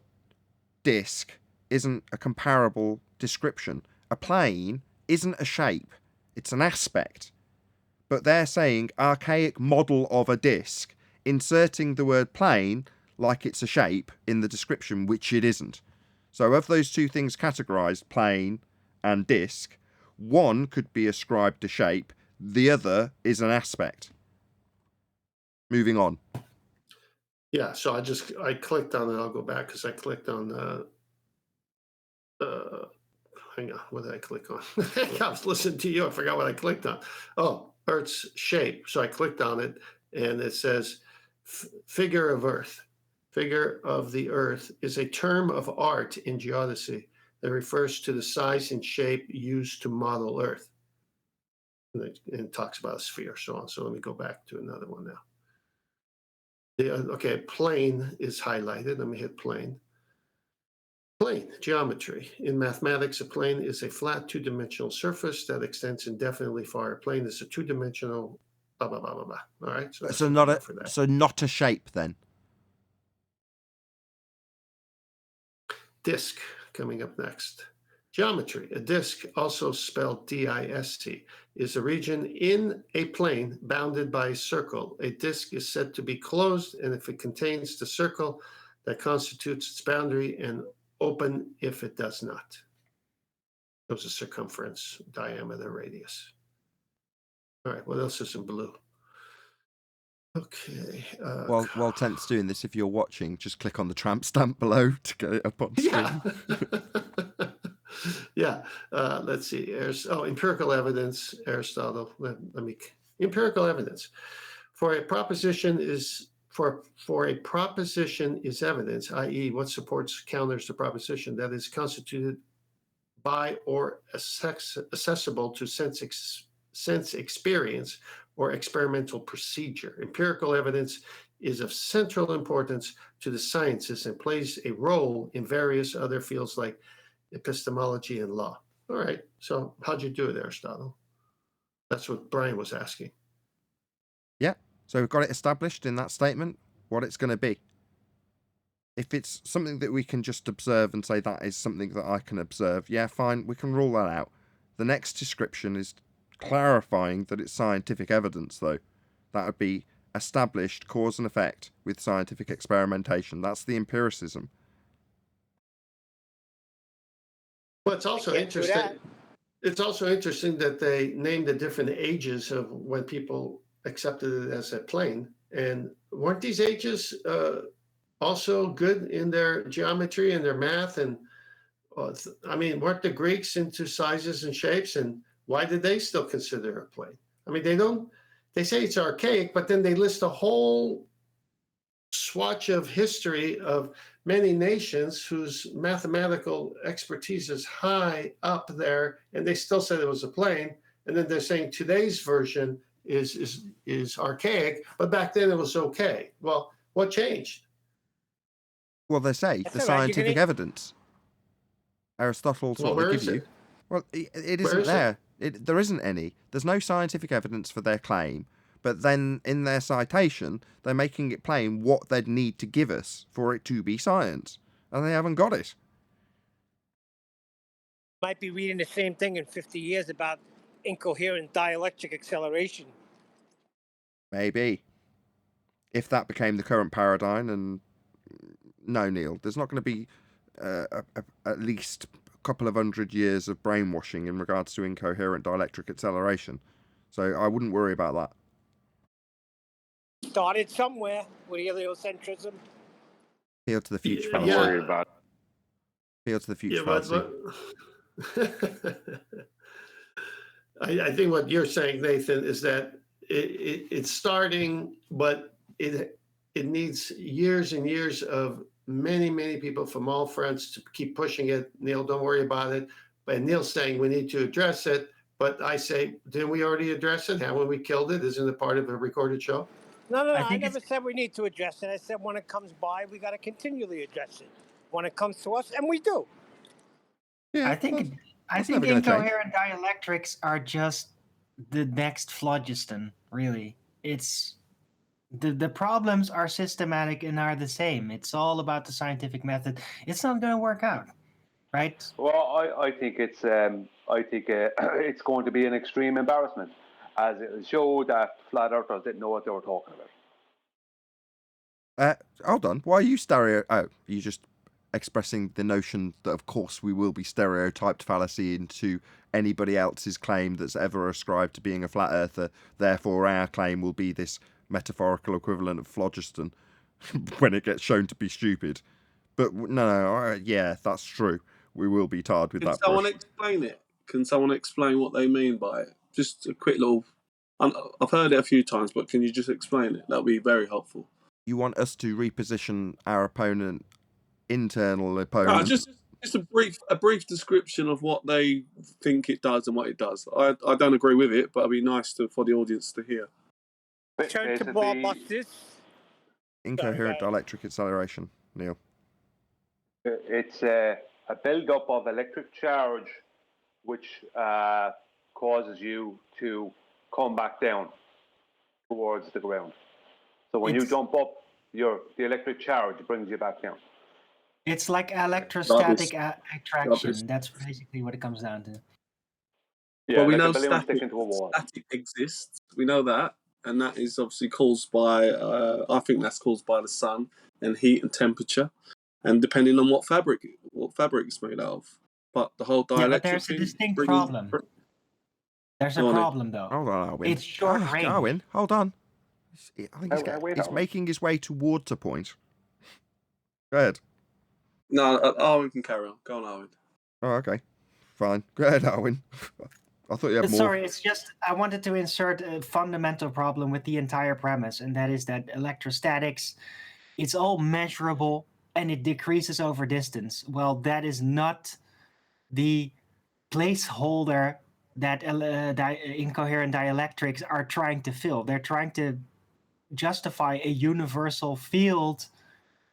disc isn't a comparable description. A plane isn't a shape. It's an aspect. But they're saying archaic model of a disc, inserting the word plane like it's a shape in the description, which it isn't. So of those two things categorized, plane and disc, one could be ascribed to shape, the other is an aspect. Moving on. Yeah, so I clicked on it. I'll go back because I clicked on hang on, what did I click on? I was listening to you. I forgot what I clicked on. Oh, Earth's shape. So I clicked on it, and it says figure of Earth. Figure of the Earth is a term of art in geodesy that refers to the size and shape used to model Earth. And it talks about a sphere, so on. So let me go back to another one now. Okay, plane is highlighted. Let me hit plane. Plane, geometry. In mathematics, a plane is a flat two-dimensional surface that extends indefinitely far. A plane is a two-dimensional blah, blah, blah, blah, blah. All right? So not a shape then? Disc coming up next. Geometry. A disk, also spelled DIST, is a region in a plane bounded by a circle. A disk is said to be closed, and if it contains the circle that constitutes its boundary, and open if it does not. Those are circumference, diameter, radius. All right, what else is in blue? Okay. While Tent's doing this, if you're watching, just click on the tramp stamp below to get it up on screen. Yeah. Let's see. Empirical evidence. Aristotle. Empirical evidence. For a proposition is evidence, i.e., what supports counters the proposition that is constituted by or accessible to sense experience or experimental procedure. Empirical evidence is of central importance to the sciences and plays a role in various other fields like epistemology and law. All right, so how'd you do it, Aristotle? That's what Brian was asking. Yeah, so we've got it established in that statement, what it's going to be. If it's something that we can just observe and say that is something that I can observe, yeah, fine, we can rule that out. The next description is clarifying that it's scientific evidence, though. That would be established cause and effect with scientific experimentation. That's the empiricism. Well, it's also interesting. It's also interesting that they named the different ages of when people accepted it as a plane. And weren't these ages also good in their geometry and their math? And I mean, weren't the Greeks into sizes and shapes? And why did they still consider a plane? I mean, they say it's archaic, but then they list a whole swatch of history of many nations whose mathematical expertise is high up there, and they still said it was a plane. And then they're saying today's version is archaic, but back then it was okay. Well, what changed? Well, they say the scientific evidence. Aristotle sort of give you. Well, it isn't there. There isn't any. There's no scientific evidence for their claim. But then in their citation, they're making it plain what they'd need to give us for it to be science. And they haven't got it. Might be reading the same thing in 50 years about incoherent dielectric acceleration. Maybe. If that became the current paradigm, and no, Neil, there's not going to be at least a couple of 100 years of brainwashing in regards to incoherent dielectric acceleration. So I wouldn't worry about that. Started somewhere with heliocentrism. Appeal to the future. Don't worry about it. Appeal to the future. I think what you're saying, Nathan, is that it's starting, but it needs years and years of many people from all fronts to keep pushing it. Neil, don't worry about it. But Neil's saying we need to address it. But I say, didn't we already address it? Haven't we killed it? Isn't it part of a recorded show? No, I never said we need to address it. I said when it comes by, we got to continually address it. When it comes to us, and we do. Yeah, I think incoherent dielectrics are just the next phlogiston, really. It's the problems are systematic and are the same. It's all about the scientific method. It's not going to work out, right? Well, I think it's it's going to be an extreme embarrassment, as it will show that flat earthers didn't know what they were talking about. Hold on. Why are you are you just expressing the notion that, of course, we will be stereotyped fallacy into anybody else's claim that's ever ascribed to being a flat earther? Therefore, our claim will be this metaphorical equivalent of phlogiston when it gets shown to be stupid. But no, yeah, that's true. We will be tarred with that. Can someone explain it? Can someone explain what they mean by it? Just a quick little... I've heard it a few times, but can you just explain it? That would be very helpful. You want us to reposition our internal opponent? No, just a brief description of what they think it does and what it does. I don't agree with it, but it'd be nice for the audience to hear. Turn to ball busters. Incoherent dielectric acceleration, Neil. It's a build-up of electric charge, which causes you to come back down towards the ground. So when you jump up, the electric charge brings you back down. It's like electrostatic attraction. Rubbish. That's basically what it comes down to. Yeah, Well, we like know a balloon static, sticking to a wall. static exists. We know that, and that is obviously caused by. I think that's caused by the sun and heat and temperature, and depending on what fabric it's made out of. But the whole dielectric but there's a thing. distinct problem. There's a problem, though. Hold on, Alwyn. It's short range. Alwyn, hold on. I think he's Alwyn. making his way towards a point. Go ahead. No, Arwen can carry on. Go on, Arwen. Oh, okay. Fine. Go ahead, Alwyn. I thought you had more. Sorry, it's just I wanted to insert a fundamental problem with the entire premise, and that is that electrostatics, it's all measurable and it decreases over distance. Well, that is not the placeholder that incoherent dielectrics are trying to fill. They're trying to justify a universal field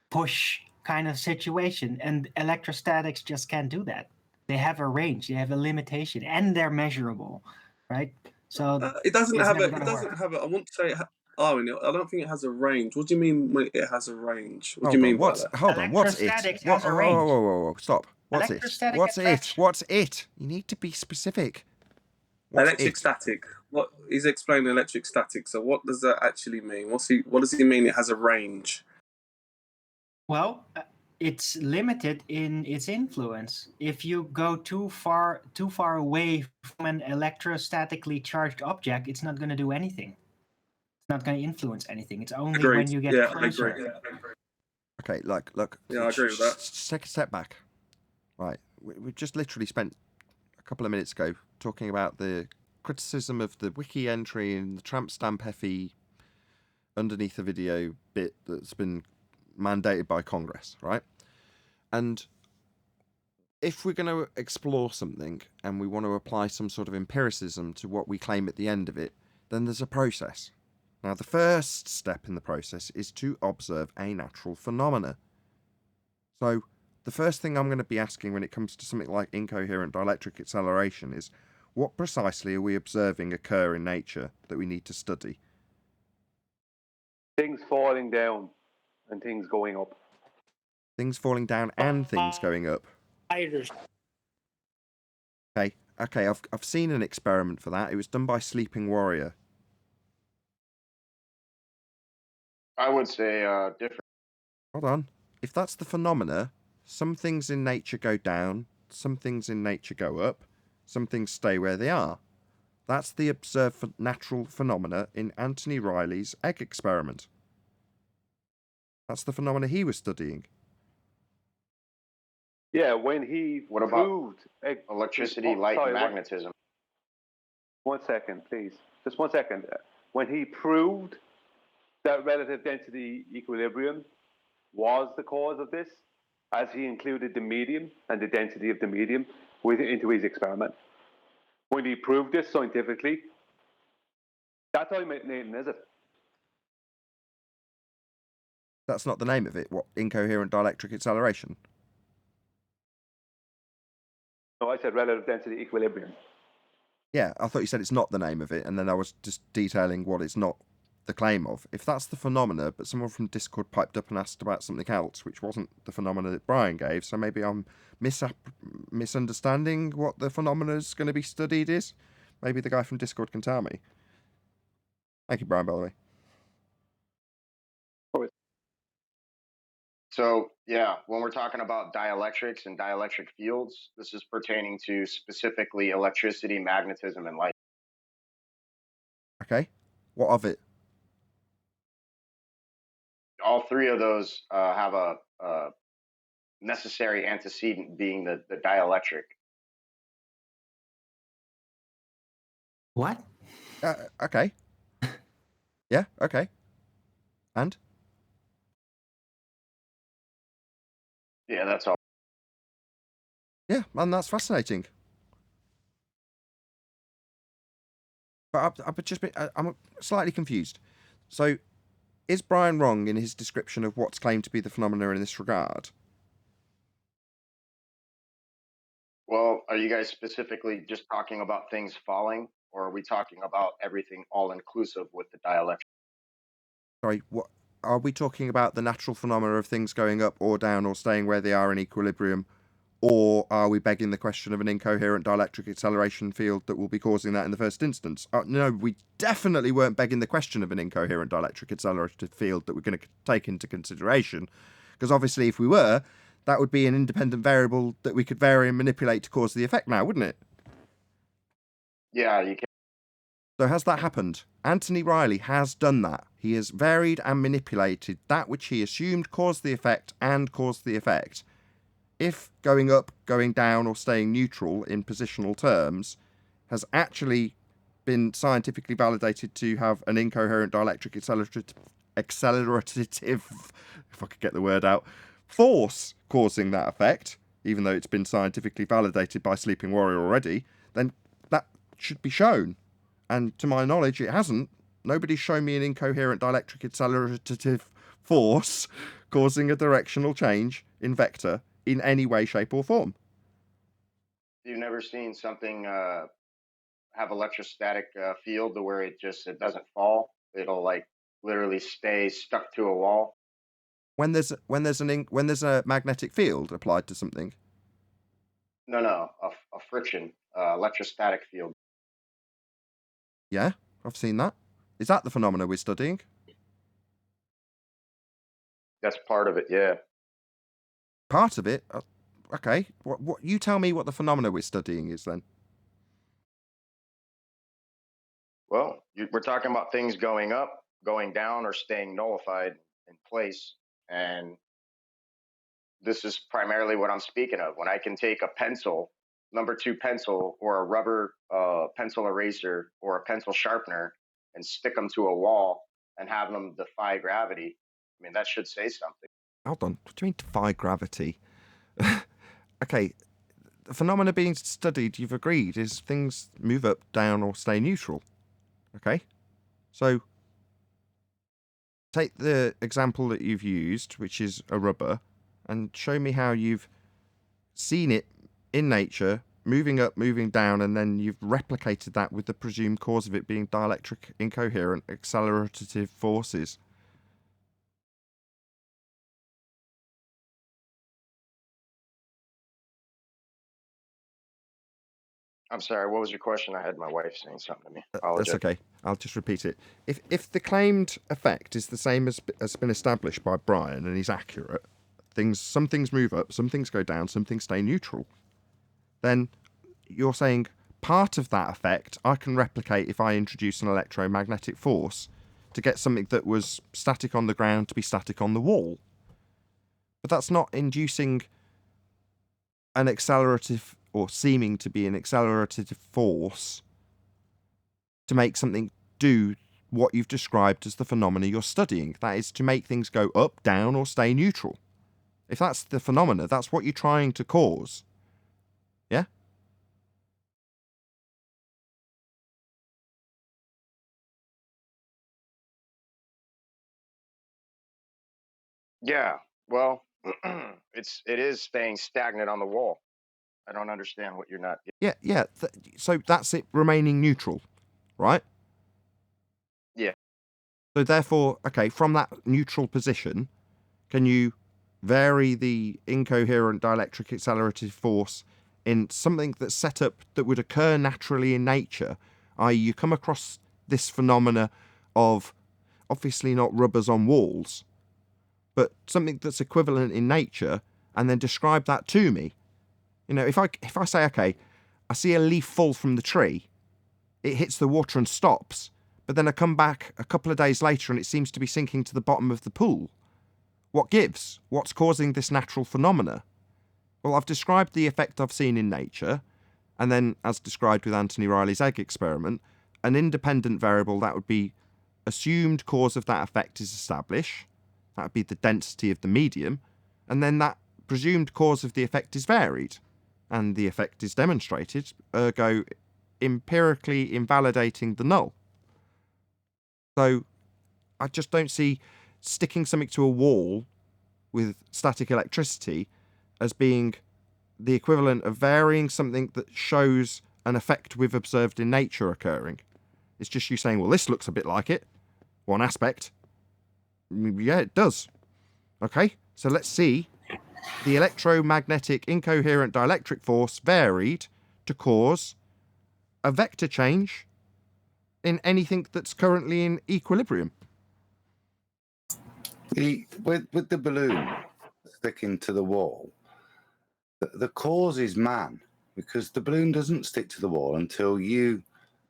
push kind of situation, and electrostatics just can't do that. They have a range, they have a limitation, and they're measurable, right? So it doesn't it's have never a. It gonna doesn't work. have a. I won't say. Arwen, I don't think it has a range. What do you mean when it has a range? What do you mean by that? Hold on. What's it? Electrostatics has a range. Whoa. Stop. What's it? Electrostatic What's it? attraction. What's it? You need to be specific. What's Electric it? static. What he's explaining electric static. So what does that actually mean? What does he mean? It has a range. Well, it's limited in its influence. If you go too far away from an electrostatically charged object, it's not going to do anything. It's not going to influence anything. It's only Agreed. when you get Yeah, closer. I agree. Okay, look. Yeah, I agree with that. Take a step back. Right, we just literally spent a couple of minutes ago talking about the criticism of the wiki entry and the tramp stamp Effie underneath the video bit that's been mandated by Congress, right? And if we're going to explore something and we want to apply some sort of empiricism to what we claim at the end of it, then there's a process. Now, the first step in the process is to observe a natural phenomena. So, the first thing I'm going to be asking when it comes to something like incoherent dielectric acceleration is, what precisely are we observing occur in nature that we need to study? Things falling down and things going up. Things falling down and things going up. Okay, I've seen an experiment for that. It was done by Sleeping Warrior. I would say different. Hold on. If that's the phenomena, some things in nature go down, some things in nature go up, some things stay where they are. That's the observed natural phenomena in Anthony Riley's egg experiment. That's the phenomena he was studying. Yeah, when he What about electricity, light, and magnetism? One second, please. Just 1 second. When he proved that relative density equilibrium was the cause of this, as he included the medium and the density of the medium into his experiment. When he proved this scientifically, that's how he made Nathan, is it? That's not the name of it. What? Incoherent dielectric acceleration? No, I said relative density equilibrium. Yeah, I thought you said it's not the name of it, and then I was just detailing what it's not the claim of. If that's the phenomena, but someone from Discord piped up and asked about something else, which wasn't the phenomena that Brian gave, so maybe I'm misunderstanding what the phenomena is going to be studied is. Maybe the guy from Discord can tell me. Thank you, Brian, by the way. So, yeah, when we're talking about dielectrics and dielectric fields, this is pertaining to specifically electricity, magnetism, and light. Okay. What of it? All three of those have a necessary antecedent being the dielectric. What? Okay. Yeah, okay. And? Yeah, that's all. Yeah, and that's fascinating. But I'm slightly confused. So, is Brian wrong in his description of what's claimed to be the phenomena in this regard? Well, are you guys specifically just talking about things falling, or are we talking about everything all inclusive with the dielectric? Sorry, what? are we talking about the natural phenomena of things going up or down or staying where they are in equilibrium? Or are we begging the question of an incoherent dielectric acceleration field that will be causing that in the first instance? No, we definitely weren't begging the question of an incoherent dielectric accelerative field that we're going to take into consideration. Because obviously if we were, that would be an independent variable that we could vary and manipulate to cause the effect now, wouldn't it? Yeah, you can. So has that happened? Anthony Riley has done that. He has varied and manipulated that which he assumed caused the effect and caused the effect. If going up, going down, or staying neutral in positional terms has actually been scientifically validated to have an incoherent dielectric accelerative, if I could get the word out, force causing that effect, even though it's been scientifically validated by Sleeping Warrior already, then that should be shown. And to my knowledge, it hasn't. Nobody's shown me an incoherent dielectric accelerative force causing a directional change in vector in any way, shape, or form. You've never seen something have electrostatic field to where it doesn't fall. It'll like literally stay stuck to a wall. When there's a magnetic field applied to something. No, a friction, electrostatic field. Yeah, I've seen that. Is that the phenomena we're studying? That's part of it, yeah. Part of it? Okay. What? You tell me what the phenomena we're studying is then. Well, we're talking about things going up, going down, or staying nullified in place. And this is primarily what I'm speaking of. When I can take a pencil, number 2 pencil, or a rubber pencil eraser, or a pencil sharpener, and stick them to a wall and have them defy gravity, I mean, that should say something. Hold on. What do you mean defy gravity? Okay. The phenomena being studied, you've agreed, is things move up, down, or stay neutral. Okay? So, take the example that you've used, which is a rubber, and show me how you've seen it in nature, moving up, moving down, and then you've replicated that with the presumed cause of it being dielectric, incoherent, accelerative forces. I'm sorry, what was your question? I had my wife saying something to me. That's okay. I'll just repeat it. If the claimed effect is the same as has been established by Brian and is accurate, some things move up, some things go down, some things stay neutral, then you're saying part of that effect I can replicate if I introduce an electromagnetic force to get something that was static on the ground to be static on the wall. But that's not inducing an accelerative or seeming to be an accelerative force to make something do what you've described as the phenomena you're studying. That is to make things go up, down, or stay neutral. If that's the phenomena, that's what you're trying to cause. Yeah? Yeah, well, it is staying stagnant on the wall. I don't understand what you're not. Yeah. So that's it remaining neutral, right? Yeah. So therefore, okay, from that neutral position, can you vary the incoherent dielectric accelerative force in something that's set up that would occur naturally in nature, i.e. you come across this phenomena of obviously not rubbers on walls, but something that's equivalent in nature, and then describe that to me. You know, if I say, okay, I see a leaf fall from the tree, it hits the water and stops, but then I come back a couple of days later and it seems to be sinking to the bottom of the pool. What gives? What's causing this natural phenomena? Well, I've described the effect I've seen in nature, and then, as described with Anthony Riley's egg experiment, an independent variable that would be assumed cause of that effect is established. That would be the density of the medium, and then that presumed cause of the effect is varied, and the effect is demonstrated, ergo empirically invalidating the null. So I just don't see sticking something to a wall with static electricity as being the equivalent of varying something that shows an effect we've observed in nature occurring. It's just you saying, well, this looks a bit like it, one aspect. Yeah, it does. Okay, so let's see. The electromagnetic incoherent dielectric force varied to cause a vector change in anything that's currently in equilibrium. With the balloon sticking to the wall, the cause is man, because the balloon doesn't stick to the wall until you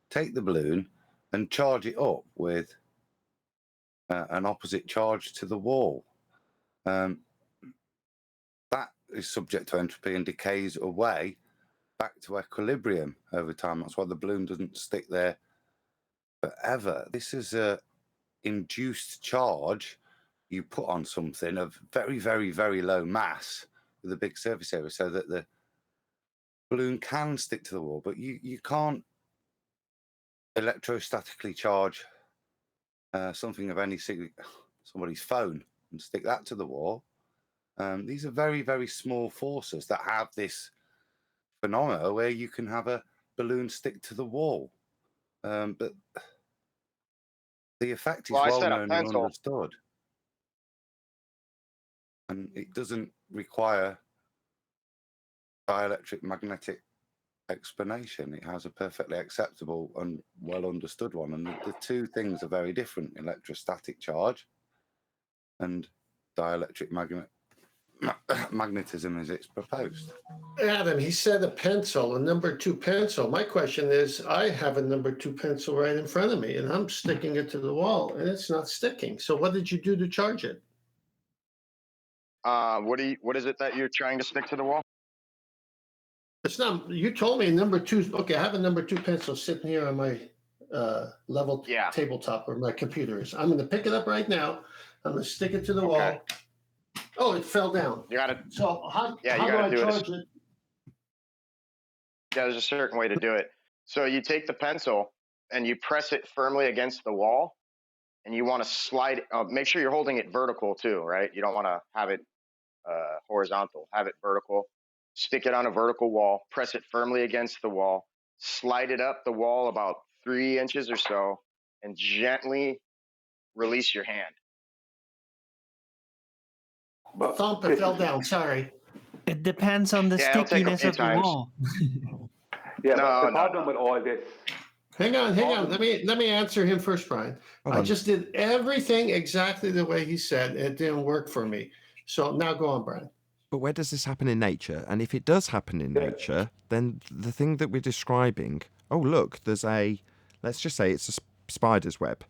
take the balloon and charge it up with an opposite charge to the wall. That is subject to entropy and decays away back to equilibrium over time. That's why the balloon doesn't stick there forever. This is a induced charge you put on something of very, very, very low mass with a big surface area, so that the balloon can stick to the wall, but you can't electrostatically charge something of any somebody's phone and stick that to the wall. These are very, very small forces that have this phenomena where you can have a balloon stick to the wall. But the effect is well known and understood. And it doesn't require dielectric magnetic explanation. It has a perfectly acceptable and well understood one. And the two things are very different: electrostatic charge and dielectric magnetism as it's proposed. Adam, he said a pencil, a number 2 pencil. My question is, I have a number 2 pencil right in front of me, and I'm sticking it to the wall, and it's not sticking. So what did you do to charge it? What is it that you're trying to stick to the wall? It's not. You told me number 2. Okay, I have a number 2 pencil sitting here on my level tabletop where my computer is. I'm going to pick it up right now. I'm going to stick it to the wall. Oh, it fell down. You got to. So how do I charge it? Yeah, there's a certain way to do it. So you take the pencil and you press it firmly against the wall, and you want to slide it. Make sure you're holding it vertical too, right? You don't want to have it horizontal. Have it vertical. Stick it on a vertical wall. Press it firmly against the wall. Slide it up the wall about 3 inches or so, and gently release your hand. Thump, it fell down. Sorry. It depends on the stickiness of the wall. Yeah, but the problem with all this. Hang on. Let me answer him first, Brian. I just did everything exactly the way he said. It didn't work for me. So now go on, Brian. But where does this happen in nature? And if it does happen in nature, then the thing that we're describing, look, there's let's just say it's a spider's web.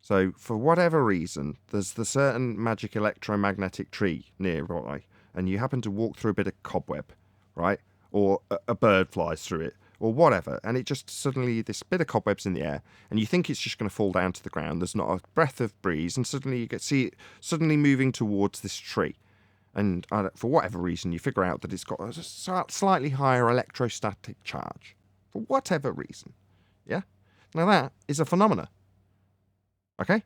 So for whatever reason, there's the certain magic electromagnetic tree nearby, and you happen to walk through a bit of cobweb, right? Or a bird flies through it, or whatever, and it just suddenly, this bit of cobweb's in the air, and you think it's just going to fall down to the ground. There's not a breath of breeze, and suddenly you see it suddenly moving towards this tree. And for whatever reason, you figure out that it's got a slightly higher electrostatic charge. For whatever reason. Yeah? Now that is a phenomena. Okay?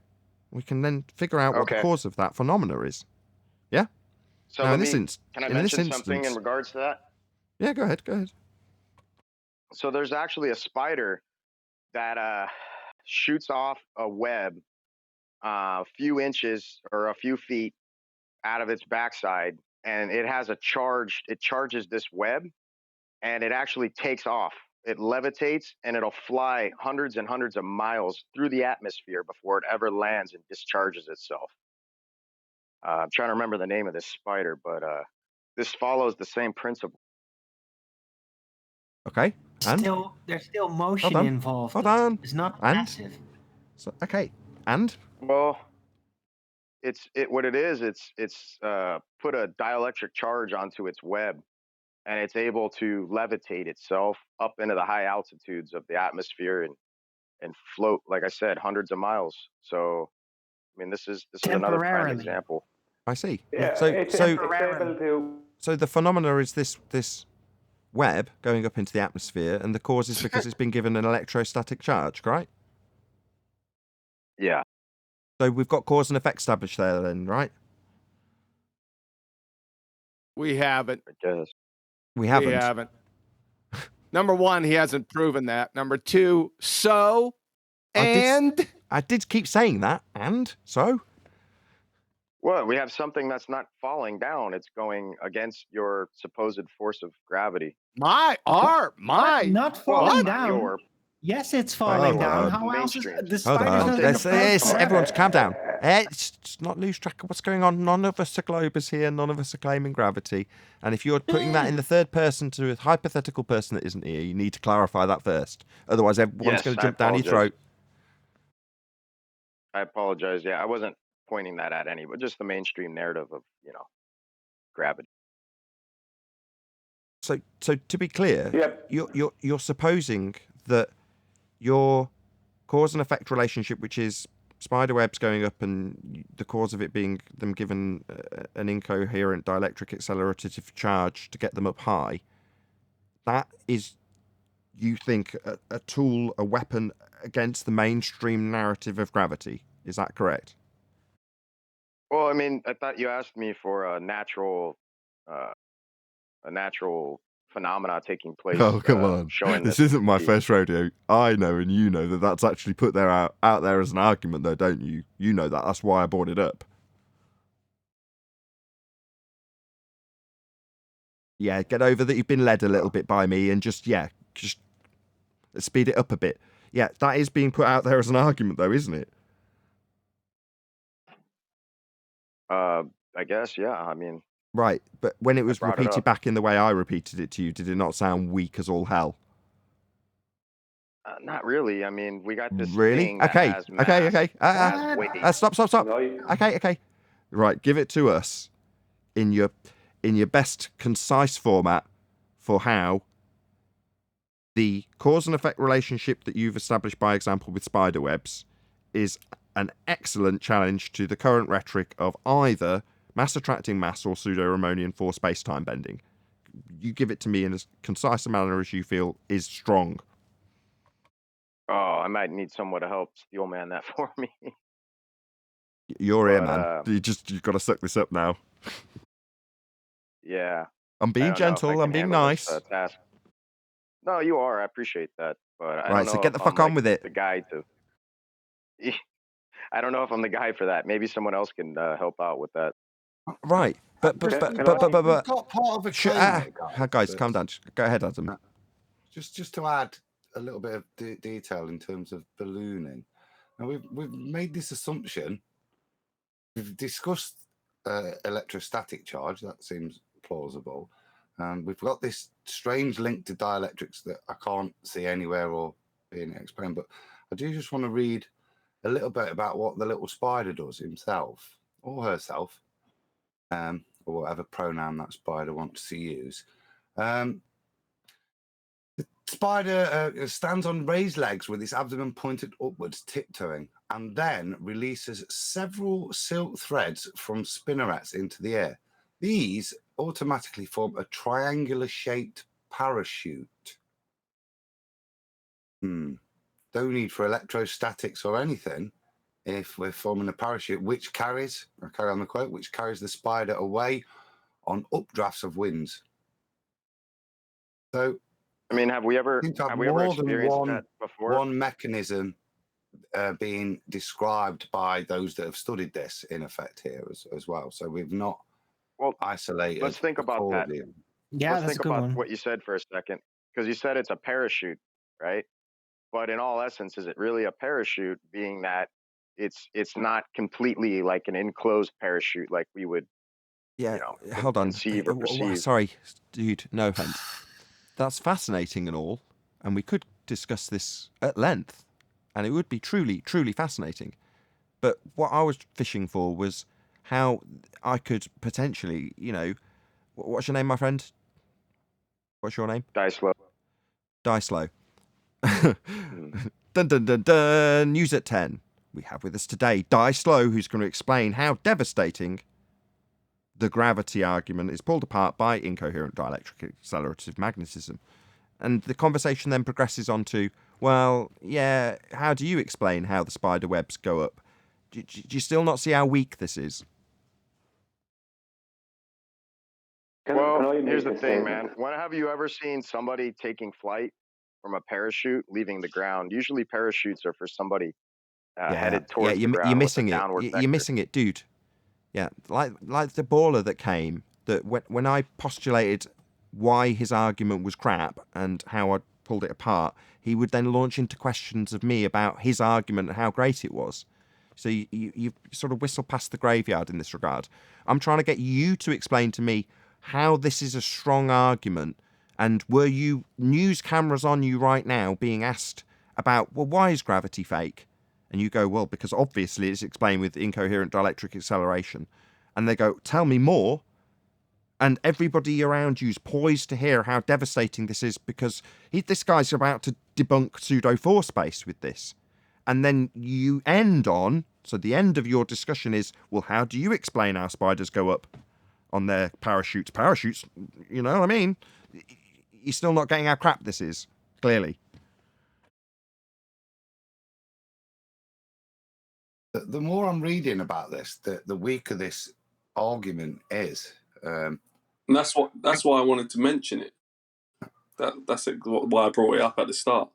We can then figure out what the cause of that phenomena is. Yeah? So now, can I mention something in regards to that? Yeah, go ahead. So there's actually a spider that shoots off a web a few inches or a few feet out of its backside, and it has a charge. It charges this web, and it actually takes off. It levitates, and it'll fly hundreds and hundreds of miles through the atmosphere before it ever lands and discharges itself. I'm trying to remember the name of this spider, but this follows the same principle. Okay. And? There's still motion involved. Hold on. It's not passive. So, okay. And? Well, what it is. It's put a dielectric charge onto its web, and it's able to levitate itself up into the high altitudes of the atmosphere and float, like I said, hundreds of miles. So, I mean, this is another prime example. I see. Yeah, so the phenomena is this web going up into the atmosphere, and the cause is because it's been given an electrostatic charge, right? Yeah. So we've got cause and effect established there then, right? We haven't. We haven't. Number one, he hasn't proven that. Number two, I did keep saying that, and so? Well, we have something that's not falling down. It's going against your supposed force of gravity. My. Not falling not down. your. Yes, it's falling down. How else is the Hold spider's on. not Let's, gonna float forever? everyone calm down. Let's not lose track of what's going on. None of us are globers here. None of us are claiming gravity. And if you're putting that in the third person to a hypothetical person that isn't here, you need to clarify that first. Otherwise, everyone's going to jump down your throat. I apologize. Yeah, I wasn't pointing that at any, but just the mainstream narrative of, gravity. So to be clear, you're supposing that your cause and effect relationship, which is spider webs going up and the cause of it being them given an incoherent dielectric accelerative charge to get them up high, that is, you think, a tool, a weapon against the mainstream narrative of gravity. Is that correct? Well, I mean, I thought you asked me for a natural phenomena taking place. Oh, come on. Showing this isn't my first rodeo. I know, and you know, that that's actually put there out there as an argument, though, don't you? You know that. That's why I brought it up. Yeah, get over that you've been led a little bit by me and just speed it up a bit. Yeah, that is being put out there as an argument, though, isn't it? I guess, yeah. I mean, right, but when it was repeated up. back in the way I repeated it to you, did it not sound weak as all hell? Not really. I mean, we got this really? thing that Okay, has okay. Stop. Okay. Right, give it to us in your best concise format for how the cause and effect relationship that you've established by example with spider webs is an excellent challenge to the current rhetoric of either mass attracting mass or pseudo-Ramonian for space-time bending. You give it to me in as concise a manner as you feel is strong. Oh, I might need someone to help steelman that for me. You're here, man. You've got to suck this up now. Yeah. I'm being gentle. I'm being nice. Task. No, you are. I appreciate that, but I right. don't know So get the fuck on with it. The guy to. I don't know if I'm the guy for that. Maybe someone else can help out with that. Right, but got part of a claim, guys, calm down. Go ahead, Adam. Just to add a little bit of detail in terms of ballooning. Now we've made this assumption. We've discussed electrostatic charge. That seems plausible. We've got this strange link to dielectrics that I can't see anywhere or being explained. But I do just want to read a little bit about what the little spider does himself or herself, or whatever pronoun that spider wants to use. The spider stands on raised legs with its abdomen pointed upwards, tiptoeing, and then releases several silk threads from spinnerets into the air. These automatically form a triangular-shaped parachute. No need for electrostatics or anything if we're forming a parachute which carries, I'll carry on the quote, which carries the spider away on updrafts of winds. So, I mean, have we ever experienced that before? One mechanism being described by those that have studied this in effect here as well. So we've not isolated. Let's think about that. Yeah, let's think about what you said for a second, because you said it's a parachute, right? But in all essence, is it really a parachute, being that it's not completely like an enclosed parachute like we would, hold on. conceive or perceive? Sorry, dude, no offense. That's fascinating and all, and we could discuss this at length, and it would be truly, truly fascinating. But what I was fishing for was how I could potentially, what's your name, my friend? What's your name? Dyslow. Dun dun dun dun. News at 10. We have with us today Dyslow, who's going to explain how devastating the gravity argument is pulled apart by incoherent dielectric accelerative magnetism. And the conversation then progresses on to, well, yeah, how do you explain how the spider webs go up? Do you still not see how weak this is? Well, here's the thing, man. When have you ever seen somebody taking flight from a parachute leaving the ground? Usually parachutes are for somebody headed towards the ground. You're missing it. Downward You're missing it, dude. Yeah, like the baller that came, that when I postulated why his argument was crap and how I pulled it apart, he would then launch into questions of me about his argument and how great it was. So you sort of whistle past the graveyard in this regard. I'm trying to get you to explain to me how this is a strong argument, and were you news cameras on you right now being asked about, well, why is gravity fake? And you go, well, because obviously it's explained with incoherent dielectric acceleration. And they go, tell me more. And everybody around you's poised to hear how devastating this is, because this guy's about to debunk pseudo force space with this. And then you end on, so the end of your discussion is, well, how do you explain how spiders go up on their parachutes? Parachutes, you know what I mean? You're still not getting how crap this is, clearly. The more I'm reading about this, the weaker this argument is. And that's why I wanted to mention it. That's why I brought it up at the start.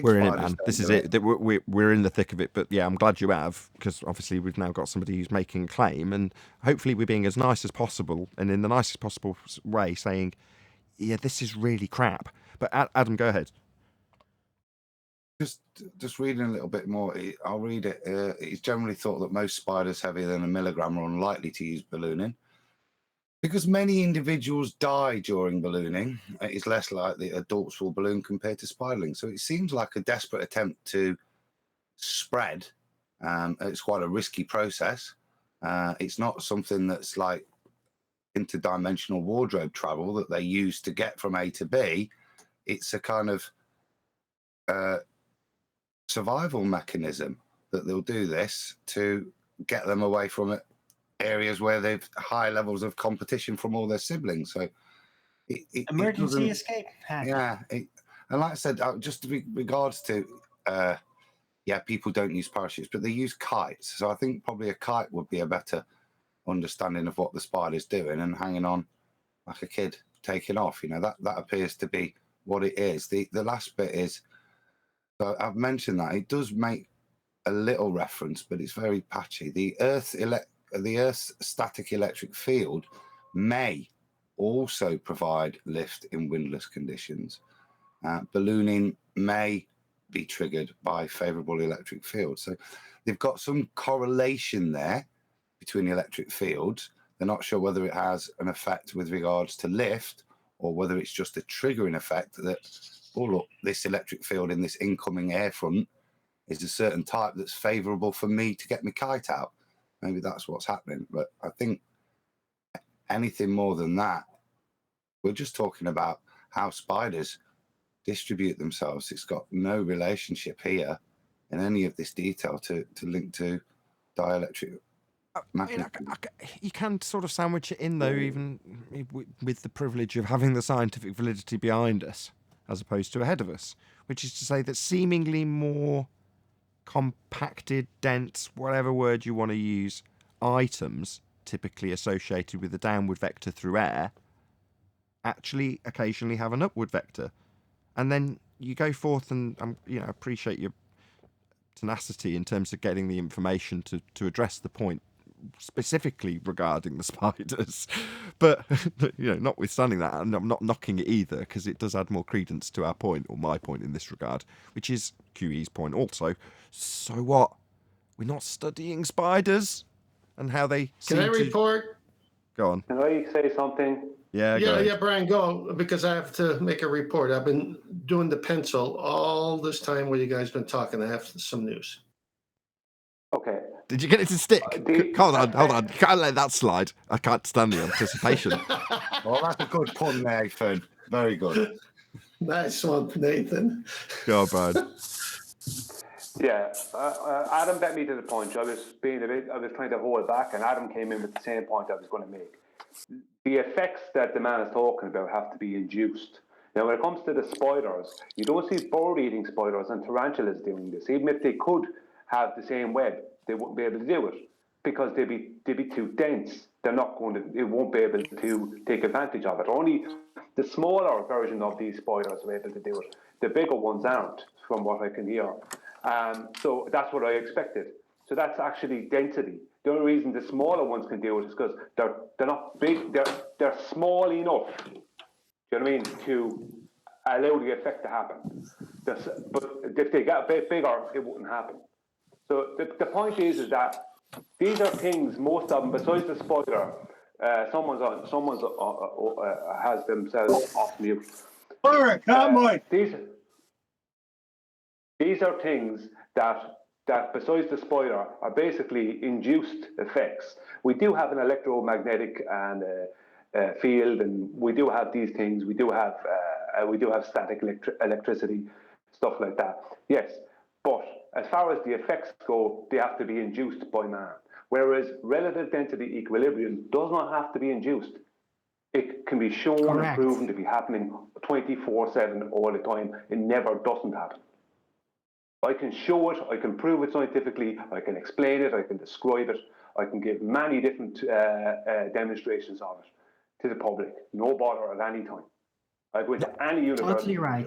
We're in it, man. This is it. We're in the thick of it. But yeah, I'm glad you have, because obviously we've now got somebody who's making a claim, and hopefully we're being as nice as possible and in the nicest possible way saying, yeah, this is really crap. But Adam, go ahead. Just reading a little bit more, I'll read it. It's generally thought that most spiders heavier than 1 milligram are unlikely to use ballooning. Because many individuals die during ballooning, it is less likely adults will balloon compared to spiderlings. So it seems like a desperate attempt to spread. It's quite a risky process. It's not something that's like interdimensional wardrobe travel that they use to get from A to B. It's a kind of survival mechanism that they'll do this to get them away from areas where they've high levels of competition from all their siblings. So emergency escape hack. Yeah, and like I said, just regards to people don't use parachutes, but they use kites. So I think probably a kite would be a better understanding of what the spider's doing and hanging on like a kid taking off. You know, that appears to be what it is. The last bit is, so I've mentioned that it does make a little reference, but it's very patchy. The Earth's static electric field may also provide lift in windless conditions. Ballooning may be triggered by favorable electric fields. So they've got some correlation there between the electric fields. They're not sure whether it has an effect with regards to lift or whether it's just a triggering effect that, oh, look, this electric field in this incoming air front is a certain type that's favorable for me to get my kite out. Maybe that's what's happening. But I think anything more than that, we're just talking about how spiders distribute themselves. It's got no relationship here in any of this detail to link to dielectric. You can sort of sandwich it in, though, even with the privilege of having the scientific validity behind us as opposed to ahead of us, which is to say that seemingly more compacted, dense, whatever word you want to use, items typically associated with a downward vector through air actually occasionally have an upward vector. And then you go forth and appreciate your tenacity in terms of getting the information to address the point specifically regarding the spiders. But notwithstanding that, and I'm not knocking it either, because it does add more credence to our point, or my point in this regard, which is QE's point also. So what? We're not studying spiders and how they Can I report? Go on. Can I say something? Yeah, Brian, go, because I have to make a report. I've been doing the pencil all this time while you guys been talking. I have some news. Okay. Did you get it to stick? Hold on. You can't let that slide. I can't stand the anticipation. Well, that's a good pun, Nathan. Very good. Nice one, Nathan. Go on, Brian. Yeah, Adam bet me to the punch. I was trying to hold back, and Adam came in with the same point I was going to make. The effects that the man is talking about have to be induced. Now, when it comes to the spiders, you don't see bird-eating spiders and tarantulas doing this. Even if they could have the same web, they wouldn't be able to do it because they'd be too dense. They won't be able to take advantage of it. Only the smaller version of these spiders are able to do it. The bigger ones aren't, from what I can hear. So that's what I expected. So that's actually density. The only reason the smaller ones can do it is because they're not big. They're small enough. Do you know what I mean? To allow the effect to happen. But if they got a bit bigger, it wouldn't happen. So the point is that these are things. Most of them, besides the spider, someone's has themselves off mute. All right, cowboy. These are things that besides the spider are basically induced effects. We do have an electromagnetic and field, and we do have these things. We do have static electricity, stuff like that. Yes, but as far as the effects go, they have to be induced by man. Whereas relative density equilibrium does not have to be induced. It can be shown and proven to be happening 24/7 all the time. It never doesn't happen. I can show it, I can prove it scientifically, I can explain it, I can describe it, I can give many different demonstrations of it to the public. No bother at any time. I go into any university. Totally right.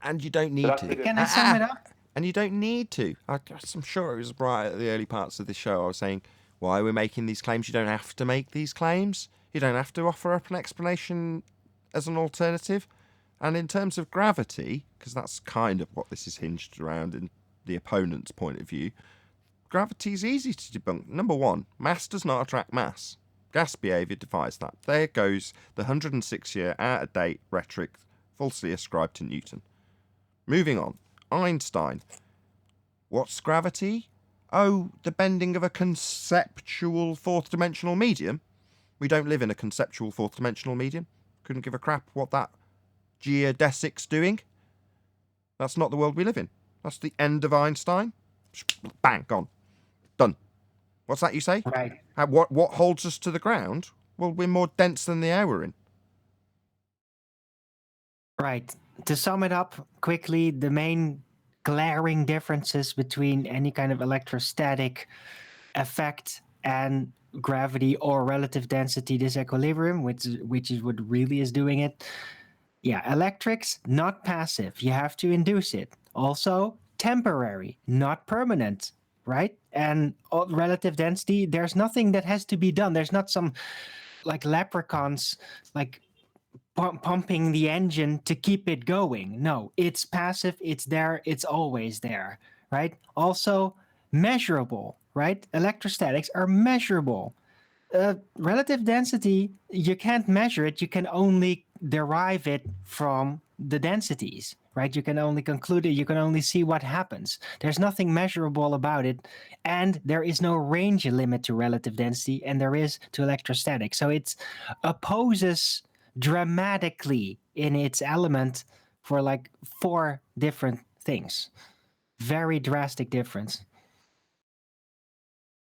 And you don't need to. Can I sum it up? And you don't need to. I'm sure it was right at the early parts of the show. I was saying, why we're making these claims. You don't have to make these claims. You don't have to offer up an explanation as an alternative. And in terms of gravity, because that's kind of what this is hinged around in the opponent's point of view, gravity is easy to debunk. Number one, mass does not attract mass. Gas behaviour defies that. There goes the 106-year out-of-date rhetoric falsely ascribed to Newton. Moving on. Einstein. What's gravity? Oh, the bending of a conceptual fourth-dimensional medium? We don't live in a conceptual fourth-dimensional medium. Couldn't give a crap what that geodesic's doing. That's not the world we live in. That's the end of Einstein. Bang, gone. Done. What's that you say? Right. What holds us to the ground? Well, we're more dense than the air we're in. Right. To sum it up quickly, the main glaring differences between any kind of electrostatic effect and gravity or relative density disequilibrium, which is what really is doing it. Yeah, electrics, not passive. You have to induce it. Also, temporary, not permanent, right? And relative density, there's nothing that has to be done. There's not some like leprechauns, like pumping the engine to keep it going. No, it's passive, it's there, it's always there, right? Also, measurable, right? Electrostatics are measurable. Relative density, you can't measure it, you can only derive it from the densities, right? You can only conclude it, you can only see what happens. There's nothing measurable about it, and there is no range limit to relative density, and there is to electrostatic. So it opposes dramatically in its element for like 4 different things. Very drastic difference.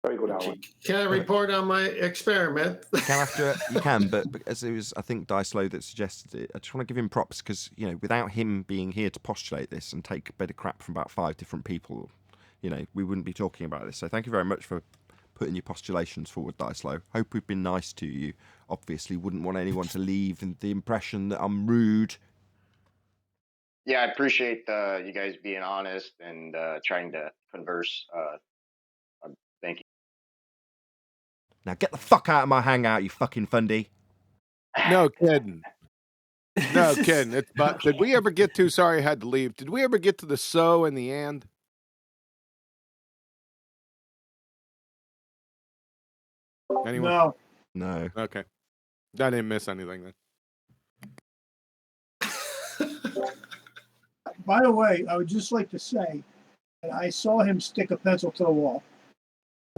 Very good, Alan. Can I report on my experiment? You can, but as it was, I think, Dicelo that suggested it, I just want to give him props because, you know, without him being here to postulate this and take a bit of crap from about 5 different people, you know, we wouldn't be talking about this. So thank you very much for putting your postulations forward, Dicelo. Hope we've been nice to you. Obviously, wouldn't want anyone to leave the impression that I'm rude. Yeah, I appreciate you guys being honest and trying to converse. Thank you. Now get the fuck out of my hangout, you fucking fundy. No kidding. No kidding. But did we ever get to? Sorry, I had to leave. Did we ever get to the so and the and? Anyone? No. Okay. I didn't miss anything then. By the way, I would just like to say that I saw him stick a pencil to the wall.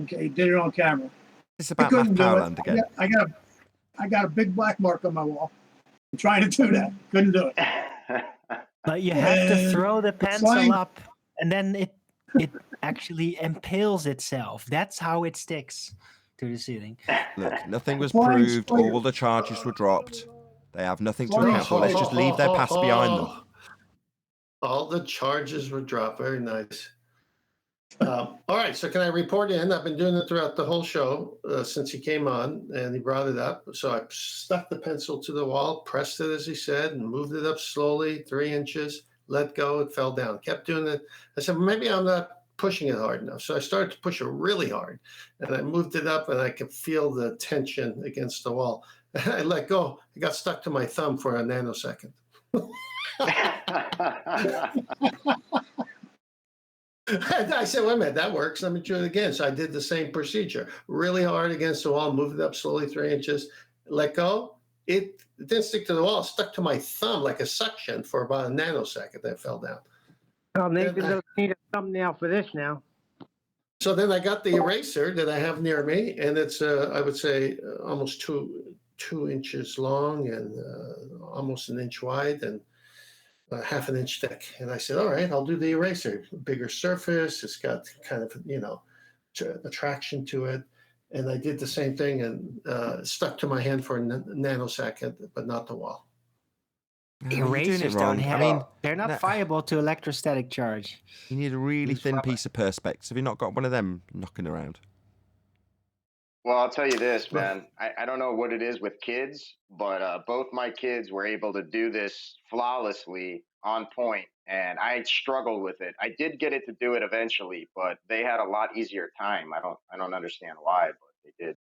Okay, he did it on camera. It's about Matt Powerland again. I got a big black mark on my wall. I'm trying to do that. Couldn't do it. But you have to throw the pencil up, and then it actually impales itself. That's how it sticks to the ceiling. Look, nothing was proved. All the charges were dropped. They have nothing to account for. Let's just leave their past behind them. All the charges were dropped. Very nice. All right, so can I report in? I've been doing it throughout the whole show since he came on, and he brought it up. So I stuck the pencil to the wall, pressed it as he said, and moved it up slowly, 3 inches, let go, it fell down. Kept doing it. I said, maybe I'm not pushing it hard enough. So I started to push it really hard, and I moved it up, and I could feel the tension against the wall. And I let go. It got stuck to my thumb for a nanosecond. And I said, wait a minute, that works. Let me try it again. So I did the same procedure, really hard against the wall, moved it up slowly 3 inches, let go. It didn't stick to the wall. It stuck to my thumb like a suction for about a nanosecond. Then it fell down. Oh, Nathan doesn't need a thumbnail for this now. So then I got the eraser that I have near me, and it's, I would say, almost two inches long and almost an inch wide and half an inch thick. And I said, all right, I'll do the eraser. Bigger surface. It's got kind of, attraction to it. And I did the same thing and stuck to my hand for a nanosecond, but not the wall. Erasers don't have. They're not viable to electrostatic charge. You need a really thin piece of perspex. Have you not got one of them knocking around? Well, I'll tell you this, man. I don't know what it is with kids, but both my kids were able to do this flawlessly on point, and I struggled with it. I did get it to do it eventually, but they had a lot easier time. I don't understand why, but they did.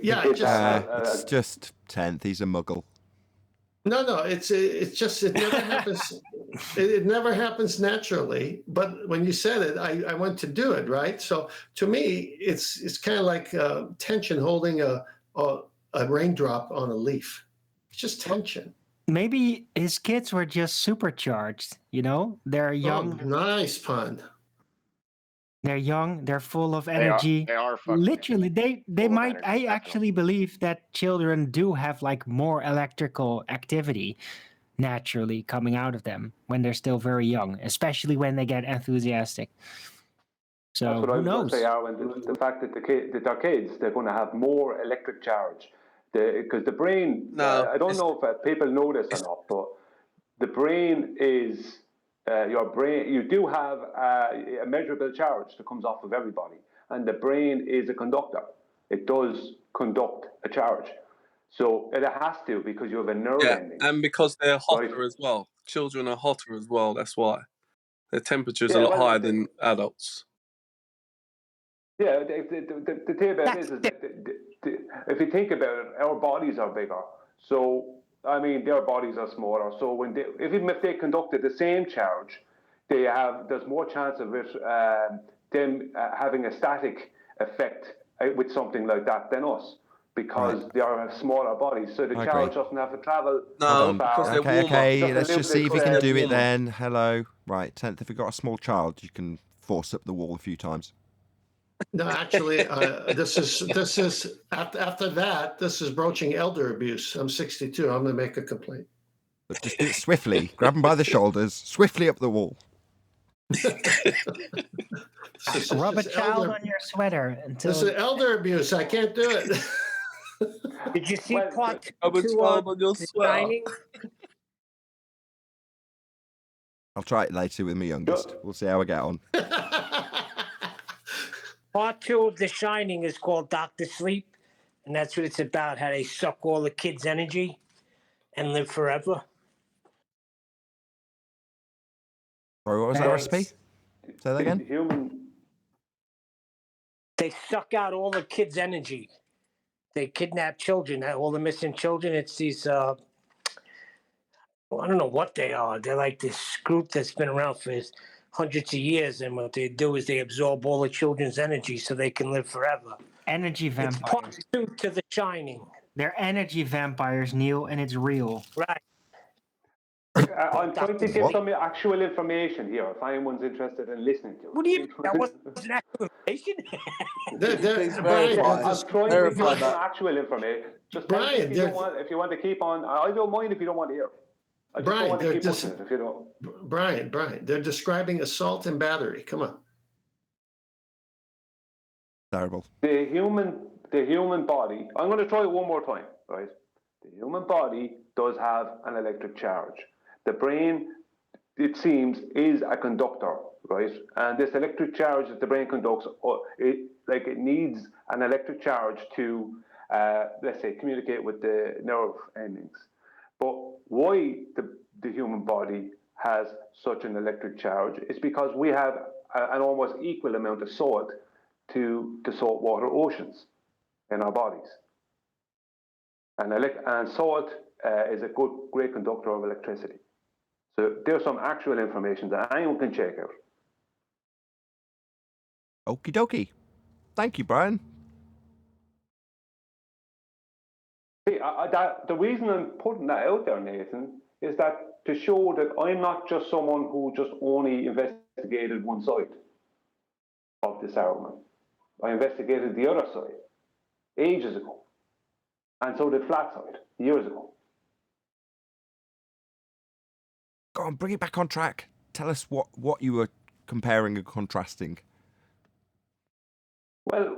Yeah, it's just 10th. He's a muggle. No, it's just it never happens. It never happens naturally. But when you said it, I went to do it, right? So to me, it's kind of like tension holding a raindrop on a leaf. It's just tension. Maybe his kids were just supercharged. They're young. Oh, nice pun. They're young. They're full of energy. They are literally. They might. I actually believe that children do have more electrical activity naturally coming out of them when they're still very young, especially when they get enthusiastic. So that's what who I was knows? going to say, Arwen. The fact that their kids, they're going to have more electric charge, because the brain. I don't know if people know this or not, but the brain is. Your brain, you do have a measurable charge that comes off of everybody, and the brain is a conductor. It does conduct a charge, so it has to, because you have a nerve ending. And because they're hotter as well. Children are hotter as well. That's why their temperature's a lot higher than adults. Yeah, the thing about it is that if you think about it, our bodies are bigger, so. I mean, their bodies are smaller, so even if they conducted the same charge, there's more chance of it them having a static effect with something like that than us, because they are smaller bodies, so the charge doesn't have to travel. Okay. Let's just see if we can do it then. Hello, right? 10th. If you've got a small child, you can force up the wall a few times. No, actually, this is after that. This is broaching elder abuse. I'm 62. I'm going to make a complaint. But just do it swiftly. Grab them by the shoulders, swiftly up the wall. Rub a child on your sweater until. This is elder abuse. I can't do it. Did you see part two on your The Shining? I'll try it later with my youngest. We'll see how I get on. Part 2 of The Shining is called Dr. Sleep, and that's what it's about, how they suck all the kids' energy and live forever. Sorry, what was that recipe? Say that again? They suck out all the kids' energy. They kidnap children, all the missing children. It's these, I don't know what they are. They're like this group that's been around for hundreds of years, and what they do is they absorb all the children's energy so they can live forever. Energy vampires. It's part 2 to The Shining. They're energy vampires, Neil, and it's real. Right. I'm trying to give some actual information here, if anyone's interested in listening to it. What do you mean? That wasn't actual information? I'm trying to give some actual information. Just Brian, if you want to keep on, I don't mind if you don't want to hear. I just don't want to keep pushing it if you don't. Brian, they're describing assault and battery. Come on. Terrible. The human body, I'm going to try it one more time, right? The human body does have an electric charge. The brain, it seems, is a conductor, right? And this electric charge that the brain conducts, it needs an electric charge to, let's say, communicate with the nerve endings. But why the human body has such an electric charge is because we have an almost equal amount of salt to the saltwater oceans in our bodies. And salt is a great conductor of electricity. So there's some actual information that anyone can check out. Okie dokie. Thank you, Brian. See, the reason I'm putting that out there, Nathan, is that to show that I'm not just someone who just only investigated one side of this argument. I investigated the other side ages ago. And so did flat side years ago. Go on, bring it back on track. Tell us what you were comparing and contrasting. Well,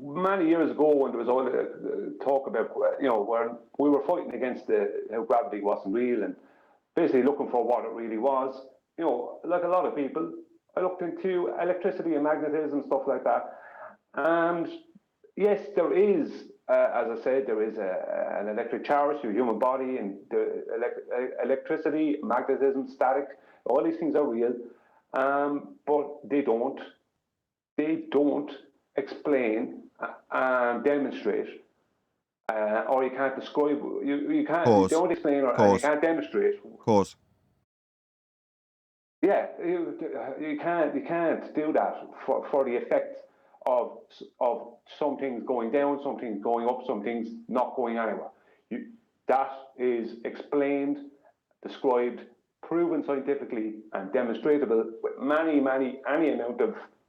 many years ago, when there was all the talk about, where we were fighting against how gravity wasn't real and basically looking for what it really was, like a lot of people, I looked into electricity and magnetism, stuff like that. And yes, there is, as I said, there is an electric charge to a human body, and the electricity, magnetism, static, all these things are real, but they don't explain and demonstrate, or you can't describe. You can't. Pause. You don't explain, or Pause. you can't demonstrate. Pause. Yeah, you can't do that for the effects of some things going down, some things going up, some things not going anywhere. That is explained, described, proven scientifically, and demonstratable with any amount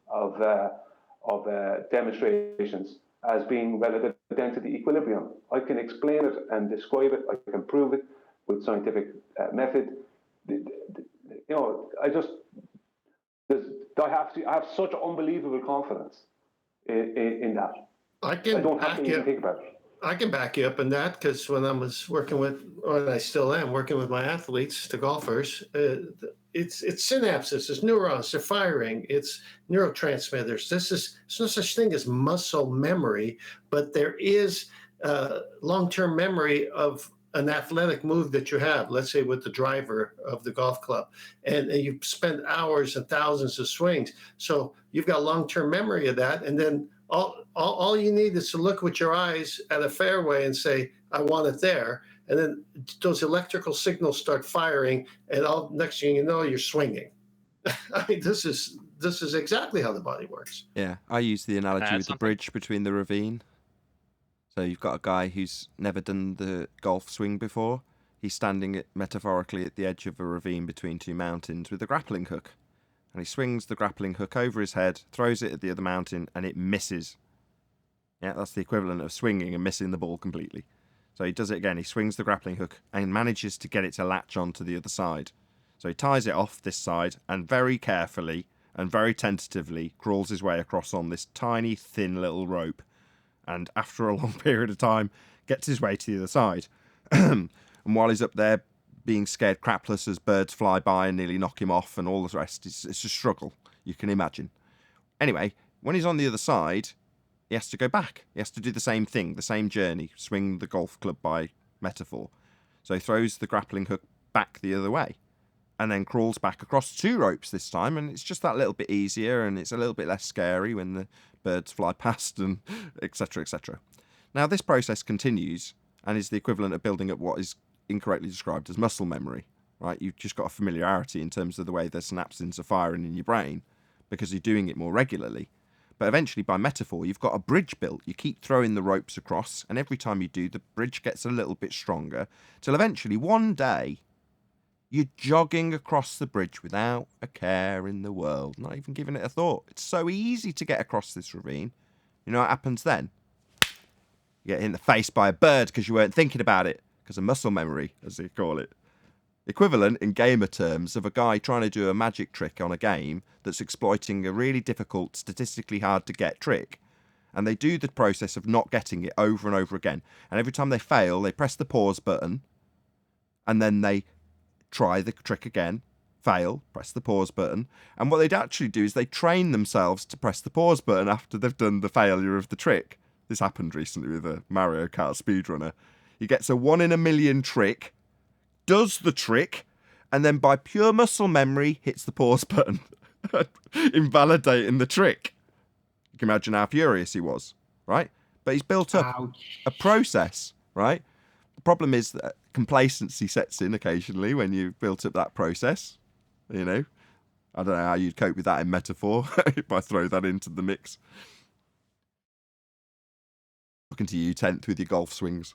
of demonstrations as being relative density equilibrium. I can explain it and describe it. I can prove it with scientific method. I have such unbelievable confidence in that. I don't have to even think about it. I can back you up in that, because when I was working with, or I still am working with my athletes, the golfers, it's synapses, it's neurons, they're firing, it's neurotransmitters. There's no such thing as muscle memory, but there is long-term memory of an athletic move that you have, let's say with the driver of the golf club, and you spend hours and thousands of swings. So you've got long-term memory of that, and then all you need is to look with your eyes at a fairway and say, I want it there. And then those electrical signals start firing, and next thing you know, you're swinging. I mean, this is exactly how the body works. Yeah, I use the analogy with the bridge between the ravine. So you've got a guy who's never done the golf swing before. He's standing metaphorically at the edge of a ravine between two mountains with a grappling hook. And he swings the grappling hook over his head, throws it at the other mountain, and it misses. Yeah, that's the equivalent of swinging and missing the ball completely. So he does it again. He swings the grappling hook and manages to get it to latch onto the other side. So he ties it off this side and very carefully and very tentatively crawls his way across on this tiny, thin little rope. And after a long period of time, gets his way to the other side. And while he's up there being scared crapless as birds fly by and nearly knock him off and all the rest, it's a struggle, you can imagine. Anyway, when he's on the other side, he has to go back. He has to do the same thing, the same journey, swing the golf club by metaphor. So he throws the grappling hook back the other way and then crawls back across two ropes this time, and it's just that little bit easier and it's a little bit less scary when the birds fly past and etc, etc. Now this process continues and is the equivalent of building up what is incorrectly described as muscle memory, right? You've just got a familiarity in terms of the way the synapses are firing in your brain because you're doing it more regularly. But eventually, by metaphor, you've got a bridge built. You keep throwing the ropes across, and every time you do, the bridge gets a little bit stronger, till eventually, one day, you're jogging across the bridge without a care in the world, not even giving it a thought. It's so easy to get across this ravine. You know what happens then? You get hit in the face by a bird because you weren't thinking about it, because of muscle memory, as they call it. Equivalent in gamer terms of a guy trying to do a magic trick on a game that's exploiting a really difficult, statistically hard to get trick. And they do the process of not getting it over and over again. And every time they fail, they press the pause button. And then they try the trick again, fail, press the pause button. And what they'd actually do is they train themselves to press the pause button after they've done the failure of the trick. This happened recently with a Mario Kart speedrunner. He gets a 1 in a million trick, does the trick, and then by pure muscle memory hits the pause button. invalidating the trick. You can imagine how furious he was, right? But he's built up a process, right? The problem is that complacency sets in occasionally when you've built up that process. You know, I don't know how you'd cope with that in metaphor if I throw that into the mix. Looking to you, 10th, with your golf swings.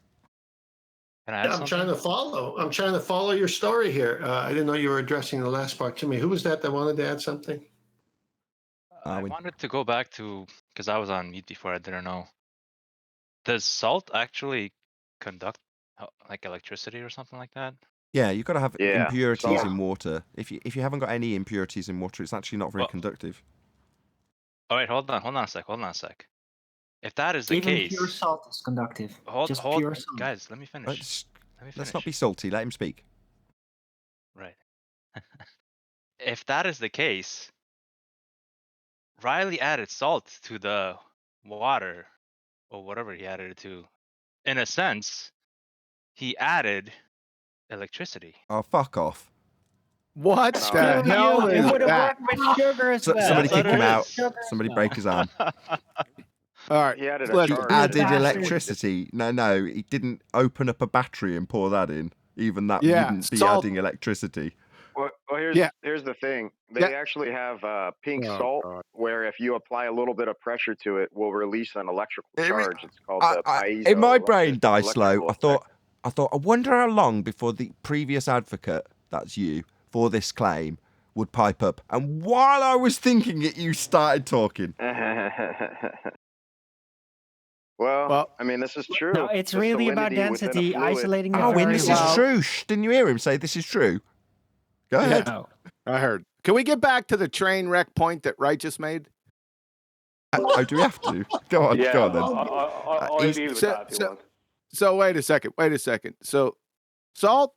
I'm trying to follow. I'm trying to follow your story here. I didn't know you were addressing the last part to me. Who was that wanted to add something? I wanted to go back to, because I was on mute before, I didn't know. Does salt actually conduct like electricity or something like that? Yeah, you've got to have Yeah, impurities salt. in water. If you haven't got any impurities in water, it's actually not very conductive. All right, hold on a sec. If that is the Even case, pure salt is conductive. hold, pure salt. guys, let me finish. Let's not be salty. Let him speak. Right. If that is the case, Riley added salt to the water, or whatever he added it to. In a sense, he added electricity. Oh, fuck off. What Screw the hell you. It is would have that? worked with sugar as well. Somebody kick him out. Sugar as Somebody well. break his arm. All right. He added a Listen. He charge. added bastard. electricity. No, he didn't open up a battery and pour that in. Even that Yeah, wouldn't be salt. adding electricity. Well, here's the thing. They actually have pink salt, where if you apply a little bit of pressure to it, will release an electrical charge. It's called the piezo. In my brain, die slow. I thought, I wonder how long before the previous advocate, that's you, for this claim would pipe up. And while I was thinking it, you started talking. Well, I mean, this is true. No, it's The really about salinity within a density, fluid- isolating it Oh, very this well. is true. Shh, didn't you hear him say this is true? Go ahead. No, I heard. Can we get back to the train wreck point that Wright just made? Oh, do we have to? Go on, Yeah, go on then. I'll deal with that if you want. So wait a second. So salt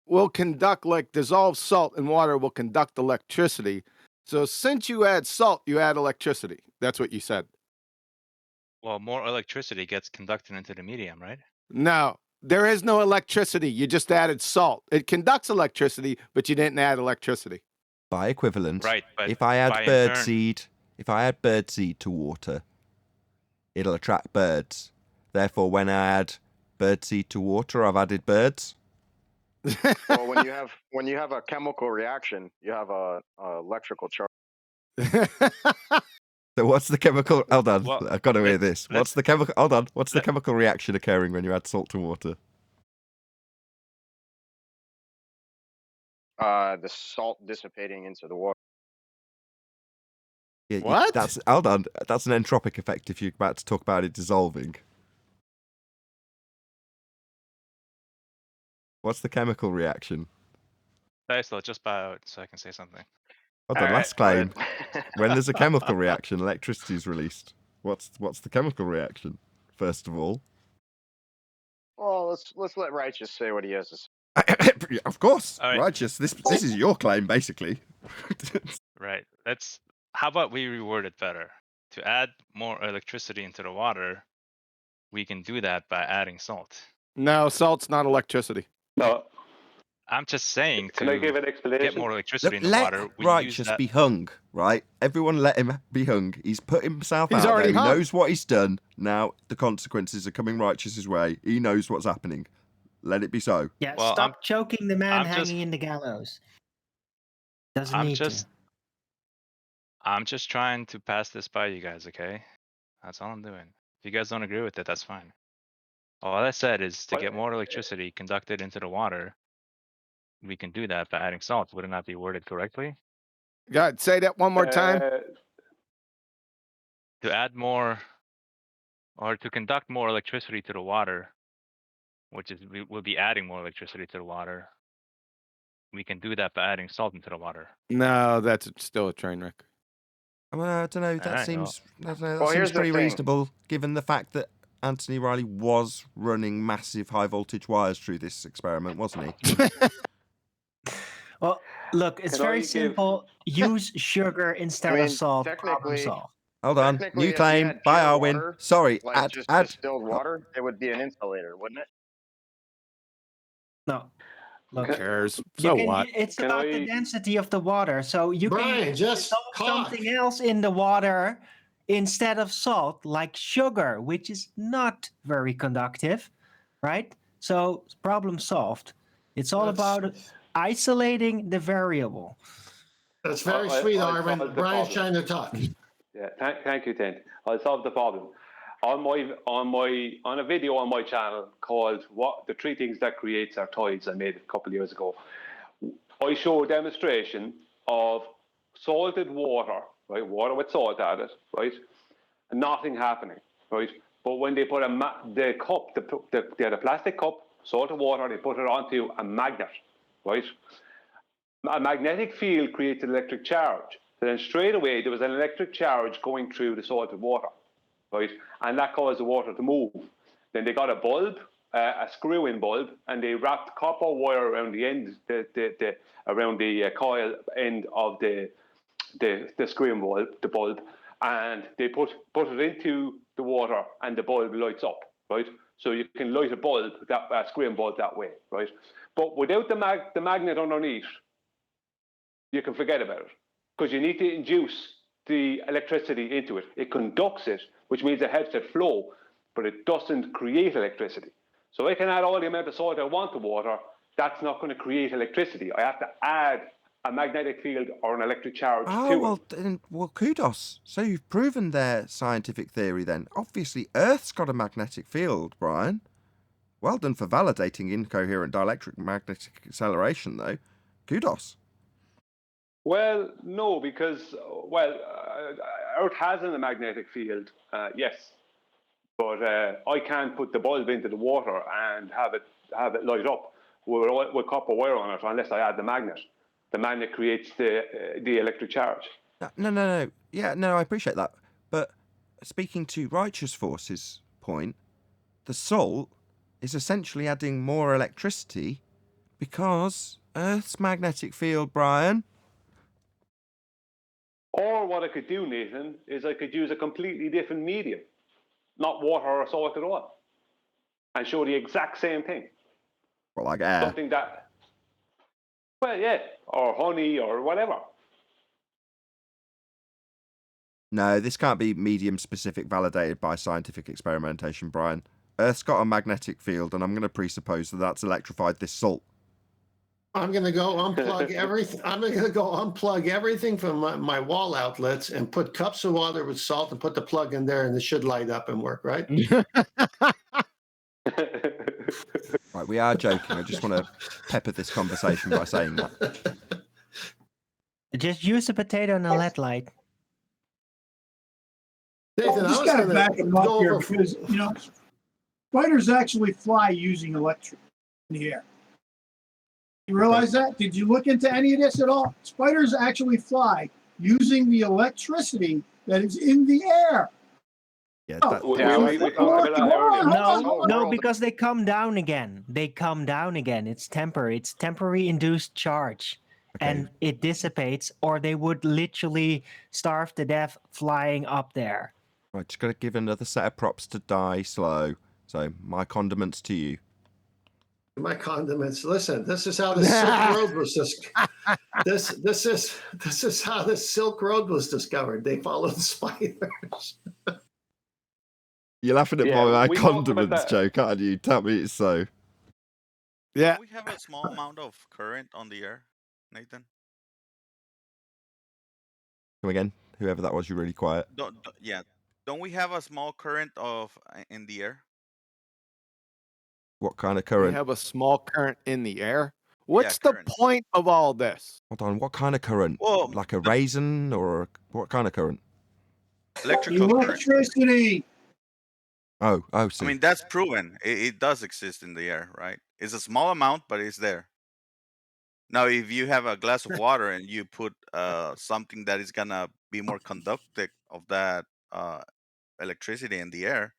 will conduct, like dissolved salt in water will conduct electricity. So since you add salt, you add electricity. That's what you said. Well, more electricity gets conducted into the medium, right? No, there is no electricity. You just added salt. It conducts electricity, but you didn't add electricity. By equivalent, Right, but if I add by birdseed to water, it'll attract birds. Therefore, when I add birdseed to water, I've added birds. Well, when you have a chemical reaction, you have a electrical charge. So what's the chemical? Hold on, Well, I've got to hear this. What's the chemical? Hold on. What's the chemical reaction occurring when you add salt to water? The salt dissipating into the water. Yeah, What? Hold on. That's an entropic effect. If you're about to talk about it dissolving. What's the chemical reaction? So just bow out so I can say something. Hold on, last claim. When there's a chemical reaction, electricity is released. What's the chemical reaction? First of all. Well, let's let Righteous say what he has to say. Of course, All right. Righteous. This is your claim, basically. Right. How about we reword it better? To add more electricity into the water, we can do that by adding salt. No, salt's not electricity. No. I'm just saying Can I give an get explanation? more electricity in the Let water. We Righteous use that. be hung, right? Everyone let him be hung. He's put himself He's out there. already He hung. knows what he's done. Now the consequences are coming Righteous's way. He knows what's happening. Let it be so. Yeah, Well, stop choking the man I'm just- hanging in the gallows. Doesn't I'm need just to. I'm just trying to pass this by you guys, okay? That's all I'm doing. If you guys don't agree with it, that's fine. All I said is to get more electricity conducted into the water, we can do that by adding salt. Would it not be worded correctly? God, say that one more time. To add more, or to conduct more electricity to the water, which is we'll be adding more electricity to the water. We can do that by adding salt into the water. No, that's still a train wreck. Well, I don't know. That Alright, seems. I don't know, that Well, seems here's the pretty thing. reasonable, given the fact that Anthony Riley was running massive high voltage wires through this experiment, wasn't he? Well, look, it's Can I very give- simple. Use sugar instead of salt. Problem technically- solved. Hold on. Technically, New if you claim had by pure Arwin. water, Sorry. like just add. distilled water, it would be an insulator, wouldn't it? No. Look, Who cares? you So can, what? it's about the density of the water. So you Brian, can just dissolve talk. something else in the water instead of salt, like sugar, which is not very conductive, right? So problem solved. It's all about isolating the variable. That's very sweet, Armin. Brian's trying to talk. Yeah, thank you, Tent. I'll solve the problem. On a video on my channel called "The Three Things That Creates Our Tides," I made a couple of years ago. I show a demonstration of salted water, right? Water with salt added, right? And nothing happening, right? But when they put the cup, they had a plastic cup, salted water, they put it onto a magnet, right? A magnetic field creates an electric charge. So then straight away there was an electric charge going through the salted water, right? And that caused the water to move. Then they got a bulb, a screw-in bulb, and they wrapped copper wire around the end, around the coil end of the screw-in bulb, and they put it into the water, and the bulb lights up, right? So you can light a bulb, a screw-in bulb that way, right? But without the magnet underneath, you can forget about it, because you need to induce the electricity into it. It conducts it, which means it helps it flow, but it doesn't create electricity. So I can add all the amount of salt I want to water. That's not going to create electricity. I have to add a magnetic field or an electric charge to it. Well, kudos. So you've proven their scientific theory then. Obviously, Earth's got a magnetic field, Brian. Well done for validating incoherent dielectric magnetic acceleration, though. Kudos. Well, no, because, Earth has a magnetic field, yes. But I can't put the bulb into the water and have it light up with copper wire on it unless I add the magnet. The magnet creates the electric charge. No. Yeah, no, I appreciate that. But speaking to Righteous Force's point, the salt is essentially adding more electricity because Earth's magnetic field, Brian. Or what I could do, Nathan, is I could use a completely different medium, not water or salt at all, and show the exact same thing. Well, like air. Something that, well, yeah, or honey or whatever. No, this can't be medium-specific validated by scientific experimentation, Brian. Earth's got a magnetic field, and I'm going to presuppose that that's electrified this salt. I'm going to go unplug everything. I'm going to go unplug everything from my wall outlets and put cups of water with salt and put the plug in there, and it should light up and work, right? Right, we are joking. I just want to pepper this conversation by saying that. Just use a potato and a LED light. Nathan, I just got to back him up here because, spiders actually fly using electricity in the air. You realize that? Did you look into any of this at all? Spiders actually fly using the electricity that is in the air. Yeah, no, because they come down again. It's temporary. It's temporary induced charge. Okay. And it dissipates, or they would literally starve to death flying up there. Right, just got to give another set of props to Die Slow. So, my condiments to you. My condiments. Listen, this is how the Silk Road was this is how the Silk Road was discovered. They followed spiders. You're laughing at my condiments joke, aren't you? Tell me it's so. Yeah. Do we have a small amount of current on the air, Nathan? Come again, whoever that was, you're really quiet. Don't we have a small current in the air? What kind of current? We have a small current in the air. What's the point of all this? Hold on, what kind of current? Well, like a raisin or what kind of current? Electricity. Oh, see. I mean, that's proven. It does exist in the air, right? It's a small amount, but it's there. Now, if you have a glass of water and you put something that is gonna be more conductive of that electricity in the air,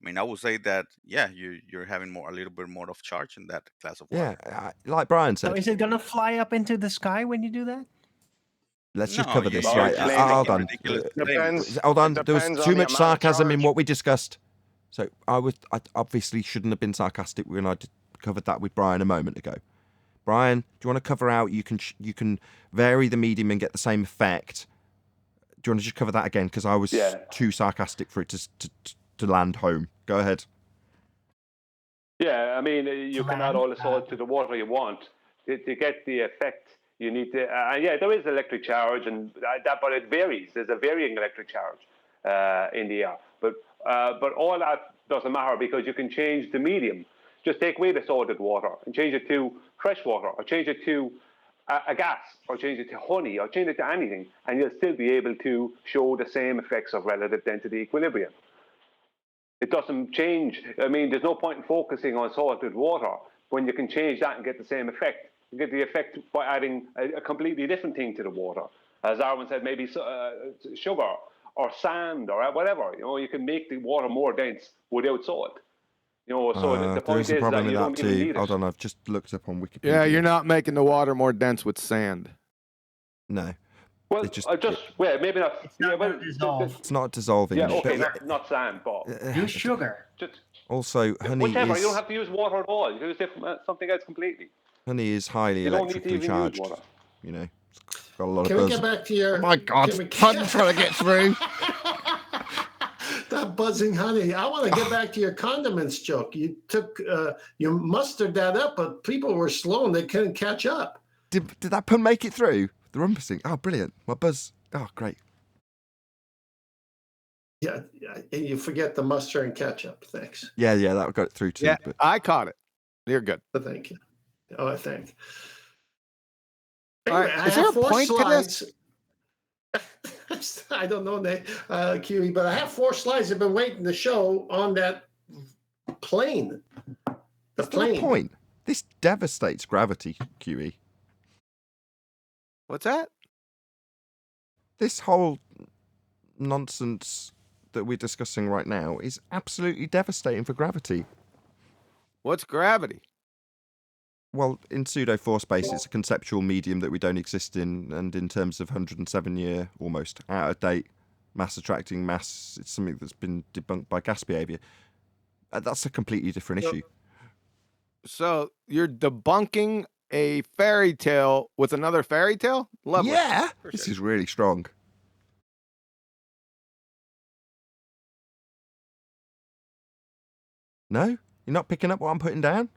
I mean, I would say that you're having a little bit more of charge in that glass of water. Yeah, like Brian said. So is it gonna fly up into the sky when you do that? Let's just cover this, right? Hold on. Hold on. There was too much sarcasm in what we discussed. So I obviously shouldn't have been sarcastic when I covered that with Brian a moment ago. Brian, do you want to cover out? You can vary the medium and get the same effect. Do you want to just cover that again? Because I was too sarcastic for it to land home. Go ahead. Yeah, I mean, you can add all the salt to the water you want to get the effect. You need to, yeah, there is electric charge and that, but it varies. There's a varying electric charge in the air, but all that doesn't matter because you can change the medium. Just take away the salted water and change it to fresh water, or change it to a gas, or change it to honey, or change it to anything, and you'll still be able to show the same effects of relative density equilibrium. It doesn't change. I mean, there's no point in focusing on salted water when you can change that and get the same effect. You get the effect by adding a completely different thing to the water. As Arwen said, maybe sugar or sand or whatever. You know, you can make the water more dense without salt. You know, so the point is that you don't even need it. Hold on, I've just looked up on Wikipedia. Yeah, you're not making the water more dense with sand. No. Well, maybe not. It's not dissolving. Yeah, okay, not sand, but use sugar. Also, honey whichever. is... You don't have to use water at all. You can use something else completely. Honey is highly electrically charged. You know, it's got a lot Can of we buzz. get back to your... Oh my God, I'm trying to get through. That buzzing honey. I want to get back to your condiments joke. You took, you mustered that up, but people were slow and they couldn't catch up. Did that pun make it through? The rumpusing. Oh, brilliant. My buzz. Oh, great. Yeah, and you forget the mustard and ketchup. Thanks. Yeah, that got it through too. Yeah, but... I caught it. You're good. Thank you. Oh, I think. All Anyway, right. Is there a point to this? I don't know, QE, but I have 4 slides I've been waiting to show on that plane. The plane. Point. This devastates gravity, QE. What's that? This whole nonsense that we're discussing right now is absolutely devastating for gravity. What's gravity? Well, in pseudo-4 space, it's a conceptual medium that we don't exist in, and in terms of 107-year, almost out-of-date mass attracting mass, it's something that's been debunked by gas behavior. That's a completely different issue. So you're debunking a fairy tale with another fairy tale? Lovely. Yeah, this is really strong. No? You're not picking up what I'm putting down?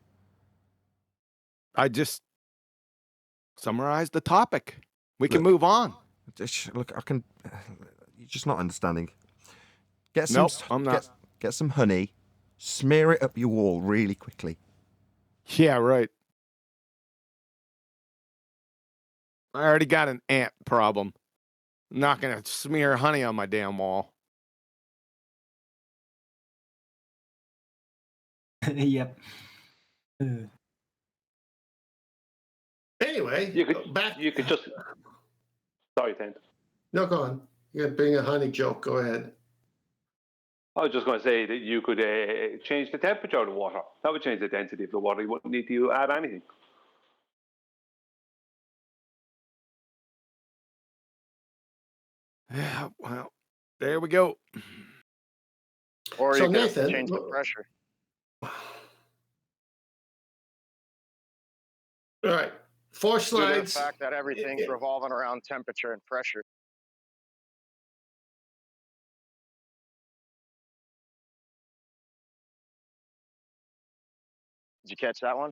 I just summarized the topic. We can move on. Look, I can... You're just not understanding. Get some, nope, I'm not. Get some honey, smear it up your wall really quickly. Yeah, right. I already got an ant problem. I'm not going to smear honey on my damn wall. Yep. Anyway, you could just... Sorry, Tent. No, go on. You're going to bring a honey joke. Go ahead. I was just going to say that you could change the temperature of the water. That would change the density of the water. You wouldn't need to add anything. Yeah, well, there we go. Or So you could Nathan, change the pressure. All right. 4 Due to the slides. fact that everything's revolving around temperature and pressure. Did you catch that one?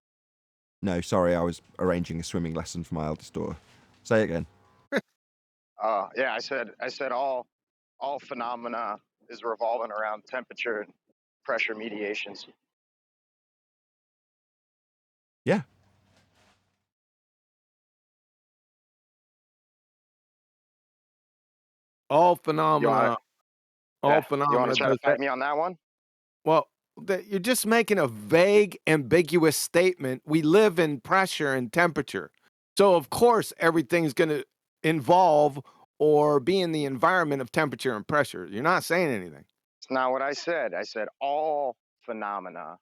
No, sorry, I was arranging a swimming lesson for my eldest daughter. Say it again. Yeah, I said all phenomena is revolving around temperature and pressure mediations. Yeah. All phenomena. You want to try to fight me on that one? Well, you're just making a vague, ambiguous statement. We live in pressure and temperature. So, of course, everything's going to involve or be in the environment of temperature and pressure. You're not saying anything. It's not what I said. I said all phenomena.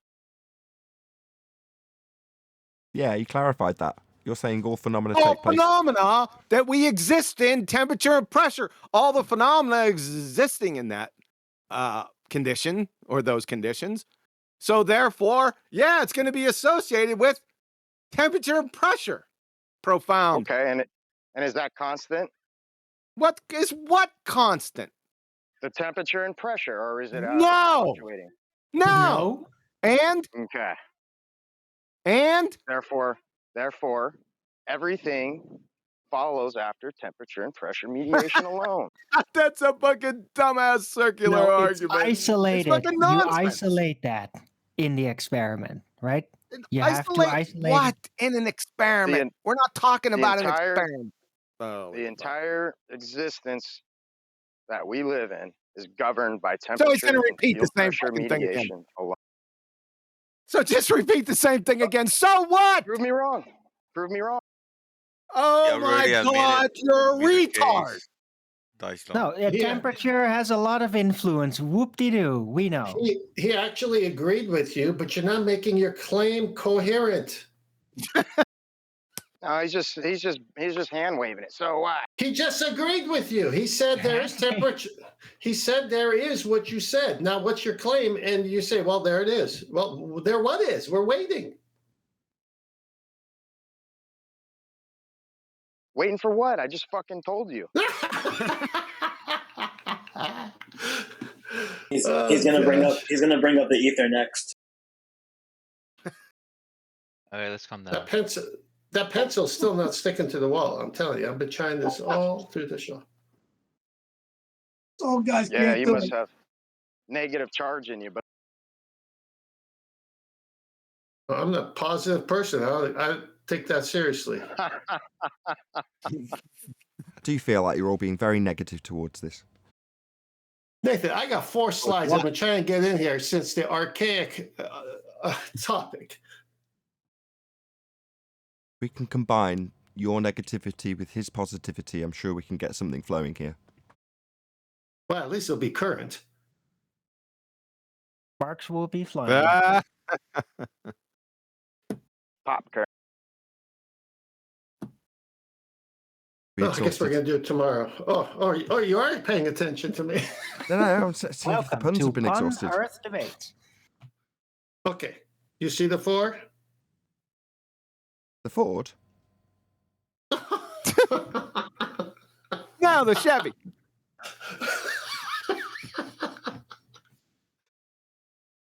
Yeah, you clarified that. You're saying all phenomena All take place. phenomena that we exist in, temperature and pressure. All the phenomena existing in that condition or those conditions. So therefore, yeah, it's going to be associated with Temperature and pressure. Profound. Okay, and is that constant? What is what constant? The temperature and pressure, or is it No. fluctuating? No. And Okay. And therefore, everything follows after temperature and pressure mediation alone. That's a fucking dumbass circular No, argument. it's isolated. It's fucking You nonsense. isolate that in the experiment, right? You have to Isolate isolate what in an experiment? We're not talking about an experiment. The entire existence that we live in is governed by temperature So he's going to and repeat the field same pressure fucking thing again. mediation alone. So just repeat the same thing again. So what? Prove me wrong. Prove me wrong. Oh my God, you're a retard. No, temperature has a lot of influence. Whoop-de-doo, we know. He actually agreed with you, but you're not making your claim coherent. No, he's just hand waving it. So what? He just agreed with you. He said there is temperature. He said there is what you said. Now, what's your claim? And you say, well, there it is. Well, there what is? We're waiting. Waiting for what? I just fucking told you. He's gonna bring up the ether next. All right, let's calm down. That pencil's still not sticking to the wall. I'm telling you, I've been trying this all through the show. Oh, guys, Yeah, you must have negative charge in you, but I'm a positive person. I take that seriously. Do you feel like you're all being very negative towards this? Nathan, I got 4 slides. I've been trying to get in here since the archaic topic. We can combine your negativity with his positivity. I'm sure we can get something flowing here. Well, at least it'll be current. Sparks will be flying. Popcorn. I guess we're going to do it tomorrow. Oh, you are paying attention to me. No, I'm seeing if the puns have been exhausted. Earth debate. Okay. You see the 4? The Ford? No, the Chevy.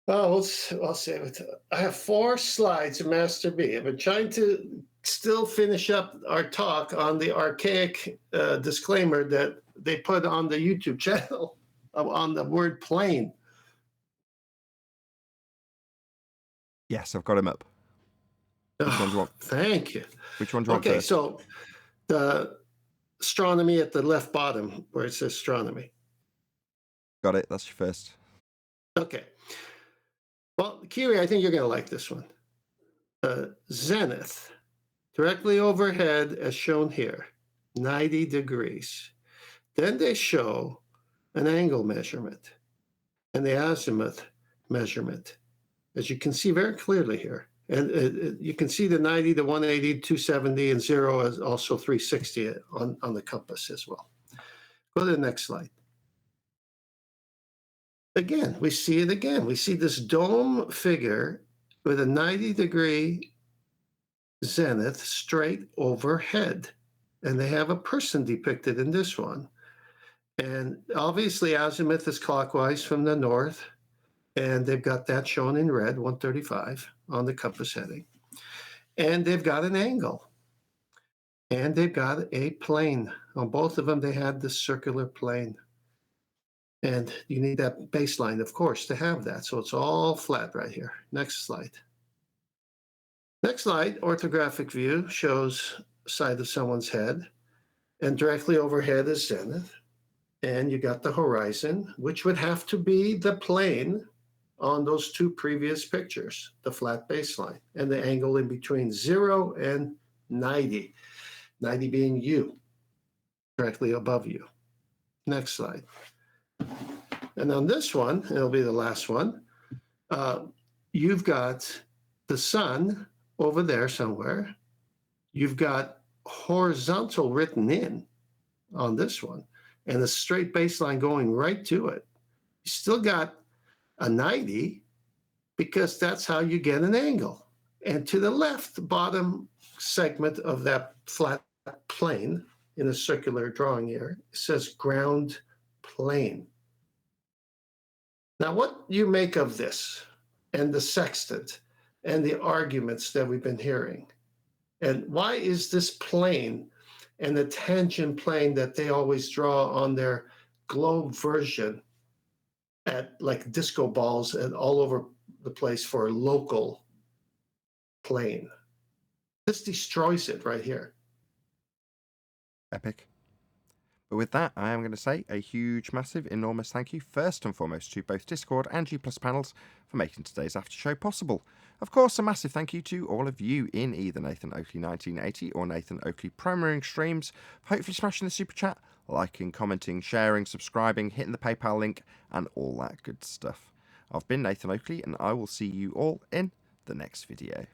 Oh, I'll save it. I have 4 slides of Master B. I've been trying to still finish up our talk on the archaic disclaimer that they put on the YouTube channel on the word plane. Yes, I've got him up. Which one do you want? Thank you. Which one do you want Okay, first? so the astronomy at the left bottom where it says astronomy. Got it. That's your first. Okay. Well, Kiwi, I think you're going to like this one. Zenith, directly overhead as shown here, 90 degrees. Then they show an angle measurement and the azimuth measurement, as you can see very clearly here. And you can see the 90, the 180, 270, and 0 is also 360 on the compass as well. Go to the next slide. Again, we see it again. We see this dome figure with a 90-degree zenith straight overhead. And they have a person depicted in this one. And obviously, azimuth is clockwise from the north. And they've got that shown in red, 135, on the compass heading. And they've got an angle. And they've got a plane. On both of them, they had this circular plane. And you need that baseline, of course, to have that. So it's all flat right here. Next slide. Next slide, orthographic view shows side of someone's head. And directly overhead is zenith. And you got the horizon, which would have to be the plane on those 2 previous pictures, the flat baseline, and the angle in between 0 and 90. 90 being you, directly above you. Next slide. And on this one, it'll be the last one, you've got the sun over there somewhere. You've got horizontal written in on this one, and a straight baseline going right to it. You still got a 90 because that's how you get an angle. And to the left, the bottom segment of that flat plane in a circular drawing here says ground plane. Now, what you make of this and the sextant and the arguments that we've been hearing, and why is this plane and the tangent plane that they always draw on their globe version at like disco balls and all over the place for a local plane? This destroys it right here. Epic. But with that, I am going to say a huge, massive, enormous thank you first and foremost to both Discord and G+ panels for making today's after show possible. Of course, a massive thank you to all of you in either Nathan Oakley 1980 or Nathan Oakley premiering streams for hopefully smashing the super chat, liking, commenting, sharing, subscribing, hitting the PayPal link, and all that good stuff. I've been Nathan Oakley, and I will see you all in the next video.